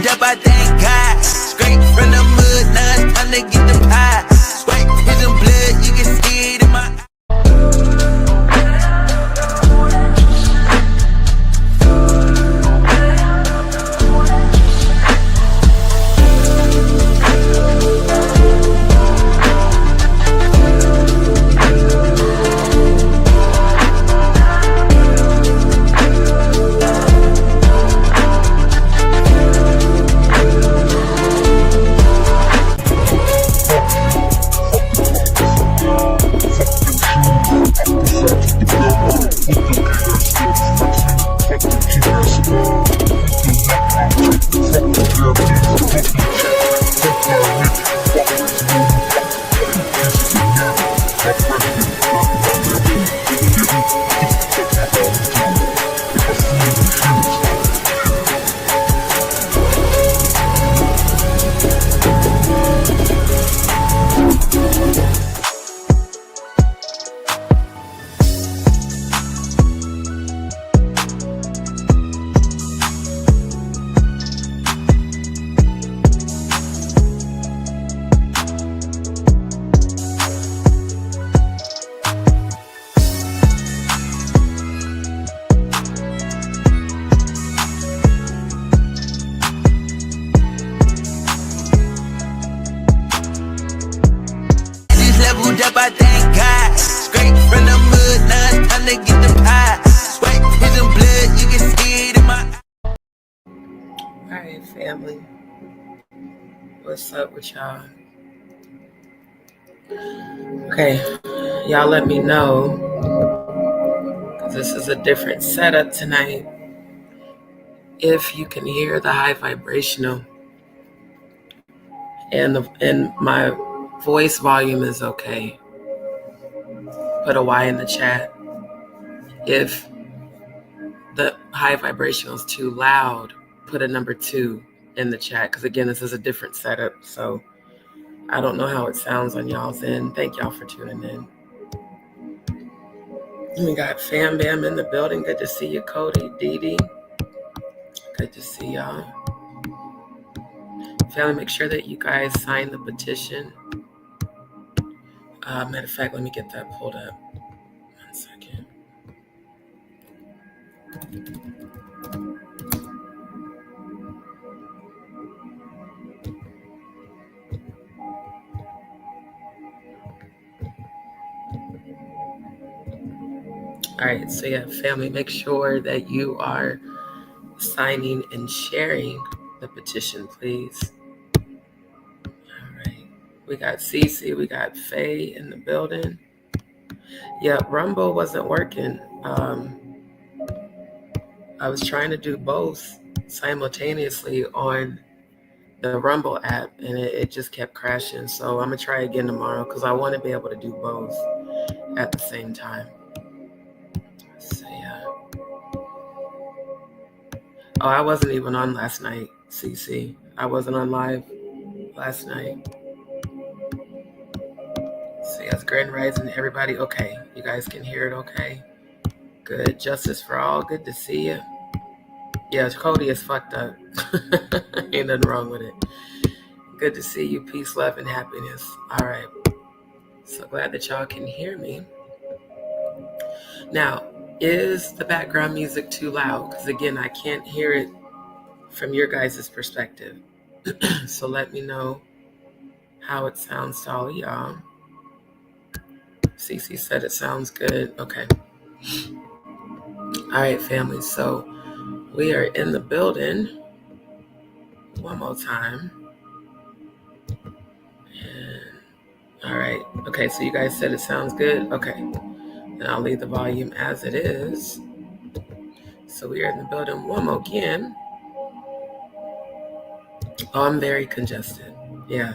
Up, I thank God. Straight from the mud, now it's time to get the pie. Swipe, hit some blood, you can see it in my eye. Up, I thank God. Straight from the mud, now it's time to get the pie. Swipe, hit some blood, you can see it in my eye. Alright, family. What's up with y'all? Okay, y'all let me know, because this is a different setup tonight, if you can hear the high vibrational and my voice volume is okay. Put a Y in the chat. If the high vibrational is too loud, put a number 2 in the chat. Because again, this is a different setup. So I don't know how it sounds on y'all's end. Thank y'all for tuning in. We got Fam Bam in the building. Good to see you, Cody, Dee Dee. Good to see y'all. Family, make sure that you guys sign the petition. Matter of fact, let me get that pulled up. 1 second. All right, so yeah, family, make sure that you are signing and sharing the petition, please. All right, we got Cece, we got Faye in the building. Yeah, Rumble wasn't working. I was trying to do both simultaneously on the Rumble app, and it just kept crashing. So I'm gonna try again tomorrow because I want to be able to do both at the same time. So yeah. Oh, I wasn't even on last night, CC. I wasn't on live last night. So yes, Grand Rising, everybody. Okay, you guys can hear it okay? Good. Justice for all. Good to see you. Yeah, Cody is fucked up. Ain't nothing wrong with it. Good to see you. Peace, love, and happiness. All right. So glad that y'all can hear me. Now, is the background music too loud? Because again, I can't hear it from your guys' perspective. So let me know how it sounds to all of y'all. Cece said it sounds good. Okay. All right, family. So we are in the building one more time. All right. Okay, so you guys said it sounds good? Okay. And I'll leave the volume as it is. So we are in the building one more again. Oh, I'm very congested. Yeah.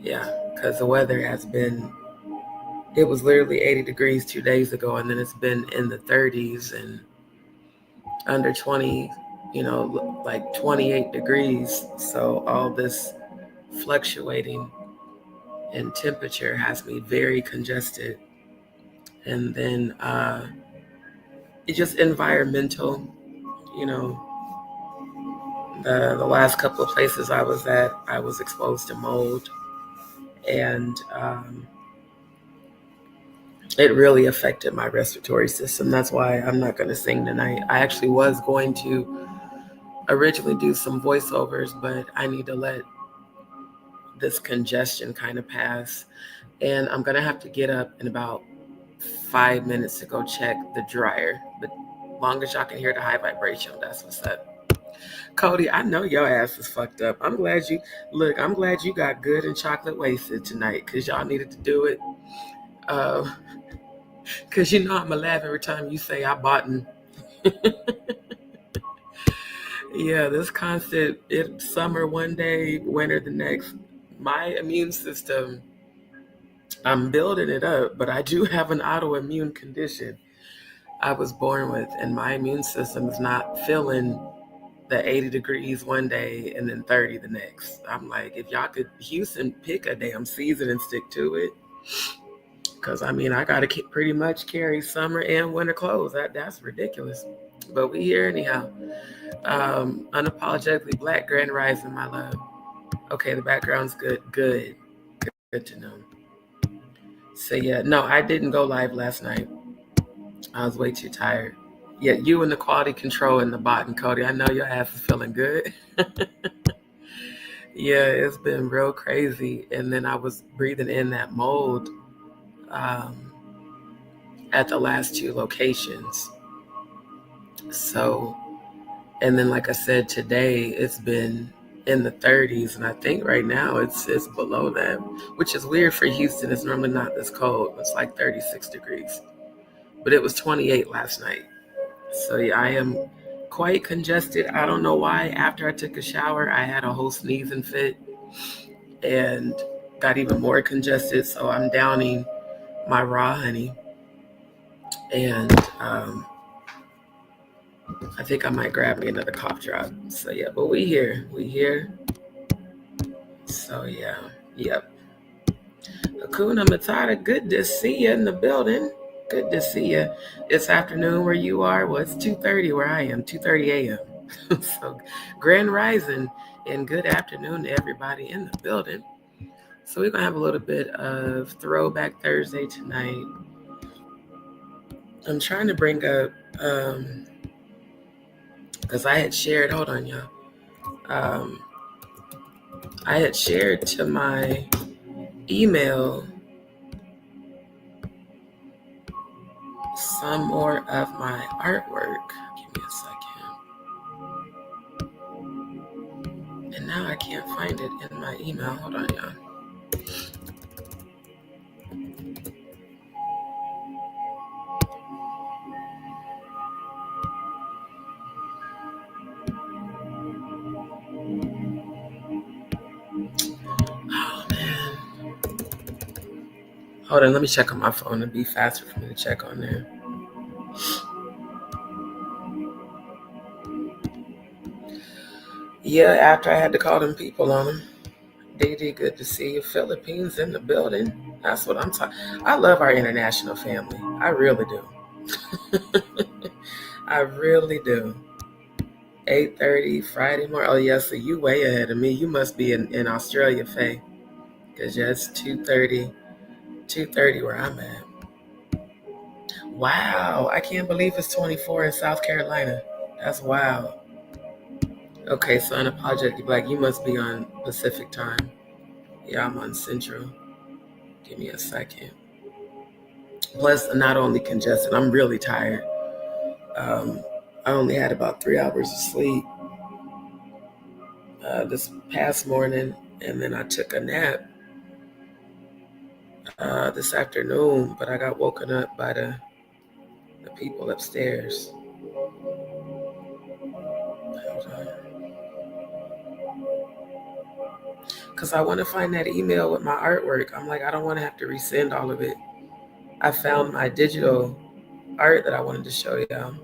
Yeah. Because the weather has been, it was literally 80 degrees 2 days ago, and then it's been in the 30s and under 20, like 28 degrees. So all this fluctuating in temperature has me very congested. And then it's just environmental, you know, the last couple of places I was at, I was exposed to mold, and it really affected my respiratory system. That's why I'm not going to sing tonight. I actually was going to originally do some voiceovers, but I need to let this congestion kind of pass. And I'm going to have to get up in about 5 minutes to go check the dryer. But long as y'all can hear the high vibration, that's what's up. Cody, I know your ass is fucked up. I'm glad you got good and chocolate wasted tonight, because y'all needed to do it. Because I'm going to laugh every time you say I bought and yeah, this constant, summer one day, winter the next. My immune system, I'm building it up, but I do have an autoimmune condition I was born with, and my immune system is not feeling the 80 degrees one day and then 30 the next. I'm like, if y'all could, Houston, pick a damn season and stick to it. Because, I got to pretty much carry summer and winter clothes. That's ridiculous. But we here anyhow. Unapologetically Black, Grand Rising, my love. Okay, the background's good. Good to know. So, yeah, no, I didn't go live last night. I was way too tired. Yeah, you and the quality control and the bot and Cody, I know your ass is feeling good. Yeah, it's been real crazy. And then I was breathing in that mold at the last two locations. So, and then like I said, today it's been in the 30s, and I think right now it's below that, which is weird for Houston. It's normally not this cold. It's like 36 degrees. But it was 28 last night. So yeah, I am quite congested. I don't know why. After I took a shower, I had a whole sneezing fit and got even more congested. So I'm downing my raw honey. And I think I might grab me another cough drop. So yeah, but we here. So yeah, yep. Hakuna Matata, good to see you in the building. Good to see you. It's afternoon where you are. Well, it's 2:30 where I am, 2:30 a.m. So grand rising and good afternoon to everybody in the building. So we're going to have a little bit of Throwback Thursday tonight. I'm trying to bring up, because I had shared, hold on, y'all. I had shared to my email some more of my artwork. Give me a second. And now I can't find it in my email. Hold on, y'all. Oh, man. Hold on, let me check on my phone. It'd be faster for me to check on there. Yeah, after I had to call them people on them. DD, good to see you. Philippines in the building. That's what I'm talking. I love our international family. I really do. I really do. 8:30 Friday morning. Oh, yeah, so you way ahead of me. You must be in Australia, Faye. Because, yeah, it's 2:30 where I'm at. Wow, I can't believe it's 24 in South Carolina. That's wild. Okay, so Unapologetically Black, you must be on Pacific time. Yeah, I'm on Central. Give me a second. Plus, not only congested, I'm really tired. I only had about 3 hours of sleep this past morning, and then I took a nap. this afternoon, but I got woken up by the people upstairs. Because I want to find that email with my artwork. I'm like, I don't want to have to resend all of it. I found my digital art that I wanted to show y'all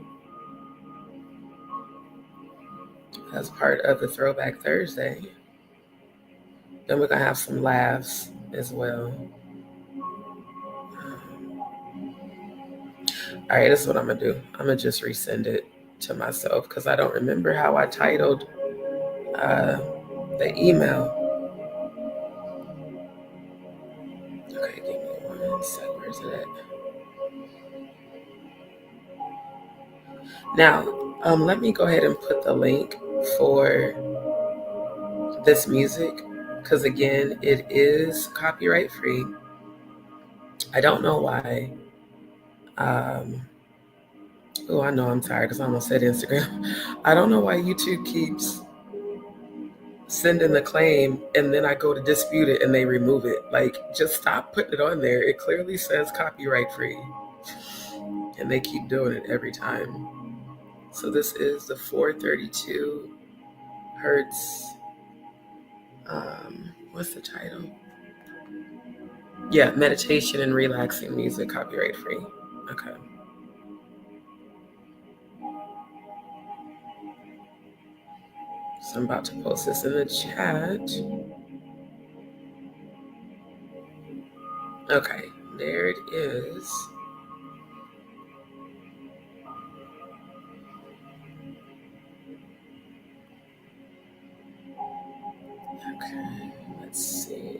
as part of the Throwback Thursday. Then we're going to have some laughs as well. All right, this is what I'm going to do. I'm going to just resend it to myself because I don't remember how I titled the email. Okay, give me 1 sec. Where's it at? Now, let me go ahead and put the link for this music because, again, it is copyright free. I don't know why. Oh, I know I'm tired because I almost said Instagram. I don't know why YouTube keeps sending the claim and then I go to dispute it and they remove it. Like, just stop putting it on there. It clearly says copyright free. And they keep doing it every time. So this is the 432 hertz. What's the title? Yeah, meditation and relaxing music, copyright free. Okay. So I'm about to post this in the chat. Okay, there it is. Okay, let's see.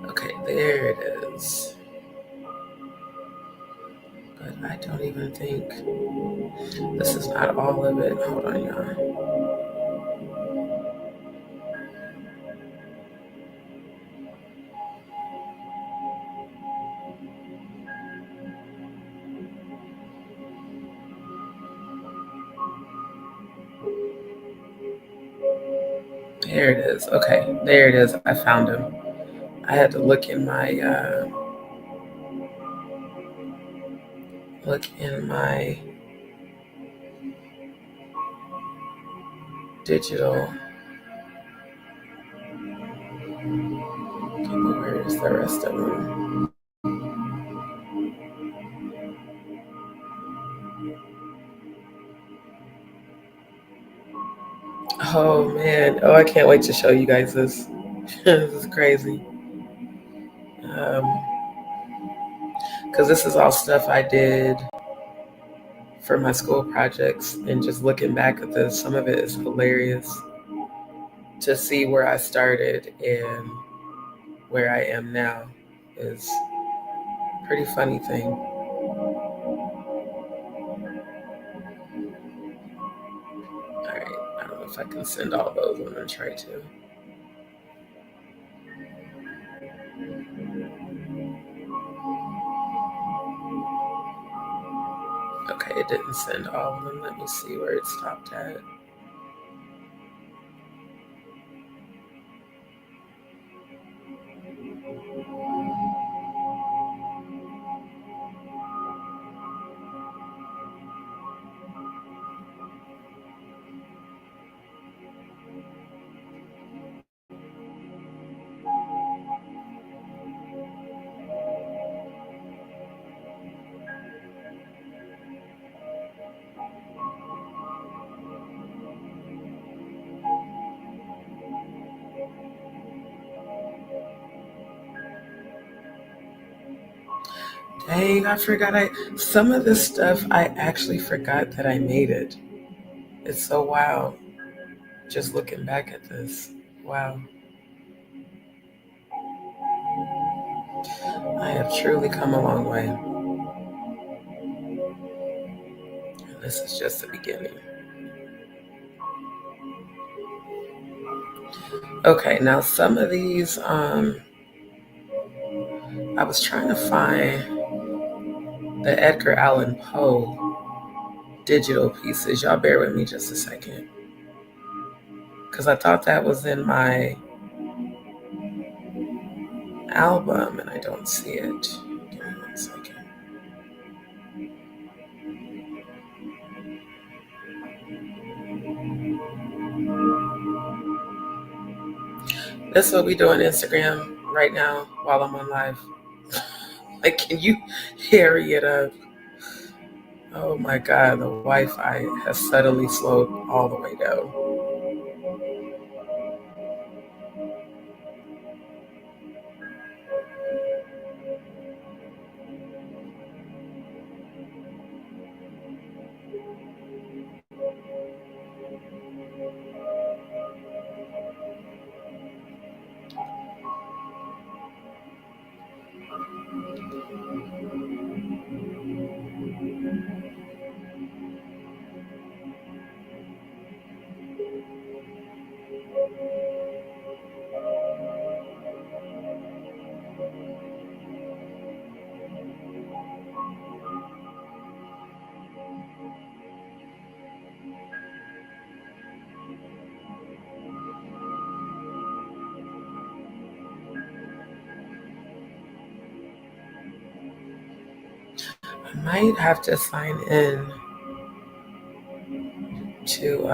Okay, there it is. But I don't even think this is not all of it. Hold on, y'all. There it is. Okay, there it is. I found him. I had to look in my digital. Where's the rest of them? Oh man! Oh, I can't wait to show you guys this. This is crazy. Because this is all stuff I did for my school projects, and just looking back at this, some of it is hilarious to see where I started and where I am now is a pretty funny thing. All right, I don't know if I can send all those. I'm gonna try to. Okay, it didn't send all of them. Let me see where it stopped at. Dang, I forgot some of this stuff I actually forgot that I made it. It's so wild. Just looking back at this. Wow. I have truly come a long way. And this is just the beginning. Okay, now some of these I was trying to find the Edgar Allan Poe digital pieces. Y'all bear with me just a second. Because I thought that was in my album and I don't see it. Give me 1 second. That's what we do on Instagram right now while I'm on live. Like, can you hurry it up? Oh my God, the Wi-Fi has suddenly slowed all the way down. I might have to sign in to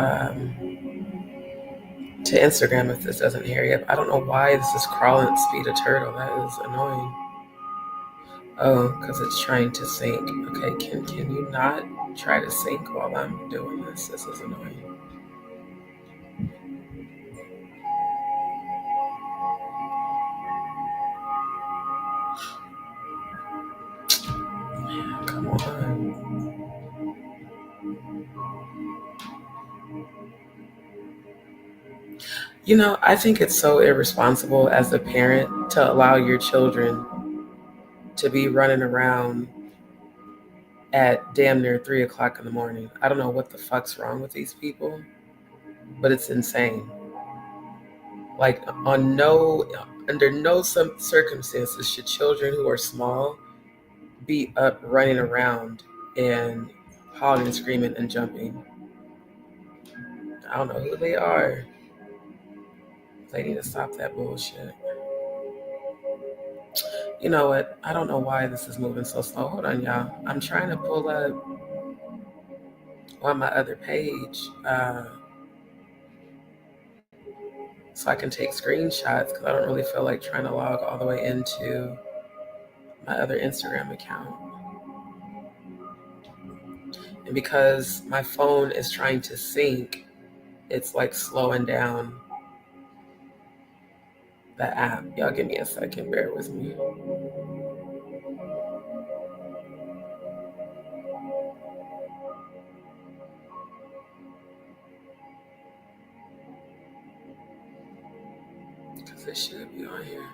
Instagram if this doesn't hurry up. I don't know why this is crawling at speed of turtle. That is annoying. Oh, because it's trying to sync. Okay, can you not try to sync while I'm doing this? This is annoying. Man, come on. You know, I think it's so irresponsible as a parent to allow your children to be running around at damn near 3 o'clock in the morning. I don't know what the fuck's wrong with these people, but it's insane. Like, under no some circumstances should children who are small be up running around and hollering, screaming, and jumping. I don't know who they are. They need to stop that bullshit. You know what? I don't know why this is moving so slow. Hold on, y'all. I'm trying to pull up on my other page so I can take screenshots because I don't really feel like trying to log all the way into my other Instagram account. And because my phone is trying to sync, it's like slowing down the app. Y'all give me a second, bear with me. Because it should be on here.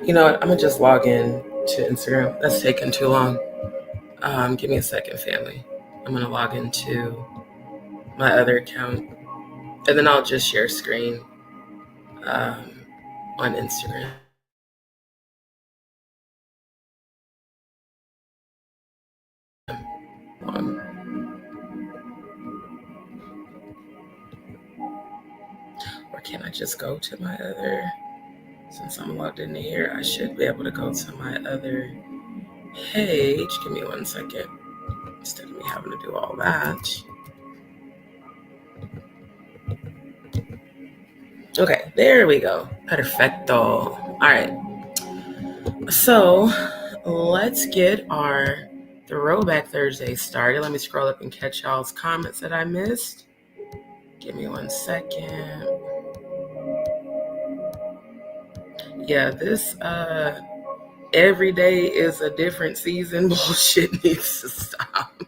You know what? I'm going to just log in to Instagram. That's taking too long. Give me a second, family. I'm going to log into my other account, and then I'll just share screen on Instagram. Or can I just go to my other? Since I'm logged into here, I should be able to go to my other page. Give me 1 second. Instead of me having to do all that. Okay, there we go. Perfecto. All right. So let's get our Throwback Thursday started. Let me scroll up and catch y'all's comments that I missed. Give me 1 second. Yeah, this every day is a different season bullshit needs to stop.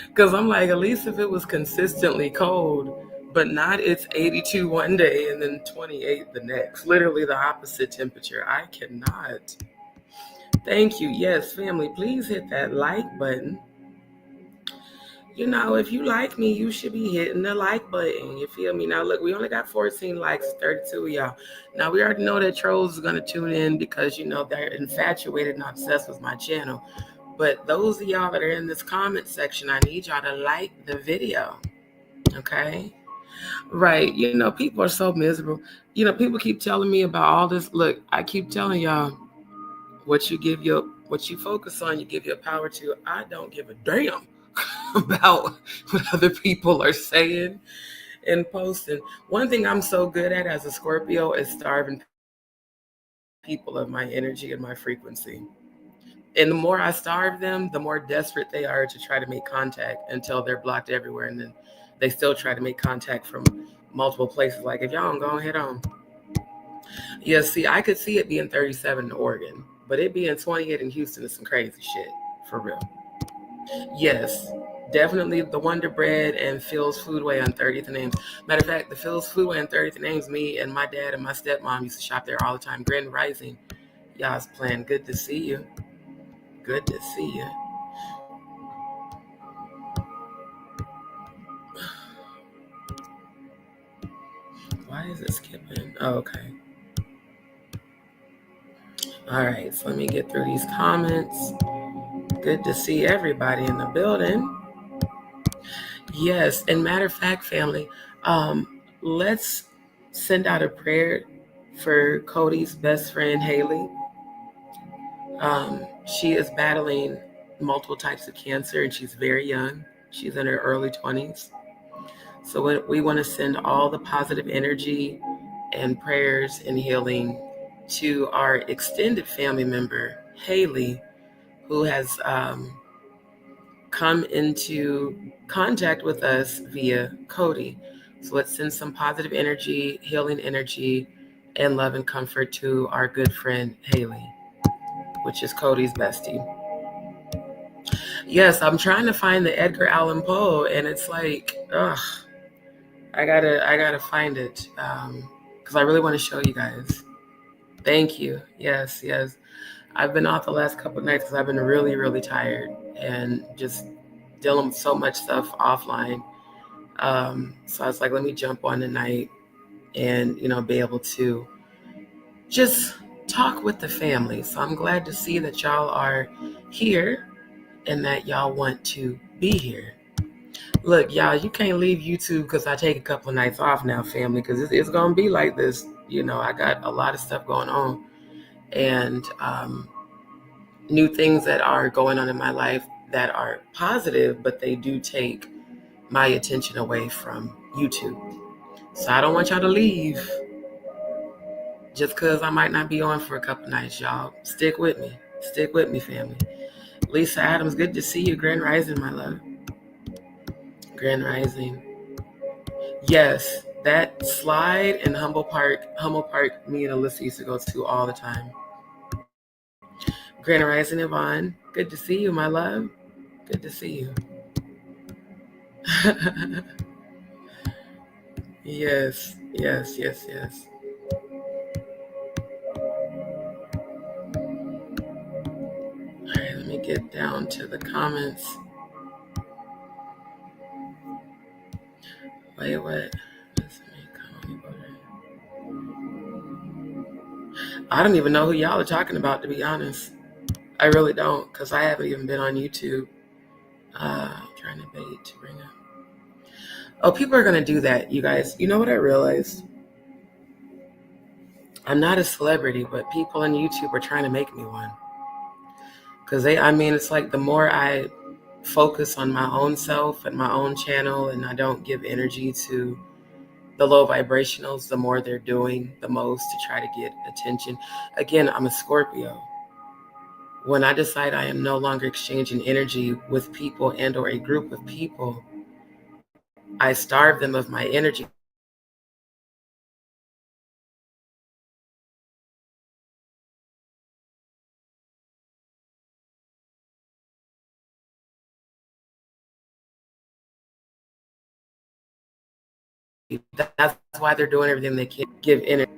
Because I'm like, at least if it was consistently cold, but not it's 82 one day and then 28 the next. Literally the opposite temperature. I cannot. Thank you. Yes, family, please hit that like button. You know, if you like me, you should be hitting the like button. You feel me? Now, look, we only got 14 likes, 32 of y'all. Now, we already know that trolls are going to tune in because, you know, they're infatuated and obsessed with my channel. But those of y'all that are in this comment section, I need y'all to like the video. Okay? Right. You know, people are so miserable. You know, people keep telling me about all this. Look, I keep telling y'all what you focus on, you give your power to. I don't give a damn about what other people are saying and posting. One thing I'm so good at as a Scorpio is starving people of my energy and my frequency. And the more I starve them, the more desperate they are to try to make contact until they're blocked everywhere. And then they still try to make contact from multiple places. Like, if y'all don't go ahead on. Yeah, see, I could see it being 37 in Oregon, but it being 28 in Houston is some crazy shit, for real. Yes, definitely the Wonder Bread and Phil's Foodway on 30th and Ames. Matter of fact, the Phil's Foodway on 30th and Ames, me and my dad and my stepmom used to shop there all the time. Grand Rising. Y'all's playing. Good to see you. Good to see you. Why is it skipping? Oh, okay. All right, so let me get through these comments. Good to see everybody in the building. Yes, and matter of fact, family, let's send out a prayer for Cody's best friend, Haley. She is battling multiple types of cancer, and she's very young. She's in her early 20s. So we want to send all the positive energy and prayers and healing to our extended family member, Haley, who has come into contact with us via Cody. So let's send some positive energy, healing energy, and love and comfort to our good friend, Haley, which is Cody's bestie. Yes, I'm trying to find the Edgar Allan Poe, and it's like, ugh, I gotta find it because I really want to show you guys. Thank you. Yes, yes. I've been off the last couple of nights because I've been really, really tired and just dealing with so much stuff offline. So I was like, let me jump on tonight and, you know, be able to just talk with the family. So I'm glad to see that y'all are here and that y'all want to be here. Look, y'all, you can't leave YouTube because I take a couple of nights off now, family, because it's going to be like this. You know, I got a lot of stuff going on and new things that are going on in my life that are positive, but they do take my attention away from YouTube. So I don't want y'all to leave just because I might not be on for a couple nights, y'all. Stick with me. Stick with me, family. Lisa Adams, good to see you. Grand Rising, my love. Grand Rising. Yes, that slide in Humble Park, me and Alyssa used to go to all the time. Grand Rising, Yvonne. Good to see you, my love. Good to see you. Yes, yes, yes, yes. All right, let me get down to the comments. Wait, what? I don't even know who y'all are talking about, to be honest. I really don't, because I haven't even been on YouTube. I'm trying to bait to bring up. Oh, people are going to do that, you guys. You know what I realized? I'm not a celebrity, but people on YouTube are trying to make me one. Because it's like the more I focus on my own self and my own channel and I don't give energy to the low vibrationals, the more they're doing the most to try to get attention. Again, I'm a Scorpio. When I decide I am no longer exchanging energy with people and or a group of people, I starve them of my energy. That's why they're doing everything they can. Give energy.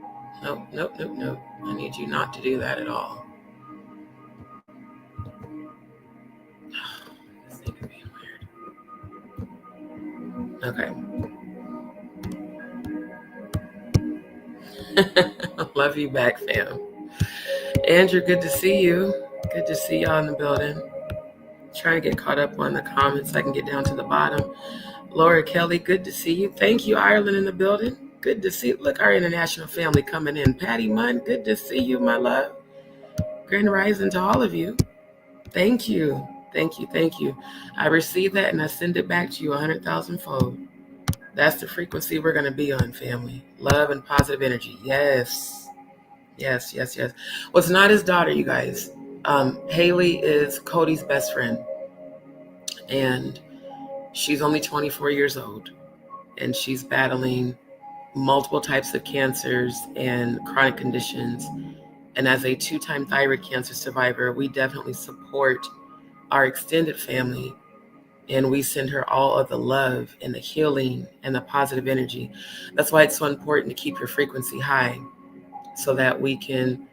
Nope, nope, nope, nope. I need you not to do that at all. This thing is being weird. Okay. Love you back, fam. Andrew, good to see you. Good to see y'all in the building. Trying to get caught up on the comments so I can get down to the bottom. Laura Kelly, good to see you. Thank you, Ireland in the building. Good to see you. Look, our international family coming in. Patty Munn, good to see you, my love. Grand rising to all of you. Thank you. Thank you. Thank you. I received that and I send it back to you 100,000 fold. That's the frequency we're going to be on, family. Love and positive energy. Yes. Yes, yes, yes. Well, it's not his daughter, you guys. Haley is Cody's best friend. And she's only 24 years old. And she's battling multiple types of cancers and chronic conditions. And as a 2-time thyroid cancer survivor, we definitely support our extended family. And we send her all of the love and the healing and the positive energy. That's why it's so important to keep your frequency high so that we can,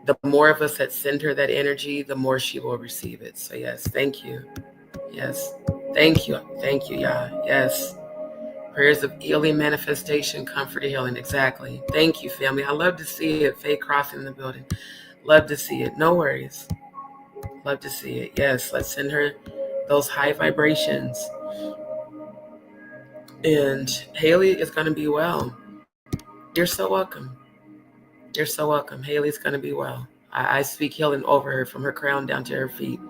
the more of us that send her that energy, the more she will receive it. So yes, thank you. Yes, thank you. Thank you, yeah. Yes. Prayers of healing, manifestation, comfort, and healing. Exactly. Thank you, family. I love to see it. Faye Crossing in the building. Love to see it. No worries. Love to see it. Yes, let's send her those high vibrations. And Haley is going to be well. You're so welcome. You're so welcome. Haley's going to be well. I speak healing over her from her crown down to her feet.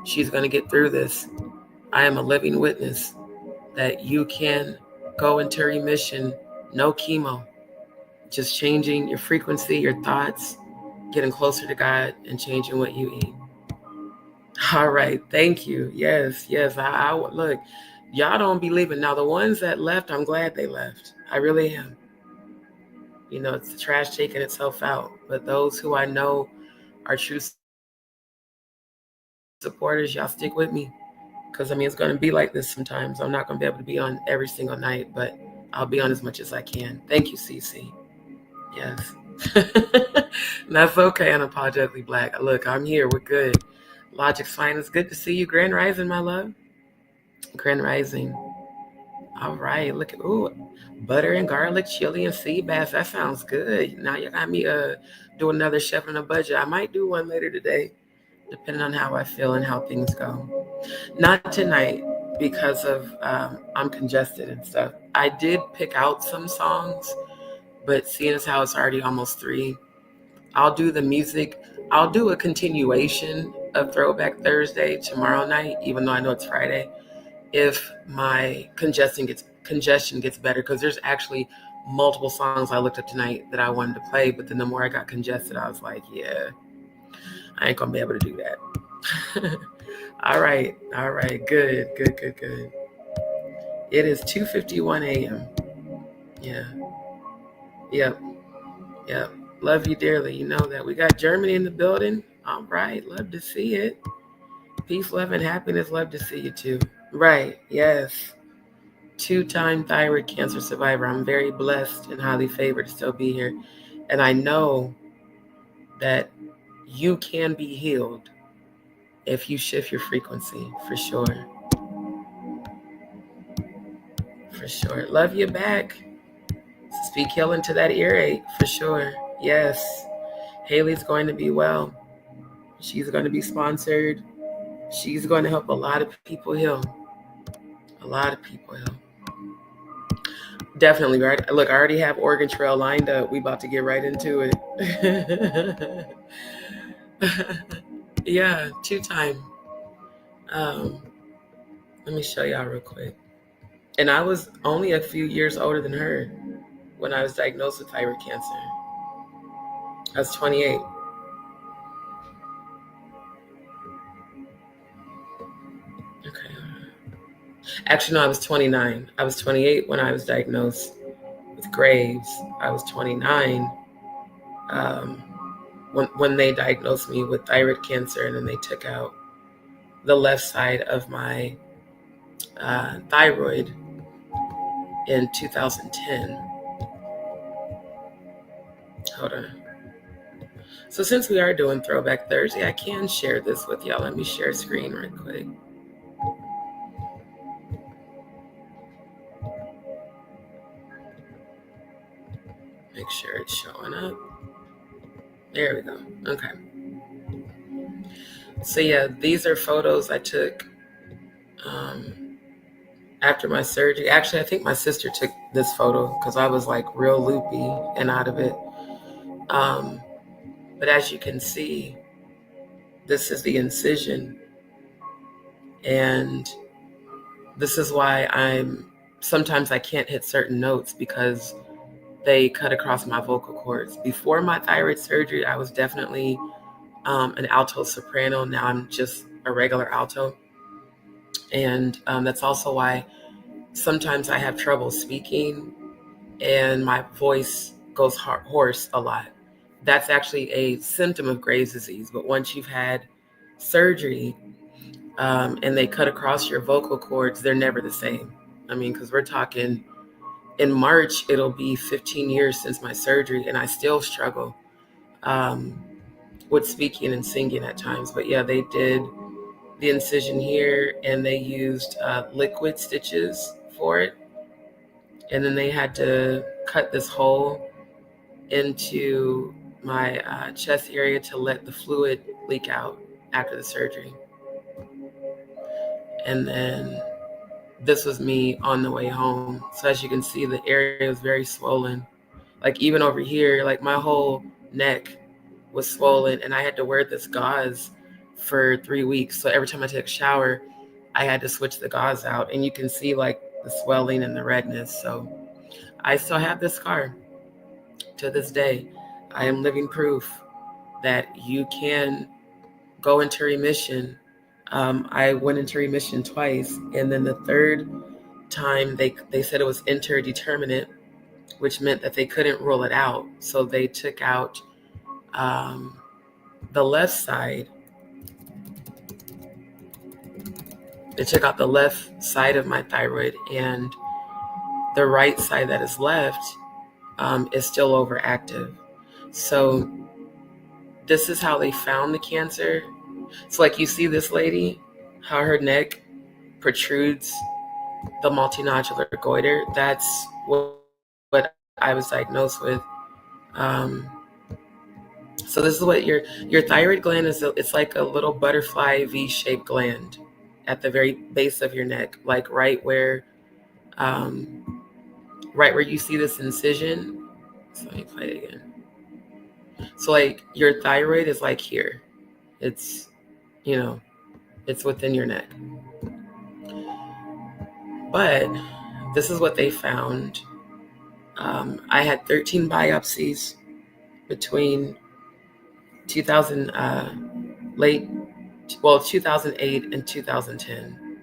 She's going to get through this. I am a living witness that you can go into remission, no chemo, just changing your frequency, your thoughts, getting closer to God, and changing what you eat. All right. Thank you. Yes, yes. I look, y'all don't be leaving. Now, the ones that left, I'm glad they left. I really am. You know, it's the trash taking itself out. But those who I know are true supporters, y'all stick with me. Because, I mean, it's going to be like this sometimes. I'm not going to be able to be on every single night, but I'll be on as much as I can. Thank you, Cece. Yes. That's okay, unapologetically black. Look, I'm here. We're good. Logic's fine. It's good to see you. Grand Rising, my love. Grand Rising. All right. Look at, ooh, butter and garlic, chili, and sea bass. That sounds good. Now you got me do another chef on a budget. I might do one later today, depending on how I feel and how things go. Not tonight because of I'm congested and stuff. I did pick out some songs, but seeing as how it's already almost 3, I'll do the music. I'll do a continuation of Throwback Thursday tomorrow night, even though I know it's Friday, if my congestion gets better, because there's actually multiple songs I looked up tonight that I wanted to play, but then the more I got congested, I was like, yeah, I ain't gonna be able to do that. All right, good. It is 2:51 a.m. Yeah, yep. Love you dearly. You know that. We got Germany in the building. All right, love to see it. Peace, love, and happiness. Love to see you too. Right, yes. 2-time thyroid cancer survivor. I'm very blessed and highly favored to still be here. And I know that you can be healed if you shift your frequency, for sure. For sure. Love you back. Speak healing to that earache, for sure. Yes. Haley's going to be well. She's going to be sponsored. She's going to help a lot of people heal. A lot of people heal. Definitely, right? Look, I already have Oregon Trail lined up. We about to get right into it. Yeah, 2-time. Let me show y'all real quick. And I was only a few years older than her. when I was diagnosed with thyroid cancer. I was 28. Okay. Actually, no, I was 29. I was 28 when I was diagnosed with Graves. I was 29 when they diagnosed me with thyroid cancer, and then they took out the left side of my thyroid in 2010. Hold on. So since we are doing Throwback Thursday, I can share this with y'all. Let me share screen right quick. Make sure it's showing up. There we go. Okay. So yeah, these are photos I took after my surgery. Actually, I think my sister took this photo because I was like real loopy and out of it. But as you can see, this is the incision. And this is why sometimes I can't hit certain notes because they cut across my vocal cords. Before my thyroid surgery, I was definitely an alto soprano. Now I'm just a regular alto. And that's also why sometimes I have trouble speaking and my voice goes hoarse a lot. That's actually a symptom of Graves' disease. But once you've had surgery and they cut across your vocal cords, they're never the same. I mean, because we're talking in March, it'll be 15 years since my surgery, and I still struggle with speaking and singing at times. But yeah, they did the incision here, and they used liquid stitches for it. And then they had to cut this hole into my chest area to let the fluid leak out after the surgery. And then this was me on the way home. So as you can see, the area was very swollen. Like even over here, like my whole neck was swollen, and I had to wear this gauze for 3 weeks. So every time I took a shower, I had to switch the gauze out, and you can see like the swelling and the redness. So I still have this scar to this day. I am living proof that you can go into remission. I went into remission twice, and then the third time they said it was interdeterminate, which meant that they couldn't rule it out. So they took out the left side. They took out the left side of my thyroid, and the right side that is left is still overactive. So this is how they found the cancer. So like you see this lady, how her neck protrudes the multinodular goiter. That's what I was diagnosed with. So this is what your thyroid gland is. It's like a little butterfly V-shaped gland at the very base of your neck, like right where you see this incision. So let me play it again. So like your thyroid is like here. It's, it's within your neck. But this is what they found. I had 13 biopsies between 2008 and 2010.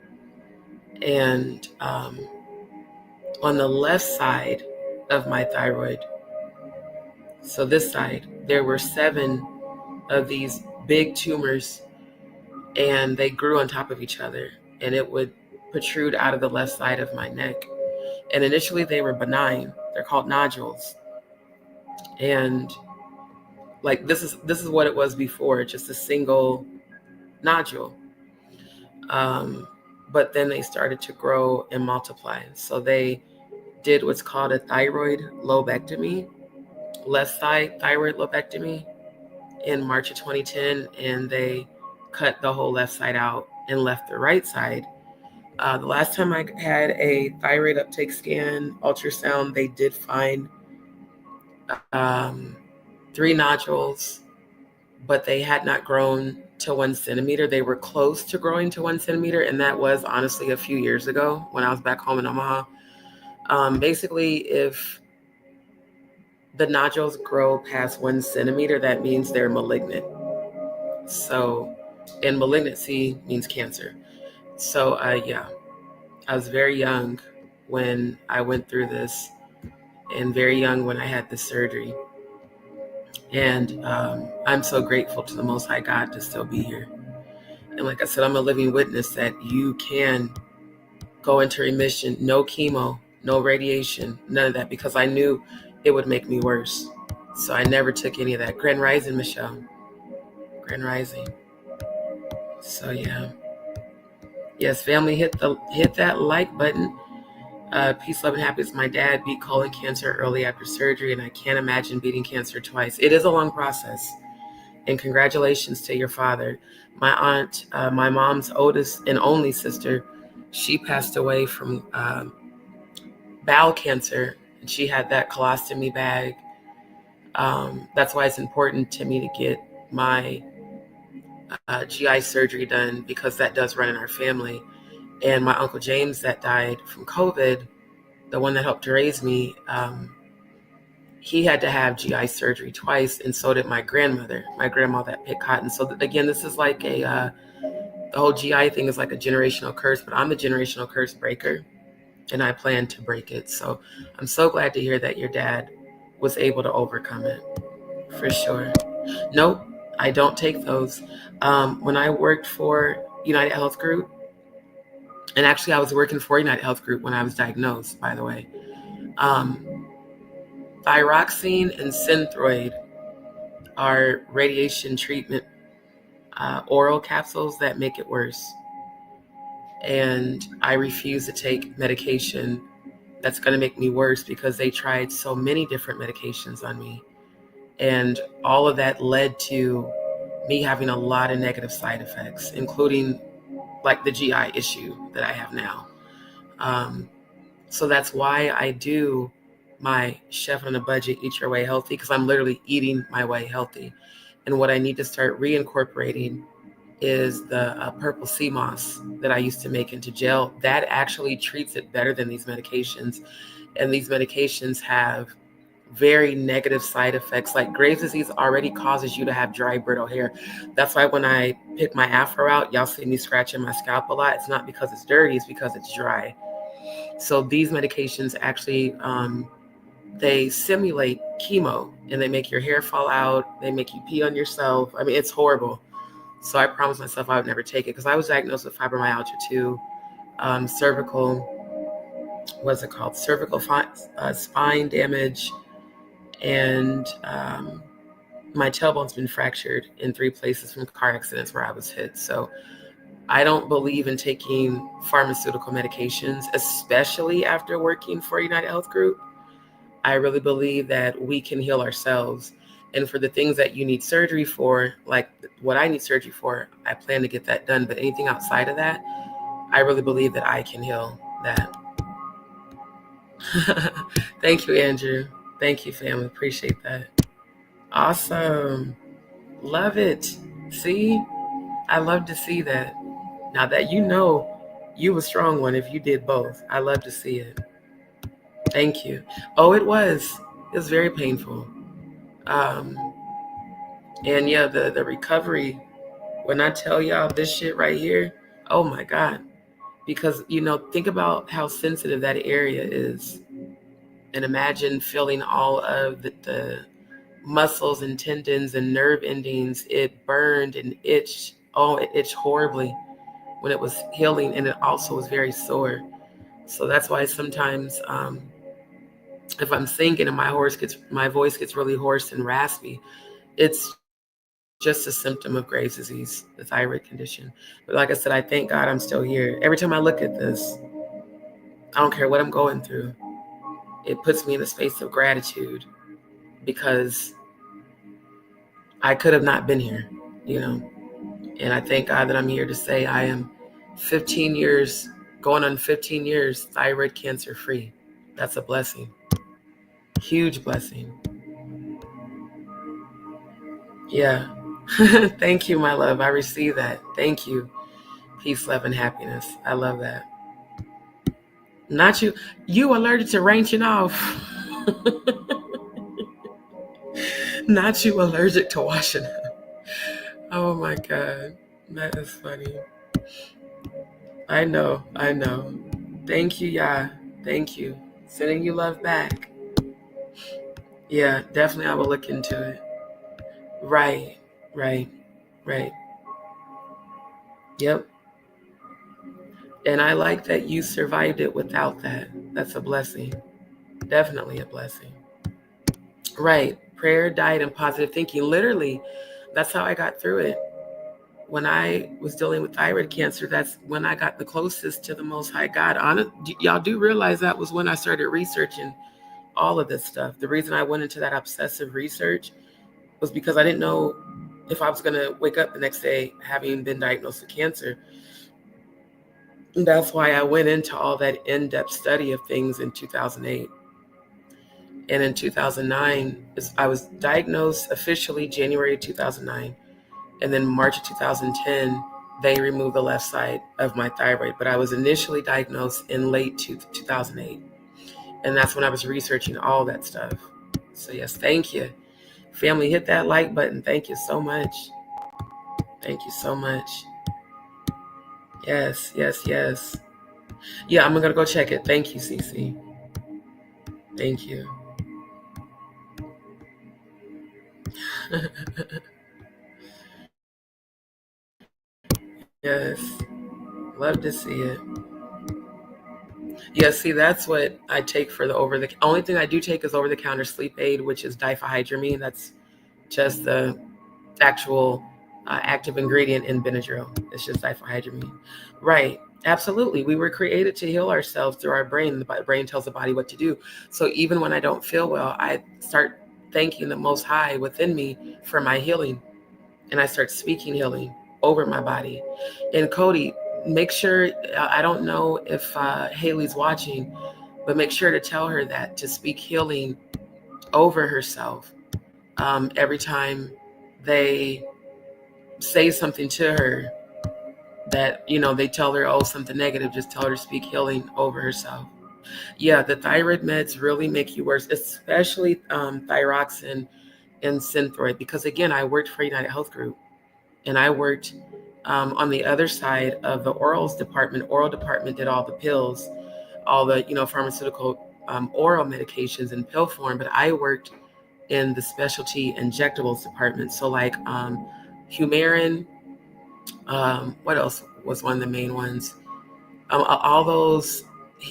And on the left side of my thyroid, so this side, there were 7 of these big tumors, and they grew on top of each other, and it would protrude out of the left side of my neck. And initially they were benign. They're called nodules. And like this is what it was before, just a single nodule. But then they started to grow and multiply. So they did what's called a thyroid lobectomy, left side thyroid lobectomy, in March of 2010, and they cut the whole left side out and left the right side. The last time I had a thyroid uptake scan, ultrasound, they did find 3 nodules, but they had not grown to 1 centimeter. They were close to growing to 1 centimeter, and that was honestly a few years ago when I was back home in Omaha. Basically, if the nodules grow past 1 centimeter, that means they're malignant. So, and malignancy means cancer. So, yeah, I was very young when I went through this, and very young when I had the surgery. And I'm so grateful to the Most High God to still be here. And like I said, I'm a living witness that you can go into remission, no chemo, no radiation, none of that, because I knew it would make me worse. So I never took any of that. Grand Rising, Michelle. Grand Rising. So yeah. Yes, family, hit that like button. Peace, love, and happiness. My dad beat colon cancer early after surgery, and I can't imagine beating cancer twice. It is a long process. And congratulations to your father. My aunt, my mom's oldest and only sister, she passed away from bowel cancer, and she had that colostomy bag. That's why it's important to me to get my GI surgery done, because that does run in our family. And my Uncle James that died from COVID, the one that helped to raise me, he had to have GI surgery twice, and so did my grandmother, my grandma that picked cotton. So again, this is like the whole GI thing is like a generational curse, but I'm the generational curse breaker, and I plan to break it. So I'm so glad to hear that your dad was able to overcome it, for sure. Nope, I don't take those. When I worked for United Health Group, and actually I was working for United Health Group when I was diagnosed, by the way, thyroxine and Synthroid are radiation treatment oral capsules that make it worse. And I refuse to take medication that's going to make me worse, because they tried so many different medications on me. And all of that led to me having a lot of negative side effects, including like the GI issue that I have now. So that's why I do my Chef on a Budget, Eat Your Way Healthy, because I'm literally eating my way healthy. And what I need to start reincorporating is the purple sea moss that I used to make into gel. That actually treats it better than these medications. And these medications have very negative side effects. Like Graves' disease already causes you to have dry, brittle hair. That's why when I pick my afro out, y'all see me scratching my scalp a lot. It's not because it's dirty, it's because it's dry. So these medications actually, they simulate chemo, and they make your hair fall out. They make you pee on yourself. I mean, it's horrible. So I promised myself I would never take it, because I was diagnosed with fibromyalgia too, cervical spine damage, and my tailbone's been fractured in 3 places from car accidents where I was hit. So I don't believe in taking pharmaceutical medications, especially after working for United Health Group. I really believe that we can heal ourselves. And for the things that you need surgery for, like what I need surgery for, I plan to get that done. But anything outside of that, I really believe that I can heal that. Thank you, Andrew. Thank you, family. Appreciate that. Awesome. Love it. See, I love to see that. Now that you a strong one if you did both. I love to see it. Thank you. Oh, it was. It was very painful. And yeah, the recovery, when I tell y'all this shit right here, oh my God. Because, think about how sensitive that area is. And imagine feeling all of the muscles and tendons and nerve endings. It burned and itched. Oh, it itched horribly when it was healing. And it also was very sore. So that's why sometimes if I'm singing and my voice gets really hoarse and raspy, it's just a symptom of Graves' disease, the thyroid condition. But like I said, I thank God I'm still here. Every time I look at this, I don't care what I'm going through, it puts me in a space of gratitude, because I could have not been here, And I thank God that I'm here to say I am 15 years, going on 15 years, thyroid cancer free. That's a blessing. Huge blessing. Yeah. Thank you, my love. I receive that. Thank you. Peace, love, and happiness. I love that. Not you. You allergic to ranching off. Not you allergic to washing up. Oh my God. That is funny. I know. Thank you, yeah. Thank you. Sending you love back. Yeah, definitely I will look into it. Right, right, right. Yep. And I like that you survived it without that. That's a blessing. Definitely a blessing. Right. Prayer, diet, and positive thinking. Literally, that's how I got through it. When I was dealing with thyroid cancer, that's when I got the closest to the Most High God. Y'all do realize that was when I started researching all of this stuff. The reason I went into that obsessive research was because I didn't know if I was going to wake up the next day having been diagnosed with cancer. And that's why I went into all that in-depth study of things in 2008. And in 2009, I was diagnosed officially January 2009. And then March of 2010, they removed the left side of my thyroid. But I was initially diagnosed in late 2008. And that's when I was researching all that stuff. So yes, thank you. Family, hit that like button. Thank you so much. Thank you so much. Yes. Yeah, I'm going to go check it. Thank you, Cece. Thank you. Yes. Love to see it. Yeah, see, that's what I take for the only thing I do take is over-the-counter sleep aid, which is diphenhydramine. That's just the actual active ingredient in Benadryl. It's just diphenhydramine. Right. Absolutely. We were created to heal ourselves through our brain. The brain tells the body what to do. So even when I don't feel well, I start thanking the Most High within me for my healing. And I start speaking healing over my body. And Cody, make sure, I don't know if Haley's watching, but make sure to tell her that, to speak healing over herself every time they say something to her that, they tell her, oh, something negative, just tell her to speak healing over herself. Yeah, the thyroid meds really make you worse, especially thyroxine and Synthroid, because again, I worked for United Health Group, and I worked on the other side of the orals department. Oral department did all the pills, all the pharmaceutical oral medications in pill form, but I worked in the specialty injectables department. So like Humarin, what else was one of the main ones? All those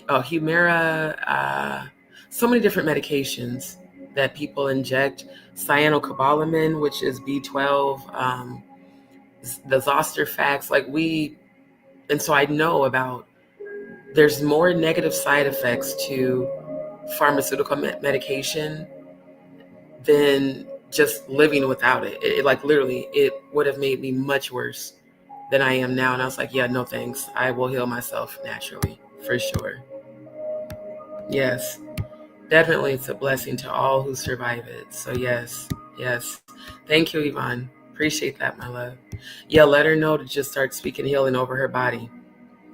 Humira, so many different medications that people inject. Cyanocobalamin, which is B12, the Zosterfax, and so I know about, there's more negative side effects to pharmaceutical medication than just living without it. Like literally, it would have made me much worse than I am now. And I was like, yeah, no thanks. I will heal myself naturally, for sure. Yes, definitely. It's a blessing to all who survive it. So yes. Thank you, Yvonne. Appreciate that, my love. Yeah, let her know to just start speaking healing over her body.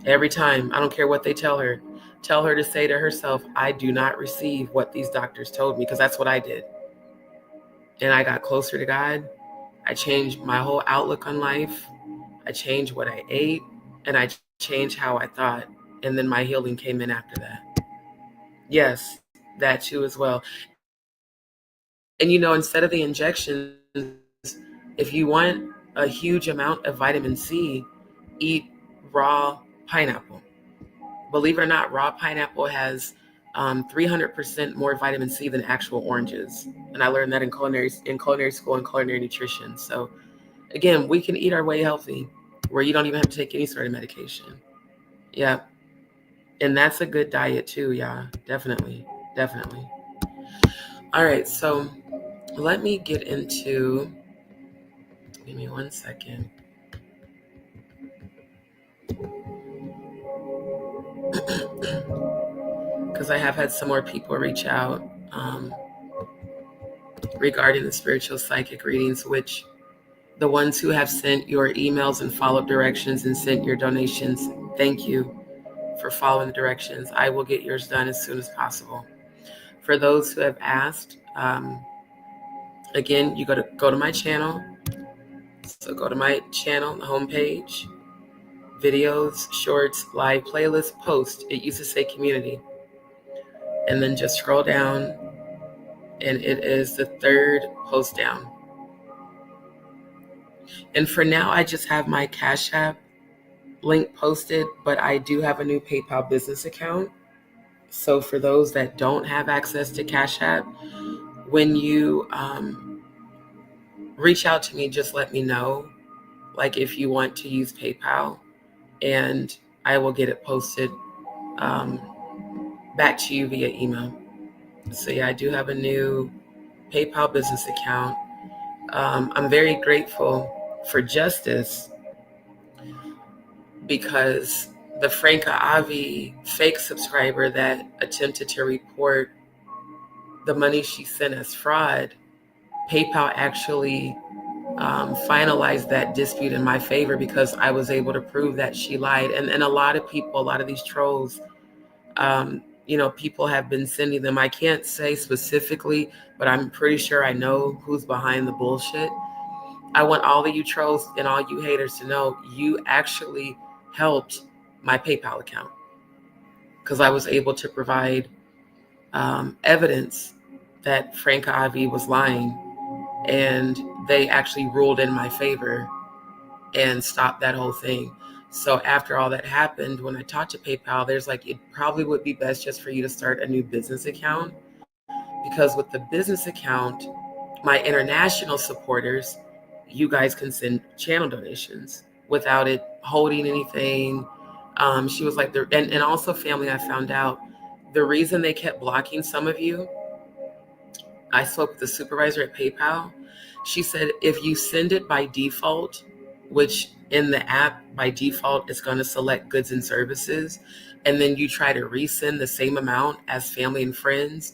Every time. I don't care what they tell her. Tell her to say to herself, I do not receive what these doctors told me, because that's what I did. And I got closer to God. I changed my whole outlook on life. I changed what I ate, and I changed how I thought. And then my healing came in after that. Yes, that too as well. And instead of the injections, if you want a huge amount of vitamin C, eat raw pineapple. Believe it or not, raw pineapple has 300% more vitamin C than actual oranges. And I learned that in culinary school and culinary nutrition. So again, we can eat our way healthy where you don't even have to take any sort of medication. Yeah. And that's a good diet too. Yeah, definitely. All right. So let me get into, give me 1 second. Because I have had some more people reach out regarding the spiritual psychic readings, which the ones who have sent your emails and follow-up directions and sent your donations, thank you for following the directions. I will get yours done as soon as possible. For those who have asked, Again, you go to my channel. So go to my channel, the homepage, videos, shorts, live playlist, post. It used to say community. And then just scroll down, and it is the third post down. And for now, I just have my Cash App link posted, but I do have a new PayPal business account. So for those that don't have access to Cash App, when you reach out to me, just let me know, like if you want to use PayPal, and I will get it posted back to you via email. So yeah, I do have a new PayPal business account. I'm very grateful for Justice, because the Franca Avi fake subscriber that attempted to report the money she sent as fraud, PayPal actually finalized that dispute in my favor, because I was able to prove that she lied. And a lot of people, a lot of these trolls, people have been sending them. I can't say specifically, but I'm pretty sure I know who's behind the bullshit. I want all of you trolls and all you haters to know you actually helped my PayPal account, because I was able to provide evidence that Franca Avi was lying, and they actually ruled in my favor and stopped that whole thing. So after all that happened, when I talked to PayPal, there's like, it probably would be best just for you to start a new business account, because with the business account, my international supporters, you guys can send channel donations without it holding anything. She was like, and also family, I found out the reason they kept blocking some of you. I spoke with the supervisor at PayPal. She said, if you send it by default, which in the app by default is going to select goods and services, and then you try to resend the same amount as family and friends,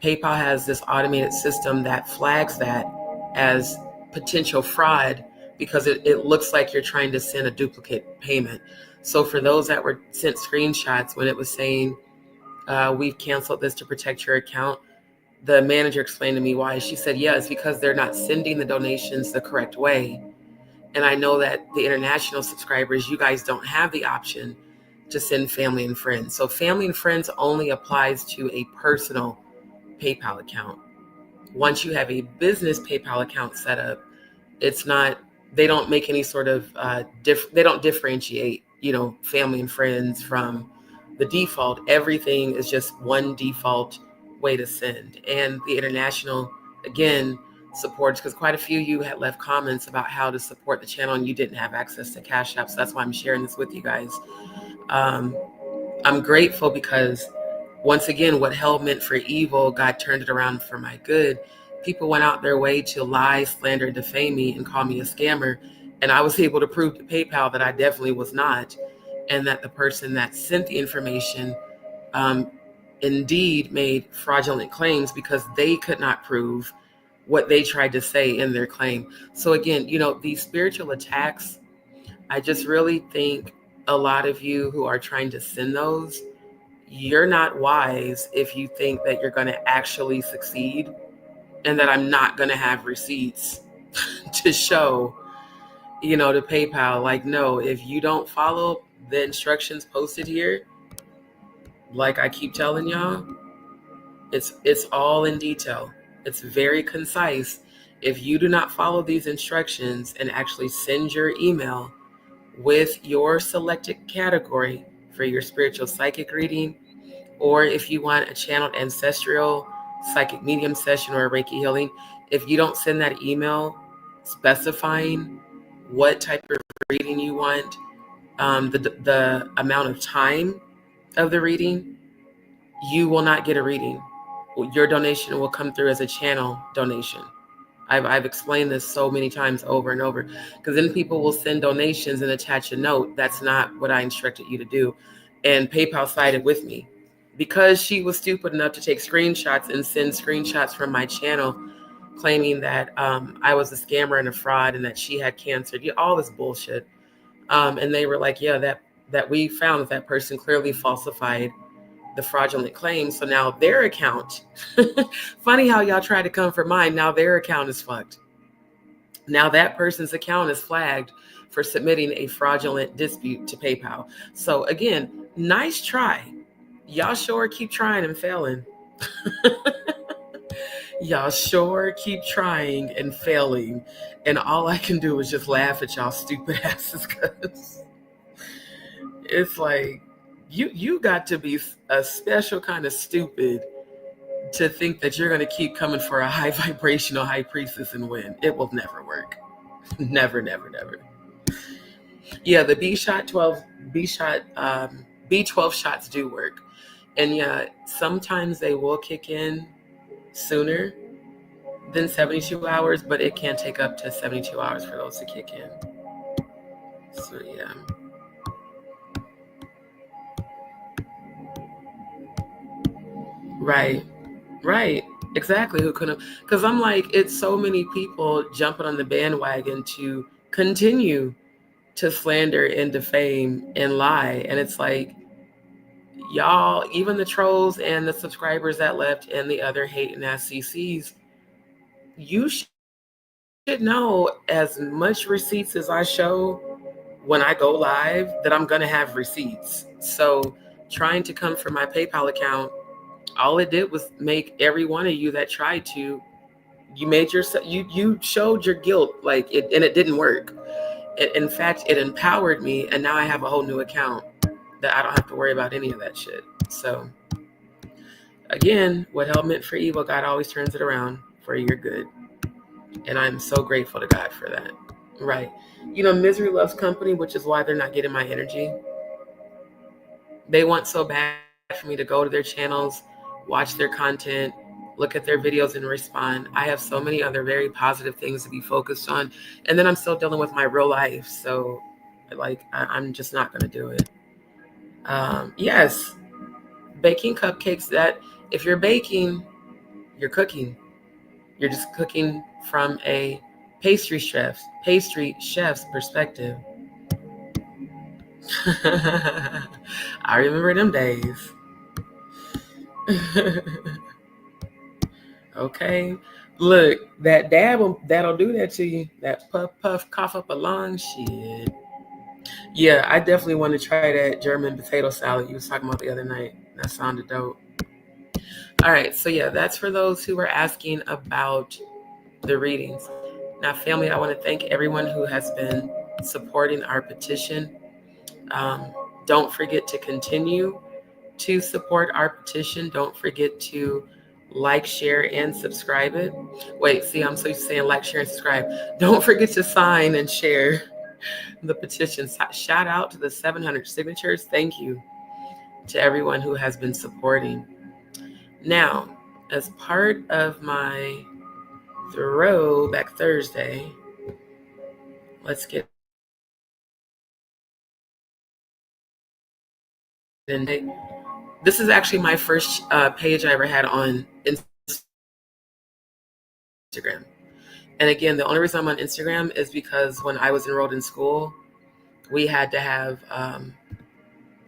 PayPal has this automated system that flags that as potential fraud, because it looks like you're trying to send a duplicate payment. So for those that were sent screenshots when it was saying, we've canceled this to protect your account, the manager explained to me why. She said, yeah, it's because they're not sending the donations the correct way. And I know that the international subscribers, you guys don't have the option to send family and friends. So family and friends only applies to a personal PayPal account. Once you have a business PayPal account set up, it's not, they don't make any sort of, they don't differentiate, family and friends from the default. Everything is just one default way to send. And the international, again, supports, because quite a few of you had left comments about how to support the channel and you didn't have access to Cash App. So that's why I'm sharing this with you guys. I'm grateful because, once again, what hell meant for evil, God turned it around for my good. People went out their way to lie, slander, defame me, and call me a scammer. And I was able to prove to PayPal that I definitely was not, and that the person that sent the information indeed made fraudulent claims, because they could not prove what they tried to say in their claim. So again, these spiritual attacks, I just really think a lot of you who are trying to send those, you're not wise if you think that you're going to actually succeed, and that I'm not going to have receipts to show, to PayPal. Like, no, if you don't follow the instructions posted here, like I keep telling y'all, it's all in detail. It's very concise. If you do not follow these instructions and actually send your email with your selected category for your spiritual psychic reading, or if you want a channeled ancestral psychic medium session or a Reiki healing, if you don't send that email specifying what type of reading you want, the amount of time of the reading, you will not get a reading. Your donation will come through as a channel donation. I've explained this so many times over and over, because then people will send donations and attach a note. That's not what I instructed you to do. And PayPal sided with me, because she was stupid enough to take screenshots and send screenshots from my channel claiming that I was a scammer and a fraud and that she had cancer. All this bullshit. And they were like, yeah, that we found that person clearly falsified the fraudulent claim. So now their account, funny how y'all try to come for mine. Now their account is fucked. Now that person's account is flagged for submitting a fraudulent dispute to PayPal. So again, nice try. Y'all sure keep trying and failing. Y'all sure keep trying and failing. And all I can do is just laugh at y'all stupid asses, because it's like, you got to be a special kind of stupid to think that you're going to keep coming for a high vibrational high priestess and win. It will never work. Never, never, never. Yeah, the B12 shots do work. And yeah, sometimes they will kick in sooner than 72 hours, but it can take up to 72 hours for those to kick in. So yeah. Right. Exactly. Who couldn't? Because I'm like, it's so many people jumping on the bandwagon to continue to slander and defame and lie. And it's like, y'all, even the trolls and the subscribers that left and the other hating ass CCs, you should know, as much receipts as I show when I go live, that I'm going to have receipts. So trying to come for my PayPal account, all it did was make every one of you that tried to, you made yourself, you showed your guilt, like it, and it didn't work. In fact, it empowered me, and now I have a whole new account that I don't have to worry about any of that shit. So again, what hell meant for evil, God always turns it around for your good. And I'm so grateful to God for that. Right. You know, misery loves company, which is why they're not getting my energy. They want so bad for me to go to their channels, watch their content, look at their videos and respond. I have so many other very positive things to be focused on. And then I'm still dealing with my real life. So like, I'm just not going to do it. Yes, baking cupcakes, that if you're baking, you're cooking. You're just cooking from a pastry chef's perspective. I remember them days. Okay. Look, that dab, that'll do that to you. That puff, puff, cough up a lung, shit. Yeah, I definitely want to try that German potato salad you was talking about the other night. That sounded dope. All right, so yeah, that's for those who were asking about the readings. Now, family, I want to thank everyone who has been supporting our petition. Don't forget to continue to support our petition. Don't forget to like, share, and subscribe it. Wait, see, I'm so used to saying like, share, and subscribe. Don't forget to sign and share the petition. Shout out to the 700 signatures. Thank you to everyone who has been supporting. Now, as part of my Throwback Thursday, let's get in. This is actually my first page I ever had on Instagram. And again, the only reason I'm on Instagram is because when I was enrolled in school, we had to have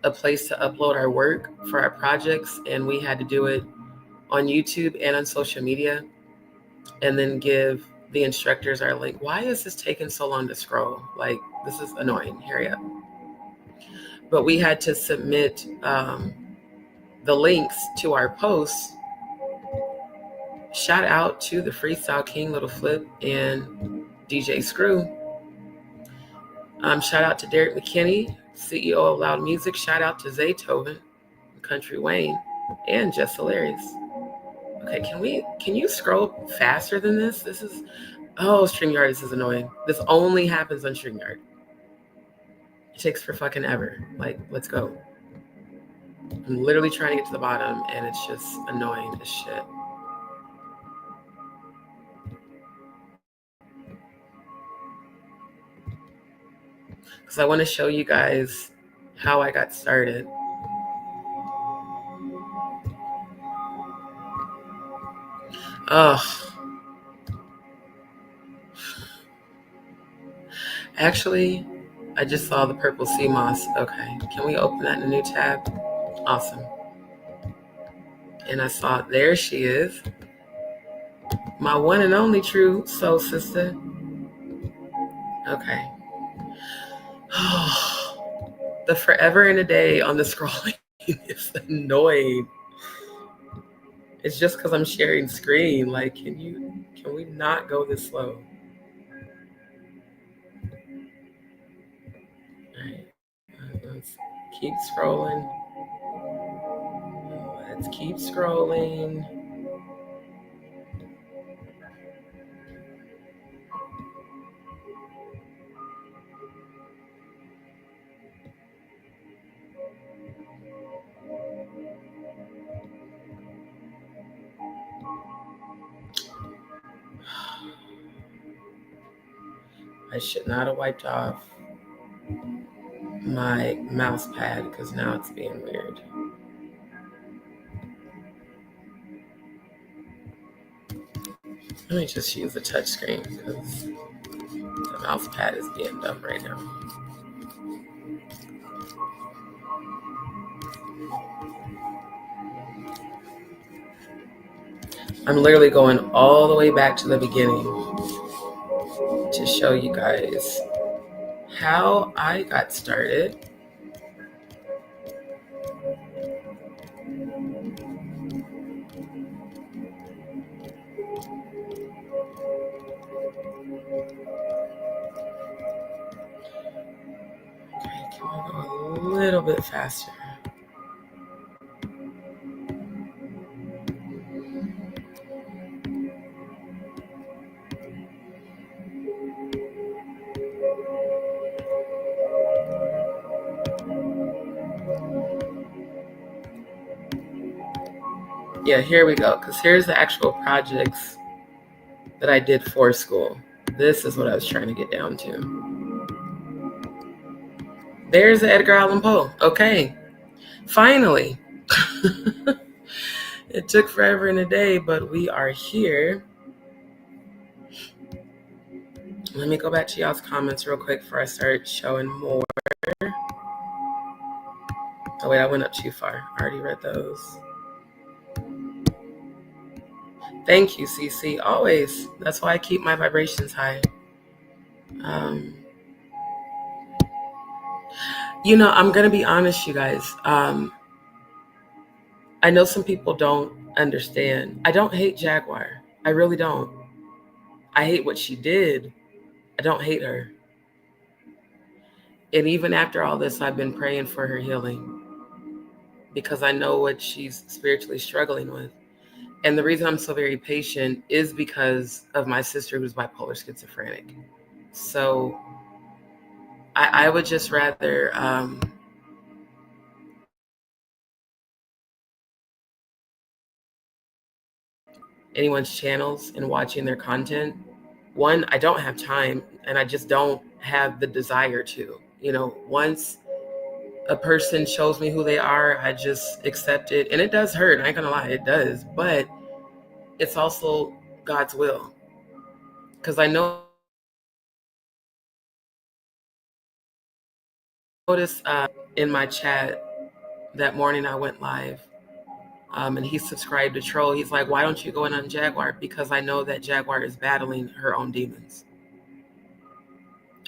a place to upload our work for our projects, and we had to do it on YouTube and on social media, and then give the instructors our link. Why is this taking so long to scroll? Like, this is annoying. Hurry up. But we had to submit the links to our posts. Shout out to the Freestyle King, Little Flip, and DJ Screw. Shout out to Derek McKinney, CEO of Loud Music. Shout out to Zaytoven, Country Wayne, and Just Hilarious. Okay, can you scroll faster than this? This is, oh, StreamYard, this is annoying. This only happens on StreamYard. It takes for fucking ever. Like, let's go. I'm literally trying to get to the bottom, and it's just annoying as shit. Because I want to show you guys how I got started. Oh, actually, I just saw the purple sea moss. Okay, can we open that in a new tab? Awesome. And I saw, there she is. My one and only true soul sister. Okay. The forever and a day on the scrolling is annoying. It's just because I'm sharing screen. Like, can we not go this slow? All right. Let's keep scrolling. Let's keep scrolling. I should not have wiped off my mouse pad because now it's being weird. Let me just use the touch screen because the mouse pad is being dumb right now. I'm literally going all the way back to the beginning to show you guys how I got started. Okay, can I go a little bit faster? Yeah, here we go. Because here's the actual projects that I did for school. This is what I was trying to get down to. There's the Edgar Allan Poe. Okay, finally. It took forever and a day, but we are here. Let me go back to y'all's comments real quick before I start showing more. Oh wait, I went up too far. I already read those. Thank you, CC. Always. That's why I keep my vibrations high. You know, I'm going to be honest, you guys. I know some people don't understand. I don't hate Jaguar. I really don't. I hate what she did. I don't hate her. And even after all this, I've been praying for her healing because I know what she's spiritually struggling with. And the reason I'm so very patient is because of my sister who's bipolar schizophrenic. So I would just rather anyone's channels and watching their content. One, I don't have time and I just don't have the desire to. You know, once a person shows me who they are, I just accept it. And it does hurt. I ain't gonna lie, it does. But it's also God's will. Because I noticed in my chat that morning I went live, and he subscribed to Troll. He's like, why don't you go in on Jaguar? Because I know that Jaguar is battling her own demons.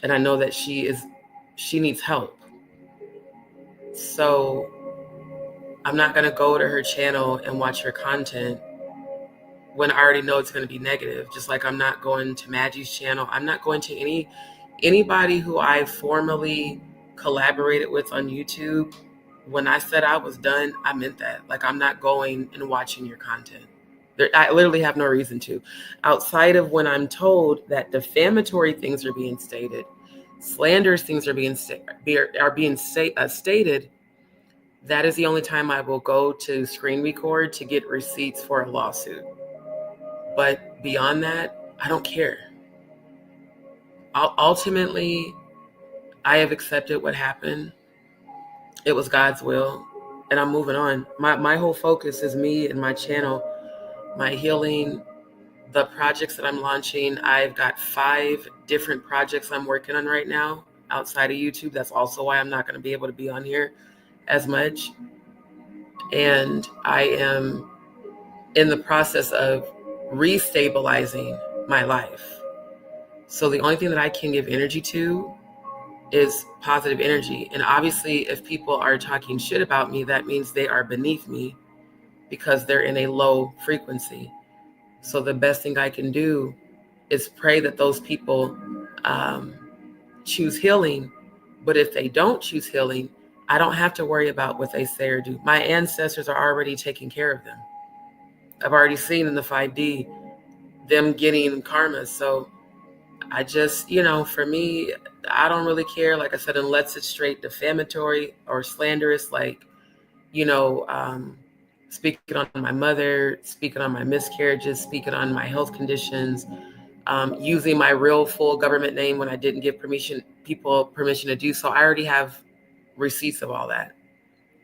And I know that she needs help. So I'm not going to go to her channel and watch her content when I already know it's going to be negative. Just like I'm not going to Maggie's channel. I'm not going to anybody who I formally collaborated with on YouTube. When I said I was done, I meant that. Like, I'm not going and watching your content. I literally have no reason to. Outside of when I'm told that defamatory things are being stated, slanderous things are being stated, that is the only time I will go to screen record to get receipts for a lawsuit. But beyond that, I don't care. Ultimately, I have accepted what happened. It was God's will, and I'm moving on. My whole focus is me and my channel, my healing, the projects that I'm launching. I've got 5 different projects I'm working on right now outside of YouTube. That's also why I'm not going to be able to be on here as much. And I am in the process of restabilizing my life. So the only thing that I can give energy to is positive energy. And obviously, if people are talking shit about me, that means they are beneath me because they're in a low frequency. So the best thing I can do is pray that those people choose healing. But if they don't choose healing, I don't have to worry about what they say or do. My ancestors are already taking care of them. I've already seen in the 5D them getting karma. So I just, for me, I don't really care. Like I said, unless it's straight defamatory or slanderous, like, speaking on my mother, speaking on my miscarriages, speaking on my health conditions, using my real full government name when I didn't give people permission to do so. I already have receipts of all that.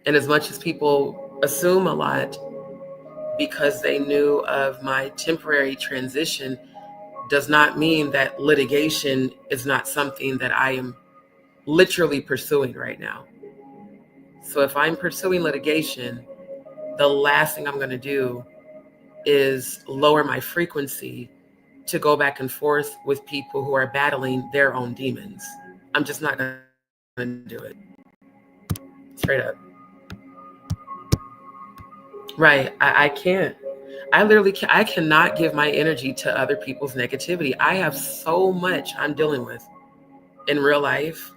And as much as people assume a lot because they knew of my temporary transition, does not mean that litigation is not something that I am literally pursuing right now. So if I'm pursuing litigation, the last thing I'm going to do is lower my frequency to go back and forth with people who are battling their own demons. I'm just not going to do it. Straight up. Right. I can't. I literally can't. I cannot give my energy to other people's negativity. I have so much I'm dealing with in real life.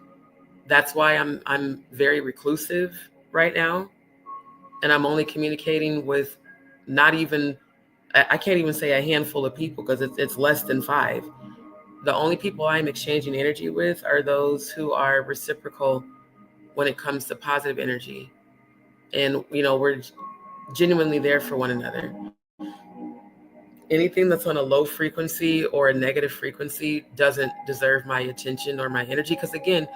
That's why I'm very reclusive right now. And I'm only communicating with not even, I can't even say a handful of people because it's less than 5. The only people I'm exchanging energy with are those who are reciprocal when it comes to positive energy. And, we're genuinely there for one another. Anything that's on a low frequency or a negative frequency doesn't deserve my attention or my energy. Because again,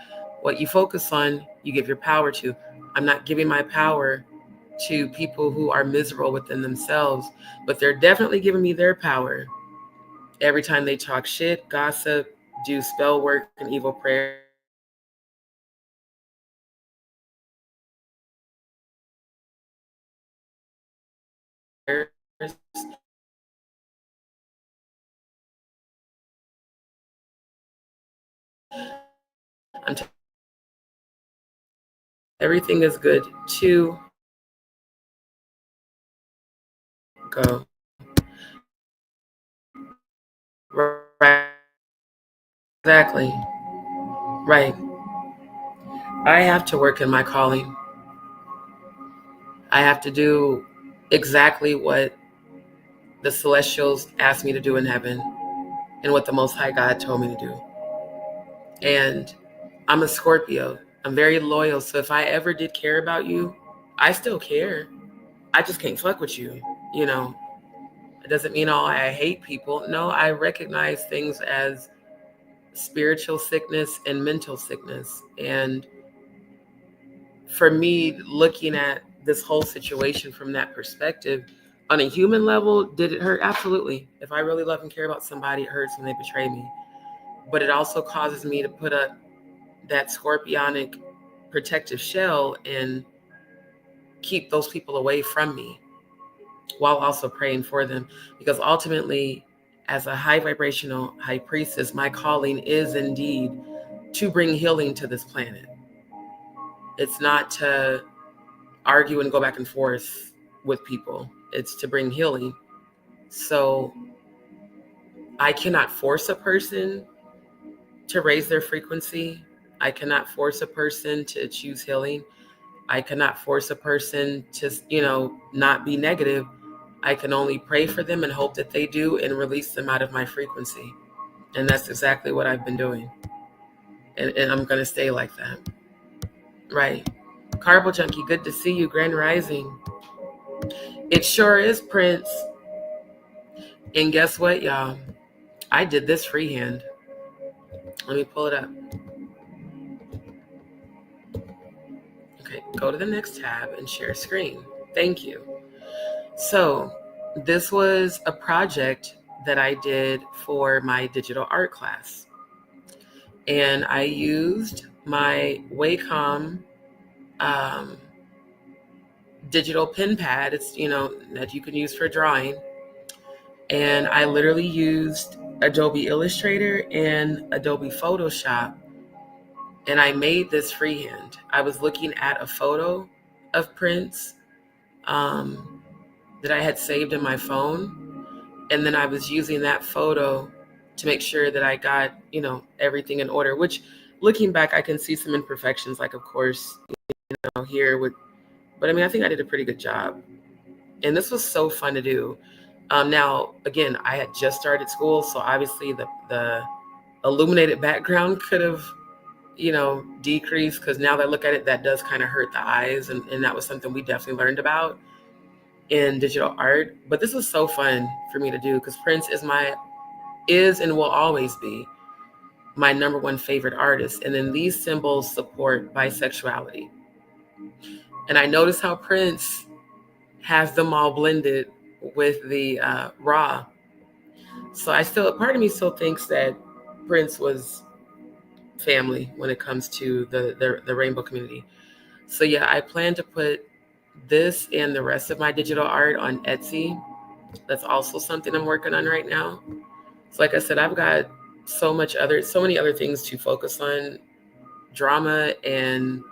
what you focus on, you give your power to. I'm not giving my power to people who are miserable within themselves, but they're definitely giving me their power every time they talk shit, gossip, do spell work and evil prayers. Everything is good to go. Right. Exactly. Right. I have to work in my calling. I have to do exactly what the celestials asked me to do in heaven and what the Most High God told me to do. And I'm a Scorpio. I'm very loyal. So if I ever did care about you, I still care. I just can't fuck with you. It doesn't mean I hate people. No, I recognize things as spiritual sickness and mental sickness. And for me, looking at this whole situation from that perspective, on a human level, did it hurt? Absolutely. If I really love and care about somebody, it hurts when they betray me. But it also causes me to put up that scorpionic protective shell and keep those people away from me while also praying for them. Because ultimately, as a high vibrational high priestess, my calling is indeed to bring healing to this planet. It's not to argue and go back and forth with people. It's to bring healing. So I cannot force a person to raise their frequency. I cannot force a person to choose healing. I cannot force a person to, not be negative. I can only pray for them and hope that they do and release them out of my frequency. And that's exactly what I've been doing. And I'm going to stay like that. Right. Carbo Junkie, good to see you. Grand Rising. It sure is, Prince. And guess what, y'all? I did this freehand. Let me pull it up. Okay, go to the next tab and share screen. Thank you. So this was a project that I did for my digital art class. And I used my Wacom digital pen pad. It's, that you can use for drawing. And I literally used Adobe Illustrator and Adobe Photoshop, and I made this freehand. I was looking at a photo of Prince that I had saved in my phone, and then I was using that photo to make sure that I got, everything in order, which looking back, I can see some imperfections, like, of course, here with, but I mean, I think I did a pretty good job. And this was so fun to do. Now, again, I had just started school, so obviously the illuminated background could have, decreased, because now that I look at it, that does kind of hurt the eyes. And that was something we definitely learned about in digital art. But this was so fun for me to do, because Prince is and will always be my number one favorite artist. And then these symbols support bisexuality. And I noticed how Prince has them all blended with the raw. So part of me still thinks that Prince was family when it comes to the rainbow community. So yeah, I plan to put this and the rest of my digital art on Etsy. That's also something I'm working on right now. So like I said, I've got so many other things to focus on. Drama and,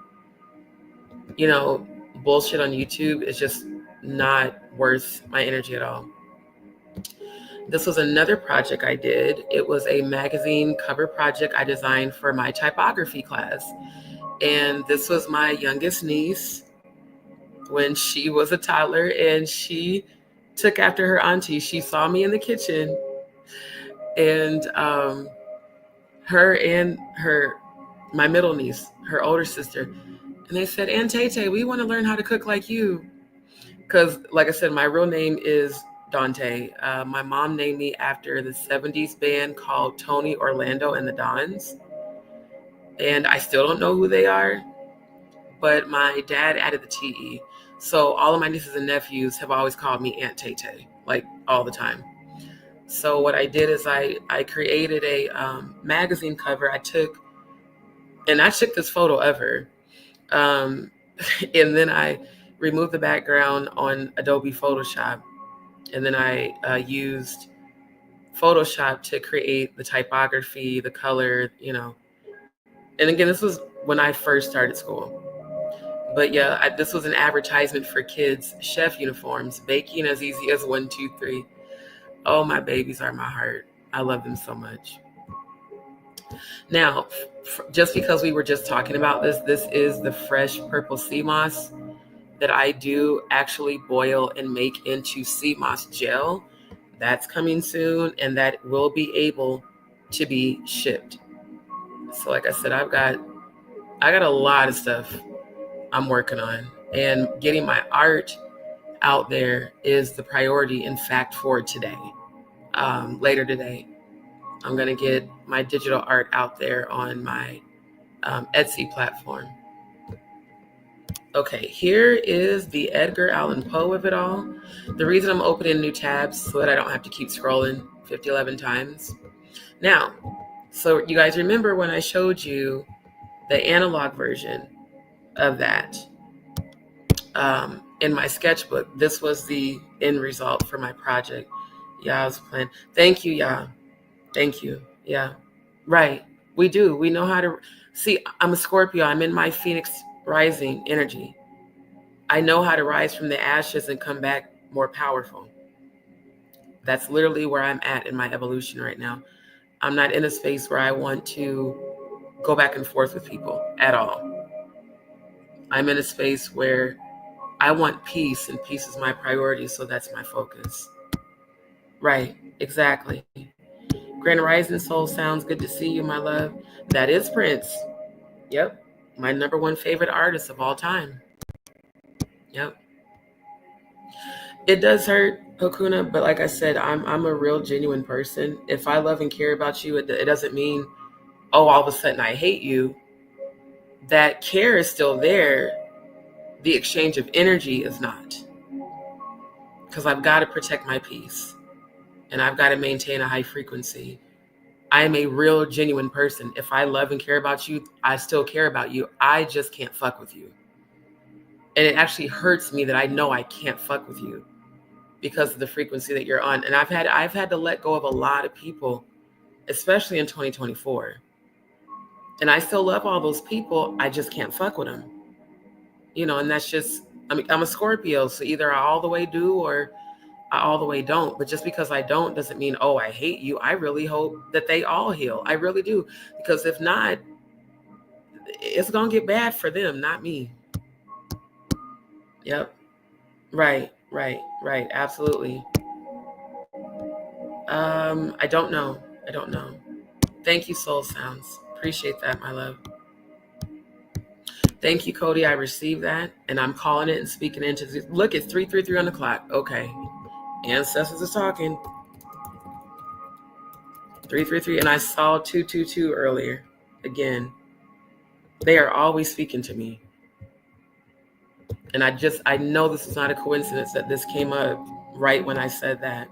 bullshit on YouTube is just not worth my energy at all. This was another project I did. It was a magazine cover project I designed for my typography class. And this was my youngest niece when she was a toddler, and she took after her auntie. She saw me in the kitchen, and her and my middle niece, her older sister, and they said, "Aunt Tay, we want to learn how to cook like you." Because, like I said, my real name is Dante. My mom named me after the 70s band called Tony Orlando and the Dons. And I still don't know who they are, but my dad added the TE. So all of my nieces and nephews have always called me Aunt Tay Tay, like all the time. So what I did is I created a magazine cover. I took this photo of her. And then I removed the background on Adobe Photoshop. And then I used Photoshop to create the typography, the color, And again, this was when I first started school. But yeah, this was an advertisement for kids' chef uniforms, baking as easy as 1, 2, 3. Oh, my babies are my heart. I love them so much. Now, just because we were just talking about this is the fresh purple sea moss that I do actually boil and make into sea moss gel. That's coming soon, and that will be able to be shipped. So like I said, I got a lot of stuff I'm working on, and getting my art out there is the priority, in fact, for today. Later today, I'm going to get my digital art out there on my Etsy platform. Okay, here is the Edgar Allan Poe of it all. The reason I'm opening new tabs so that I don't have to keep scrolling 11 times. Now, so you guys remember when I showed you the analog version of that in my sketchbook? This was the end result for my project. Yeah, I was playing. Thank you, yeah. Thank you. Yeah. Right. We do. We know how to see. I'm a Scorpio. I'm in my Phoenix rising energy. I know how to rise from the ashes and come back more powerful. That's literally where I'm at in my evolution right now. I'm not in a space where I want to go back and forth with people at all. I'm in a space where I want peace, and peace is my priority, so that's my focus. Right, exactly. Grand Rising Soul, sounds good to see you, my love. That is Prince. Yep, my number one favorite artist of all time. Yep. It does hurt, Hakuna, but like I said, I'm a real genuine person. If I love and care about you, it doesn't mean, oh, all of a sudden I hate you. That care is still there. The exchange of energy is not. Because I've got to protect my peace, and I've got to maintain a high frequency. I am a real genuine person. If I love and care about you, I still care about you. I just can't fuck with you. And it actually hurts me that I know I can't fuck with you because of the frequency that you're on. And I've had to let go of a lot of people, especially in 2024. And I still love all those people. I just can't fuck with them. And that's just, I mean, I'm a Scorpio, so either I all the way do or I all the way don't. But just because I don't doesn't mean, oh, I hate you. I really hope that they all heal. I really do. Because if not, it's going to get bad for them, not me. Yep. Right. Absolutely. I don't know. Thank you, Soul Sounds. Appreciate that, my love. Thank you, Cody. I received that, and I'm calling it and speaking into this. Look, it's 3:33 on the clock. Okay. Ancestors are talking. 3:33, and I saw 222 earlier. Again, they are always speaking to me. And I know this is not a coincidence that this came up right when I said that.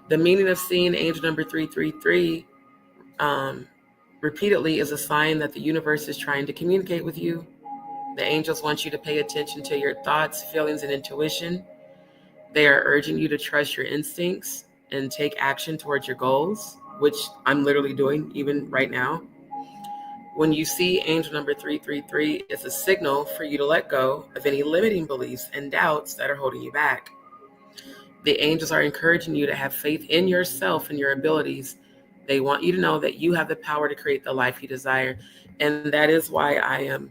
The meaning of seeing angel number 333 repeatedly is a sign that the universe is trying to communicate with you. The angels want you to pay attention to your thoughts, feelings, and intuition. They are urging you to trust your instincts and take action towards your goals, which I'm literally doing even right now. When you see angel number 333, it's a signal for you to let go of any limiting beliefs and doubts that are holding you back. The angels are encouraging you to have faith in yourself and your abilities. They want you to know that you have the power to create the life you desire. And that is why I am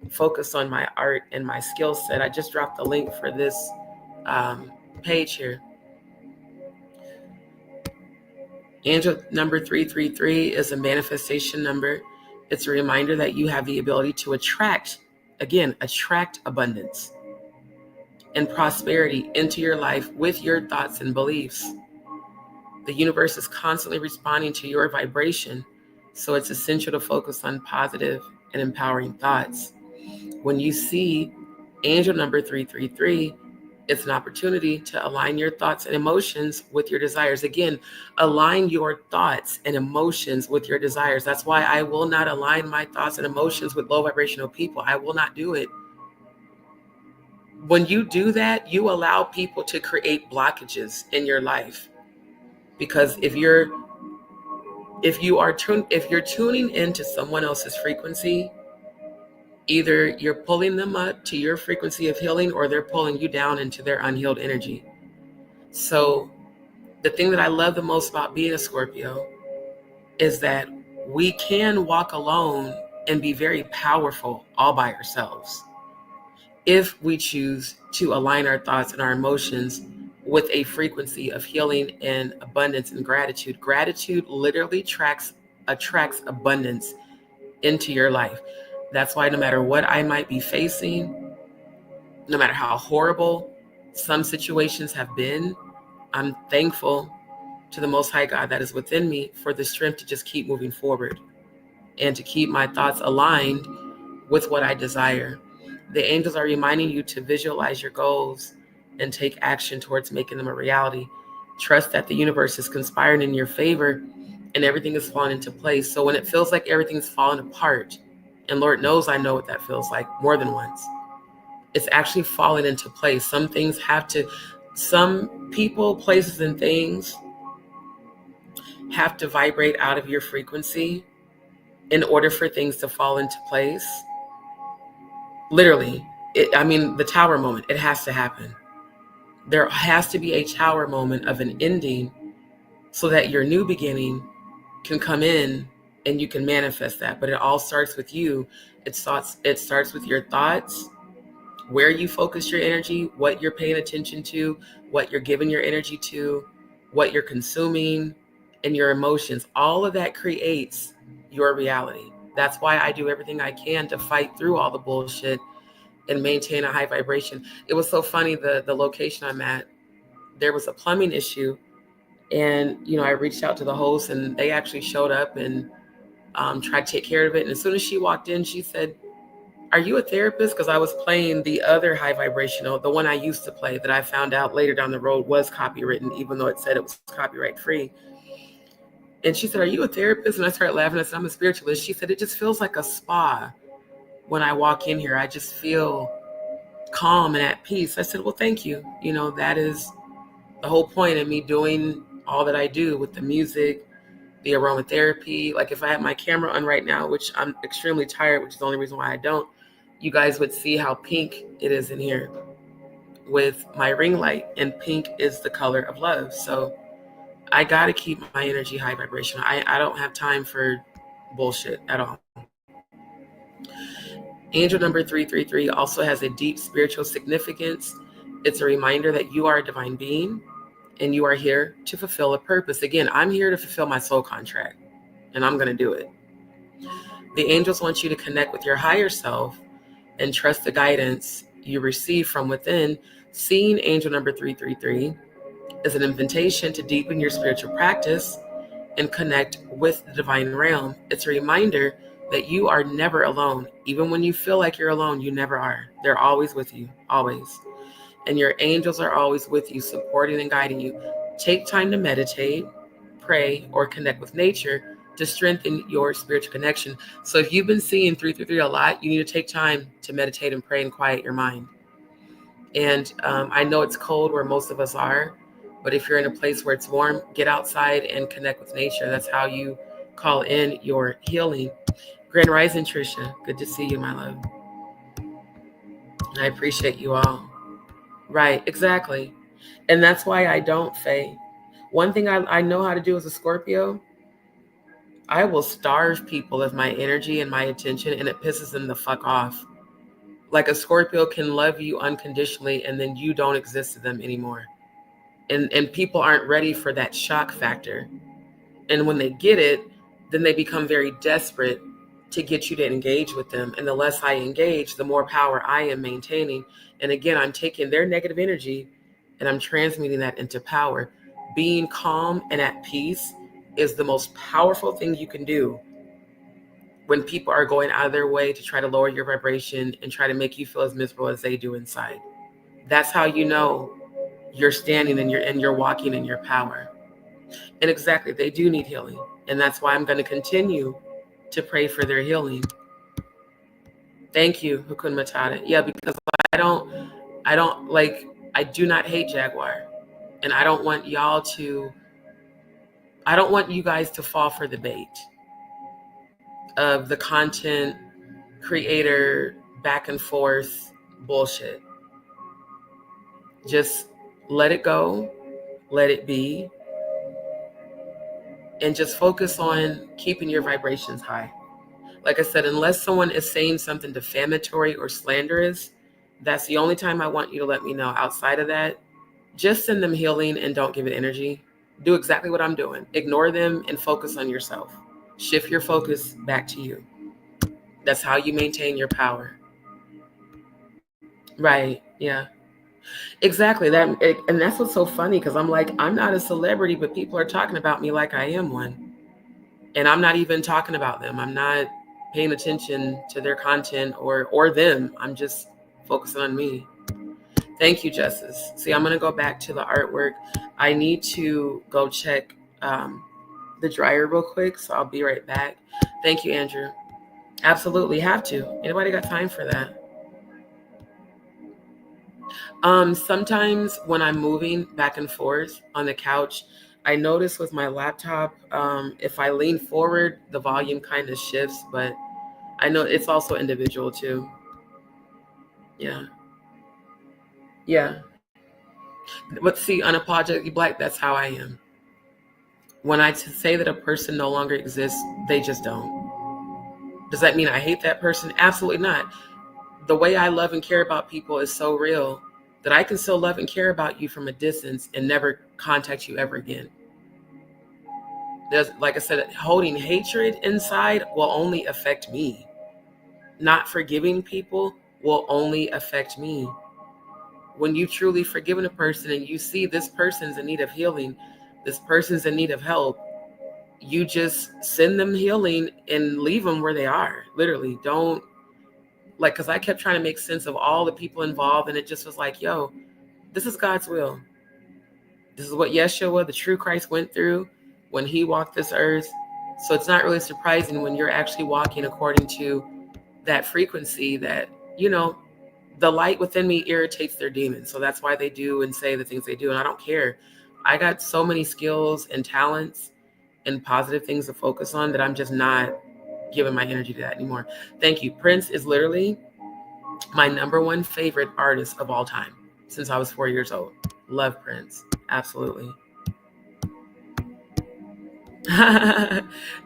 focused on my art and my skill set. I just dropped the link for this page here. Angel number 333 is a manifestation number. It's a reminder that you have the ability to attract abundance and prosperity into your life with your thoughts and beliefs. The universe is constantly responding to your vibration, so it's essential to focus on positive and empowering thoughts. When you see angel number 333, it's an opportunity to align your thoughts and emotions with your desires. Again, align your thoughts and emotions with your desires. That's why I will not align my thoughts and emotions with low vibrational people. I will not do it. When you do that, you allow people to create blockages in your life. Because if you're tuning into someone else's frequency, either you're pulling them up to your frequency of healing or they're pulling you down into their unhealed energy. So the thing that I love the most about being a Scorpio is that we can walk alone and be very powerful all by ourselves if we choose to align our thoughts and our emotions with a frequency of healing and abundance and gratitude. Gratitude literally attracts abundance into your life. That's why no matter what I might be facing, no matter how horrible some situations have been, I'm thankful to the Most High God that is within me for the strength to just keep moving forward and to keep my thoughts aligned with what I desire. The angels are reminding you to visualize your goals and take action towards making them a reality. Trust that the universe is conspiring in your favor and everything is falling into place. So when it feels like everything's falling apart, and Lord knows I know what that feels like more than once, it's actually falling into place. Some people, places, and things have to vibrate out of your frequency in order for things to fall into place. Literally, the tower moment, it has to happen. There has to be a tower moment of an ending so that your new beginning can come in and you can manifest that. But it all starts with you. It starts with your thoughts, where you focus your energy, what you're paying attention to, what you're giving your energy to, what you're consuming, and your emotions. All of that creates your reality. That's why I do everything I can to fight through all the bullshit and maintain a high vibration. It was so funny, the location I'm at, there was a plumbing issue, and I reached out to the host and they actually showed up and tried to take care of it. And as soon as she walked in, she said, "Are you a therapist?" Because I was playing the other high vibrational, the one I used to play that I found out later down the road was copywritten, even though it said it was copyright free. And she said, "Are you a therapist?" And I started laughing. I said, "I'm a spiritualist." She said, "It just feels like a spa." when I walk in here, I just feel calm and at peace. I said, well, thank you. You know, that is the whole point of me doing all that I do with the music, the aromatherapy. Like if I had my camera on right now, which I'm extremely tired, which is the only reason why I don't, you guys would see how pink it is in here with my ring light, and pink is the color of love. So I got to keep my energy high vibration. I don't have time for bullshit at all. Angel number 333 also has a deep spiritual significance. It's a reminder that you are a divine being and you are here to fulfill a purpose. Again, I'm here to fulfill my soul contract, and I'm going to do it. The angels want you to connect with your higher self and trust the guidance you receive from within. Seeing angel number 333 is an invitation to deepen your spiritual practice and connect with the divine realm. It's a reminder that you are never alone. Even when you feel like you're alone, you never are. They're always with you, always. And your angels are always with you, supporting and guiding you. Take time to meditate, pray, or connect with nature to strengthen your spiritual connection. So if you've been seeing 333 a lot, you need to take time to meditate and pray and quiet your mind. And I know it's cold where most of us are, but if you're in a place where it's warm, get outside and connect with nature. That's how you call in your healing. Grand Rising, Trisha. Good to see you, my love. I appreciate you all. Right, exactly. And that's why I don't fade. One thing I know how to do as a Scorpio, I will starve people of my energy and my attention, and it pisses them the fuck off. Like a Scorpio can love you unconditionally, and then you don't exist to them anymore. And people aren't ready for that shock factor. And when they get it, then they become very desperate to get you to engage with them. And the less I engage, the more power I am maintaining. And again, I'm taking their negative energy and I'm transmuting that into power. Being calm and at peace is the most powerful thing you can do when people are going out of their way to try to lower your vibration and try to make you feel as miserable as they do inside. That's how you know you're standing and you're walking in your power. And exactly, they do need healing. And that's why I'm going to continue to pray for their healing. Thank you, Hakun Matata. Yeah, because I do not hate Jaguar. And I don't want you guys to fall for the bait of the content creator back and forth bullshit. Just let it go, let it be, and just focus on keeping your vibrations high. Like I said, unless someone is saying something defamatory or slanderous, that's the only time I want you to let me know. Outside of that, just send them healing and don't give it energy. Do exactly what I'm doing. Ignore them and focus on yourself. Shift your focus back to you. That's how you maintain your power. Right. Yeah. Exactly. And that's what's so funny, because I'm like, I'm not a celebrity, but people are talking about me like I am one. And I'm not even talking about them. I'm not paying attention to their content or them. I'm just focusing on me. Thank you, Justice. See, I'm going to go back to the artwork. I need to go check the dryer real quick, so I'll be right back. Thank you, Andrew. Absolutely, have to. Anybody got time for that? Sometimes when I'm moving back and forth on the couch, I notice with my laptop, if I lean forward, the volume kind of shifts, but I know it's also individual too. Yeah. Yeah. But see, unapologetically Black, that's how I am. When I say that a person no longer exists, they just don't. Does that mean I hate that person? Absolutely not. The way I love and care about people is so real that I can still love and care about you from a distance and never contact you ever again. There's, like I said, holding hatred inside will only affect me. Not forgiving people will only affect me. When you truly forgiven a person and you see this person's in need of healing, this person's in need of help, you just send them healing and leave them where they are. Literally, don't, like, because I kept trying to make sense of all the people involved, and it just was like, yo, this is God's will. This is what Yeshua, the true Christ, went through when he walked this earth. So it's not really surprising when you're actually walking according to that frequency that, you know, the light within me irritates their demons. So that's why they do and say the things they do. And I don't care. I got so many skills and talents and positive things to focus on that I'm just not giving my energy to that anymore. Thank you. Prince is literally my #1 favorite artist of all time since I was 4 years old. Love Prince. Absolutely.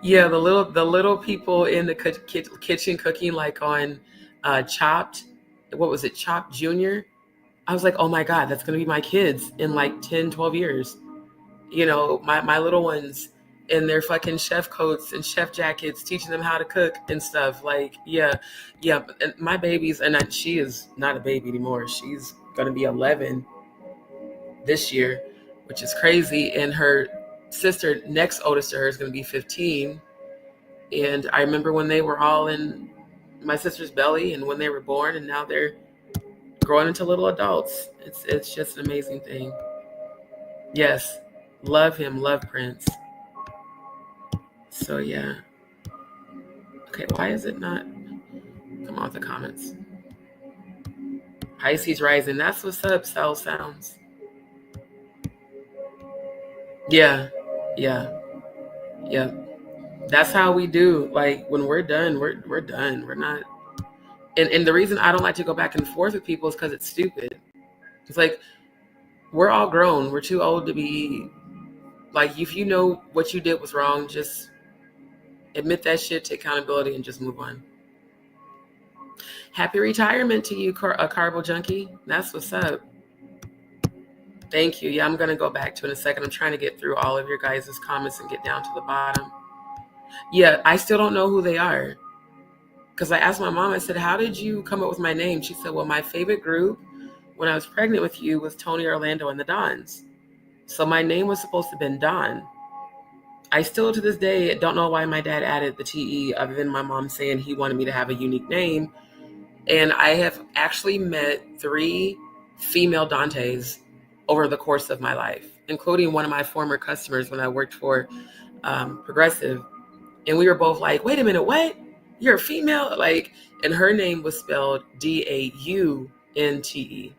Yeah, the little people in the kitchen cooking, like on Chopped. What was it? Chopped Junior. I was like, oh my God, that's going to be my kids in like 10, 12 years. You know, my little ones in their fucking chef coats and chef jackets, teaching them how to cook and stuff. Like, yeah. And my babies, and she is not a baby anymore. She's going to be 11 this year, which is crazy. And her sister, next oldest to her, is going to be 15. And I remember when they were all in my sister's belly and when they were born, and now they're growing into little adults. It's just an amazing thing. Yes. Love him. Love Prince. So yeah. Okay, why is it not come on with the comments? Pisces rising. That's what's up, Cell Sounds. Yeah. That's how we do. Like when we're done, we're done. We're not. And the reason I don't like to go back and forth with people is because it's stupid. It's like we're all grown. We're too old to be like, if you know what you did was wrong, just admit that shit, take accountability, and just move on. Happy retirement to you, Carbo Junkie. That's what's up. Thank you. Yeah, I'm going to go back to it in a second. I'm trying to get through all of your guys' comments and get down to the bottom. Yeah, I still don't know who they are. Because I asked my mom, I said, how did you come up with my name? She said, well, my favorite group when I was pregnant with you was Tony Orlando and the Dons. So my name was supposed to have been Don. I still to this day don't know why my dad added the TE, other than my mom saying he wanted me to have a unique name. And I have actually met 3 female Dantes over the course of my life, including one of my former customers when I worked for Progressive. And we were both like, wait a minute, what? You're a female? Like, and her name was spelled DAUNTE.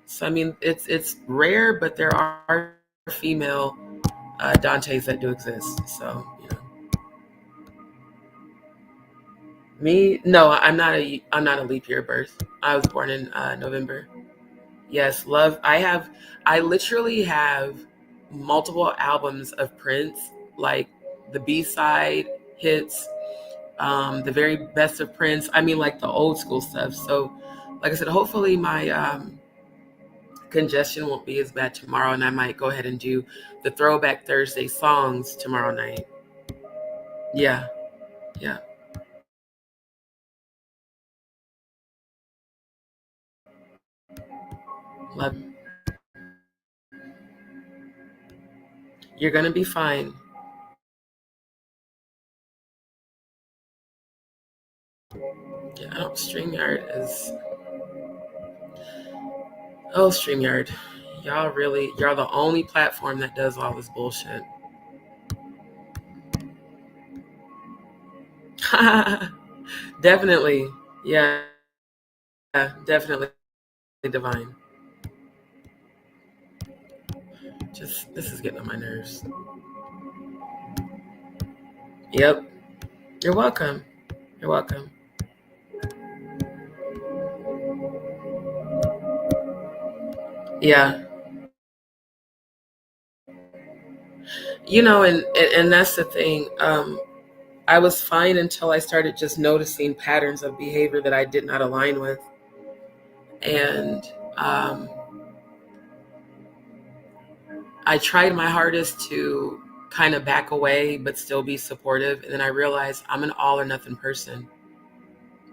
So, I mean, it's rare, but there are female Dantes that do exist. So, you know. Me? No, I'm not a leap year birth. I was born in November. Yes, love. I literally have multiple albums of Prince, like the B-side hits, the very best of Prince. I mean, like the old school stuff. So, like I said, hopefully my congestion won't be as bad tomorrow, and I might go ahead and do the Throwback Thursday songs tomorrow night. Yeah. Love. You're gonna be fine. Yeah, I don't. StreamYard is. Oh, StreamYard. Y'all the only platform that does all this bullshit. Definitely. Yeah, definitely divine. Just, this is getting on my nerves. Yep. You're welcome. You're welcome. Yeah. You know, and that's the thing. I was fine until I started just noticing patterns of behavior that I did not align with. And I tried my hardest to kind of back away, but still be supportive. And then I realized I'm an all or nothing person.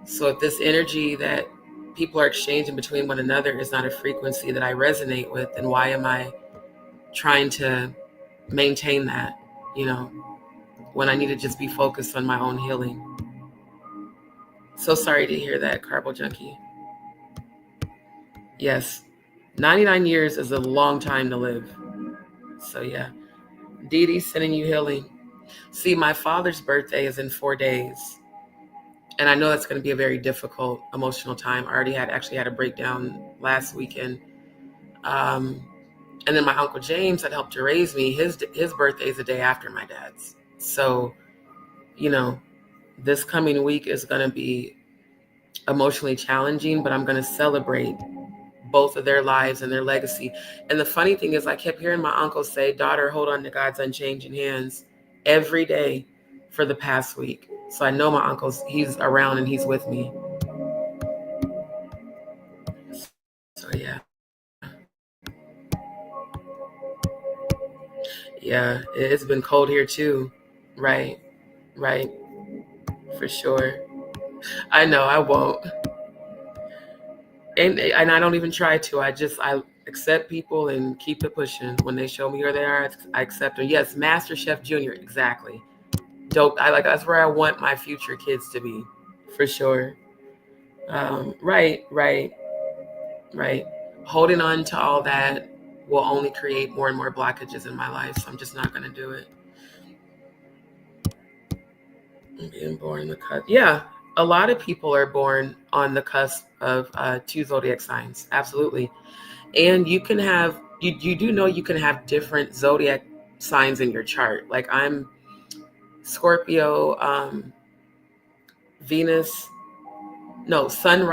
So if this energy that people are exchanging between one another is not a frequency that I resonate with, then why am I trying to maintain that, you know, when I need to just be focused on my own healing? So sorry to hear that, Carbo Junkie. Yes, 99 years is a long time to live. So yeah, Dee Dee, sending you healing. See, my father's birthday is in 4 days. And I know that's going to be a very difficult emotional time. I already actually had a breakdown last weekend. And then my Uncle James that helped to raise me, his birthday is the day after my dad's. So, you know, this coming week is going to be emotionally challenging, but I'm going to celebrate both of their lives and their legacy. And the funny thing is, I kept hearing my uncle say, daughter, hold on to God's unchanging hands every day for the past week. So I know my he's around and he's with me. So yeah. Yeah, it's been cold here too. Right, right, for sure. I know I won't. And I don't even try to. I accept people and keep it pushing. When they show me where they are, I accept them. Yes, Master Chef Junior, exactly. Dope. That's where I want my future kids to be, for sure. Right, right, right. Holding on to all that will only create more and more blockages in my life. So I'm just not gonna do it. Being born in the cusp. Yeah, a lot of people are born on the cusp of two zodiac signs. Absolutely. And you can have, you do know you can have different zodiac signs in your chart. Like I'm Scorpio, Venus, no, Sun,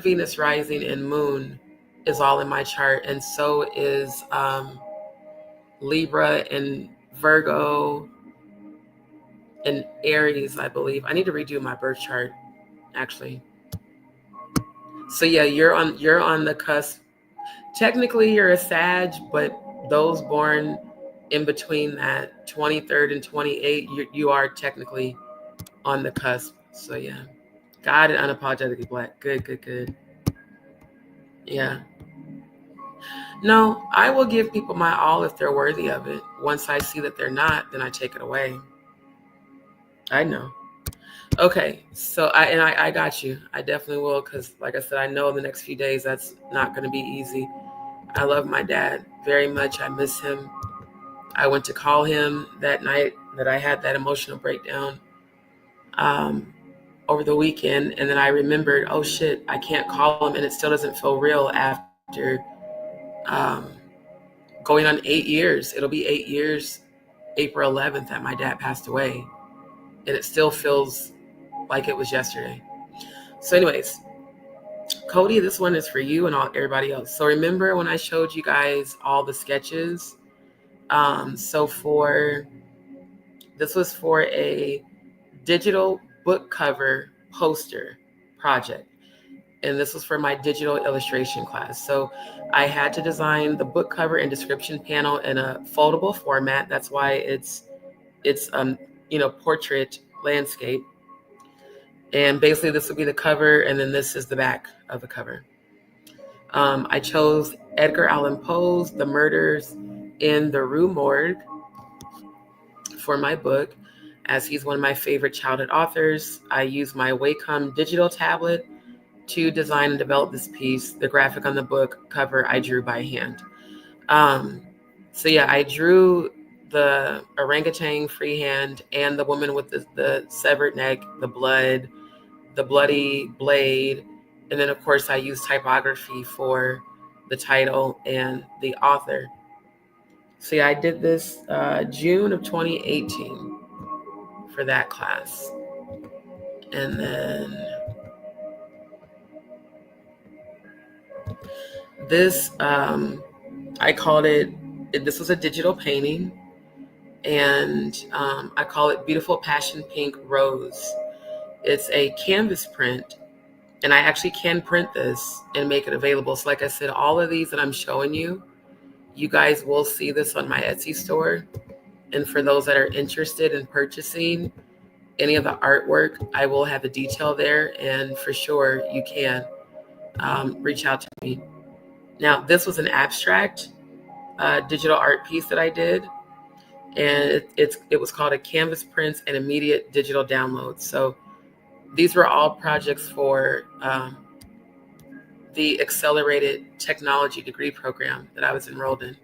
Venus rising, and moon is all in my chart. And so is Libra and Virgo and Aries, I believe. I need to redo my birth chart, actually. So yeah, you're on the cusp. Technically, you're a Sag, but those born in between that 23rd and 28, you are technically on the cusp. So yeah, God and unapologetically Black. Good, good, good. Yeah. No, I will give people my all if they're worthy of it. Once I see that they're not, then I take it away. I know. Okay, so I got you. I definitely will, because like I said, I know in the next few days that's not going to be easy. I love my dad very much. I miss him. I went to call him that night that I had that emotional breakdown um, over the weekend, and then I remembered, oh shit, I can't call him, and it still doesn't feel real after um, going on 8 years. It'll be 8 years, April 11th, that my dad passed away, and it still feels like it was yesterday. So, anyways, Cody, this one is for you and everybody else. So remember when I showed you guys all the sketches? This was for a digital book cover poster project. And this was for my digital illustration class. So I had to design the book cover and description panel in a foldable format. That's why it's portrait landscape. And basically this would be the cover, and then this is the back of the cover. I chose Edgar Allan Poe's The Murders in the Rue Morgue for my book, as he's one of my favorite childhood authors. I used my Wacom digital tablet to design and develop this piece. The graphic on the book cover I drew by hand. So yeah, I drew the orangutan freehand and the woman with the severed neck, the blood, the bloody blade, and then of course I used typography for the title and the author. So yeah, I did this June of 2018 for that class. And then this, I called this was a digital painting, and I call it Beautiful Passion Pink Rose. It's a canvas print, and I actually can print this and make it available. So like I said, all of these that I'm showing you, you guys will see this on my Etsy store. And for those that are interested in purchasing any of the artwork, I will have the detail there. And for sure, you can reach out to me. Now, this was an abstract digital art piece that I did. And it was called a Canvas Prints and Immediate Digital Download. So these were all projects for the accelerated technology degree program that I was enrolled in.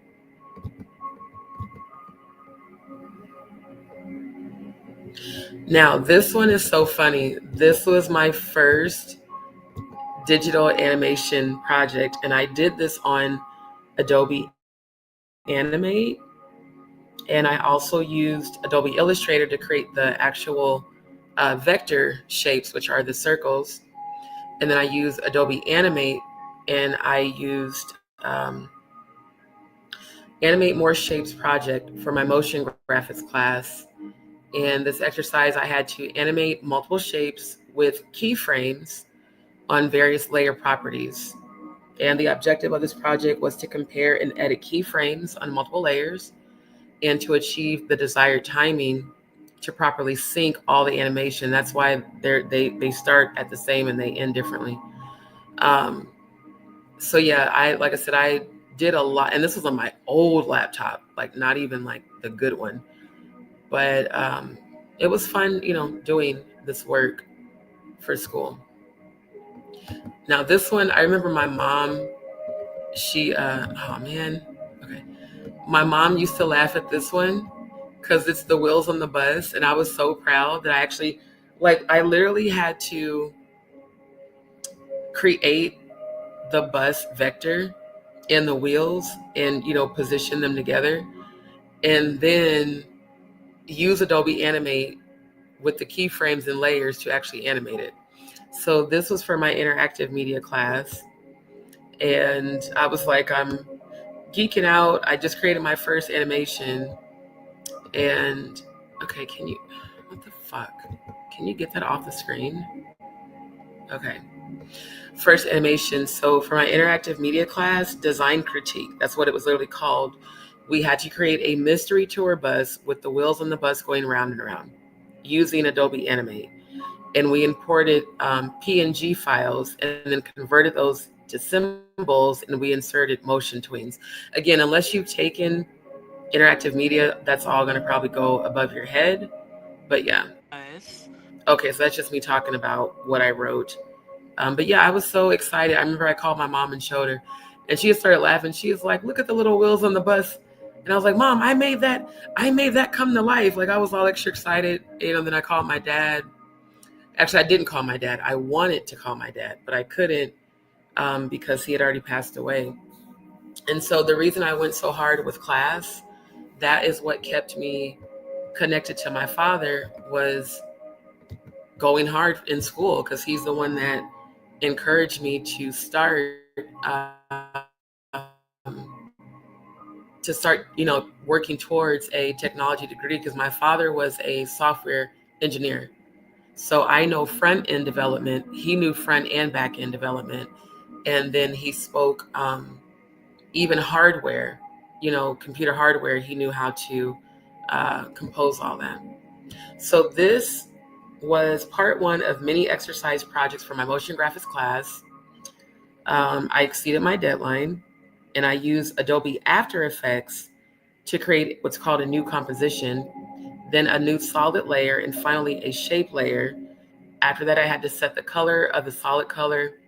Now, this one is so funny. This was my first digital animation project, and I did this on Adobe Animate, and I also used Adobe Illustrator to create the actual vector shapes, which are the circles. And then I used Adobe Animate, and I used Animate More Shapes project for my motion graphics class. And this exercise, I had to animate multiple shapes with keyframes on various layer properties. And the objective of this project was to compare and edit keyframes on multiple layers and to achieve the desired timing to properly sync all the animation. That's why they start at the same and they end differently. So yeah, like I said, I did a lot, and this was on my old laptop, like not even like the good one, but it was fun, doing this work for school. Now this one, I remember my mom, she, oh man, okay. My mom used to laugh at this one because it's the wheels on the bus. And I was so proud that I actually, I literally had to create the bus vector and the wheels and, position them together. And then use Adobe Animate with the keyframes and layers to actually animate it. So this was for my interactive media class. And I was like, I'm geeking out. I just created my first animation. And okay, what the fuck? Can you get that off the screen? Okay. First animation. So for my interactive media class, design critique, that's what it was literally called. We had to create a mystery tour bus with the wheels on the bus going round and around using Adobe Animate. And we imported PNG files and then converted those to symbols, and we inserted motion tweens. Again, unless you've taken interactive media, that's all going to probably go above your head. But yeah. Nice. Okay, so that's just me talking about what I wrote. But yeah, I was so excited. I remember I called my mom and showed her, and she started laughing. She was like, "Look at the little wheels on the bus." And I was like, "Mom, I made that come to life." Like I was all extra excited. Then I called my dad. Actually, I didn't call my dad. I wanted to call my dad, but I couldn't because he had already passed away. And so the reason I went so hard with class, that is what kept me connected to my father, was going hard in school, because he's the one that encouraged me to start working towards a technology degree, because my father was a software engineer. So I know front end development. He knew front and back end development. And then he spoke even hardware, computer hardware. He knew how to compose all that. So this was part one of many exercise projects for my motion graphics class. I exceeded my deadline, and I used Adobe After Effects to create what's called a new composition, then a new solid layer, and finally a shape layer. After that, I had to set the color of the solid color,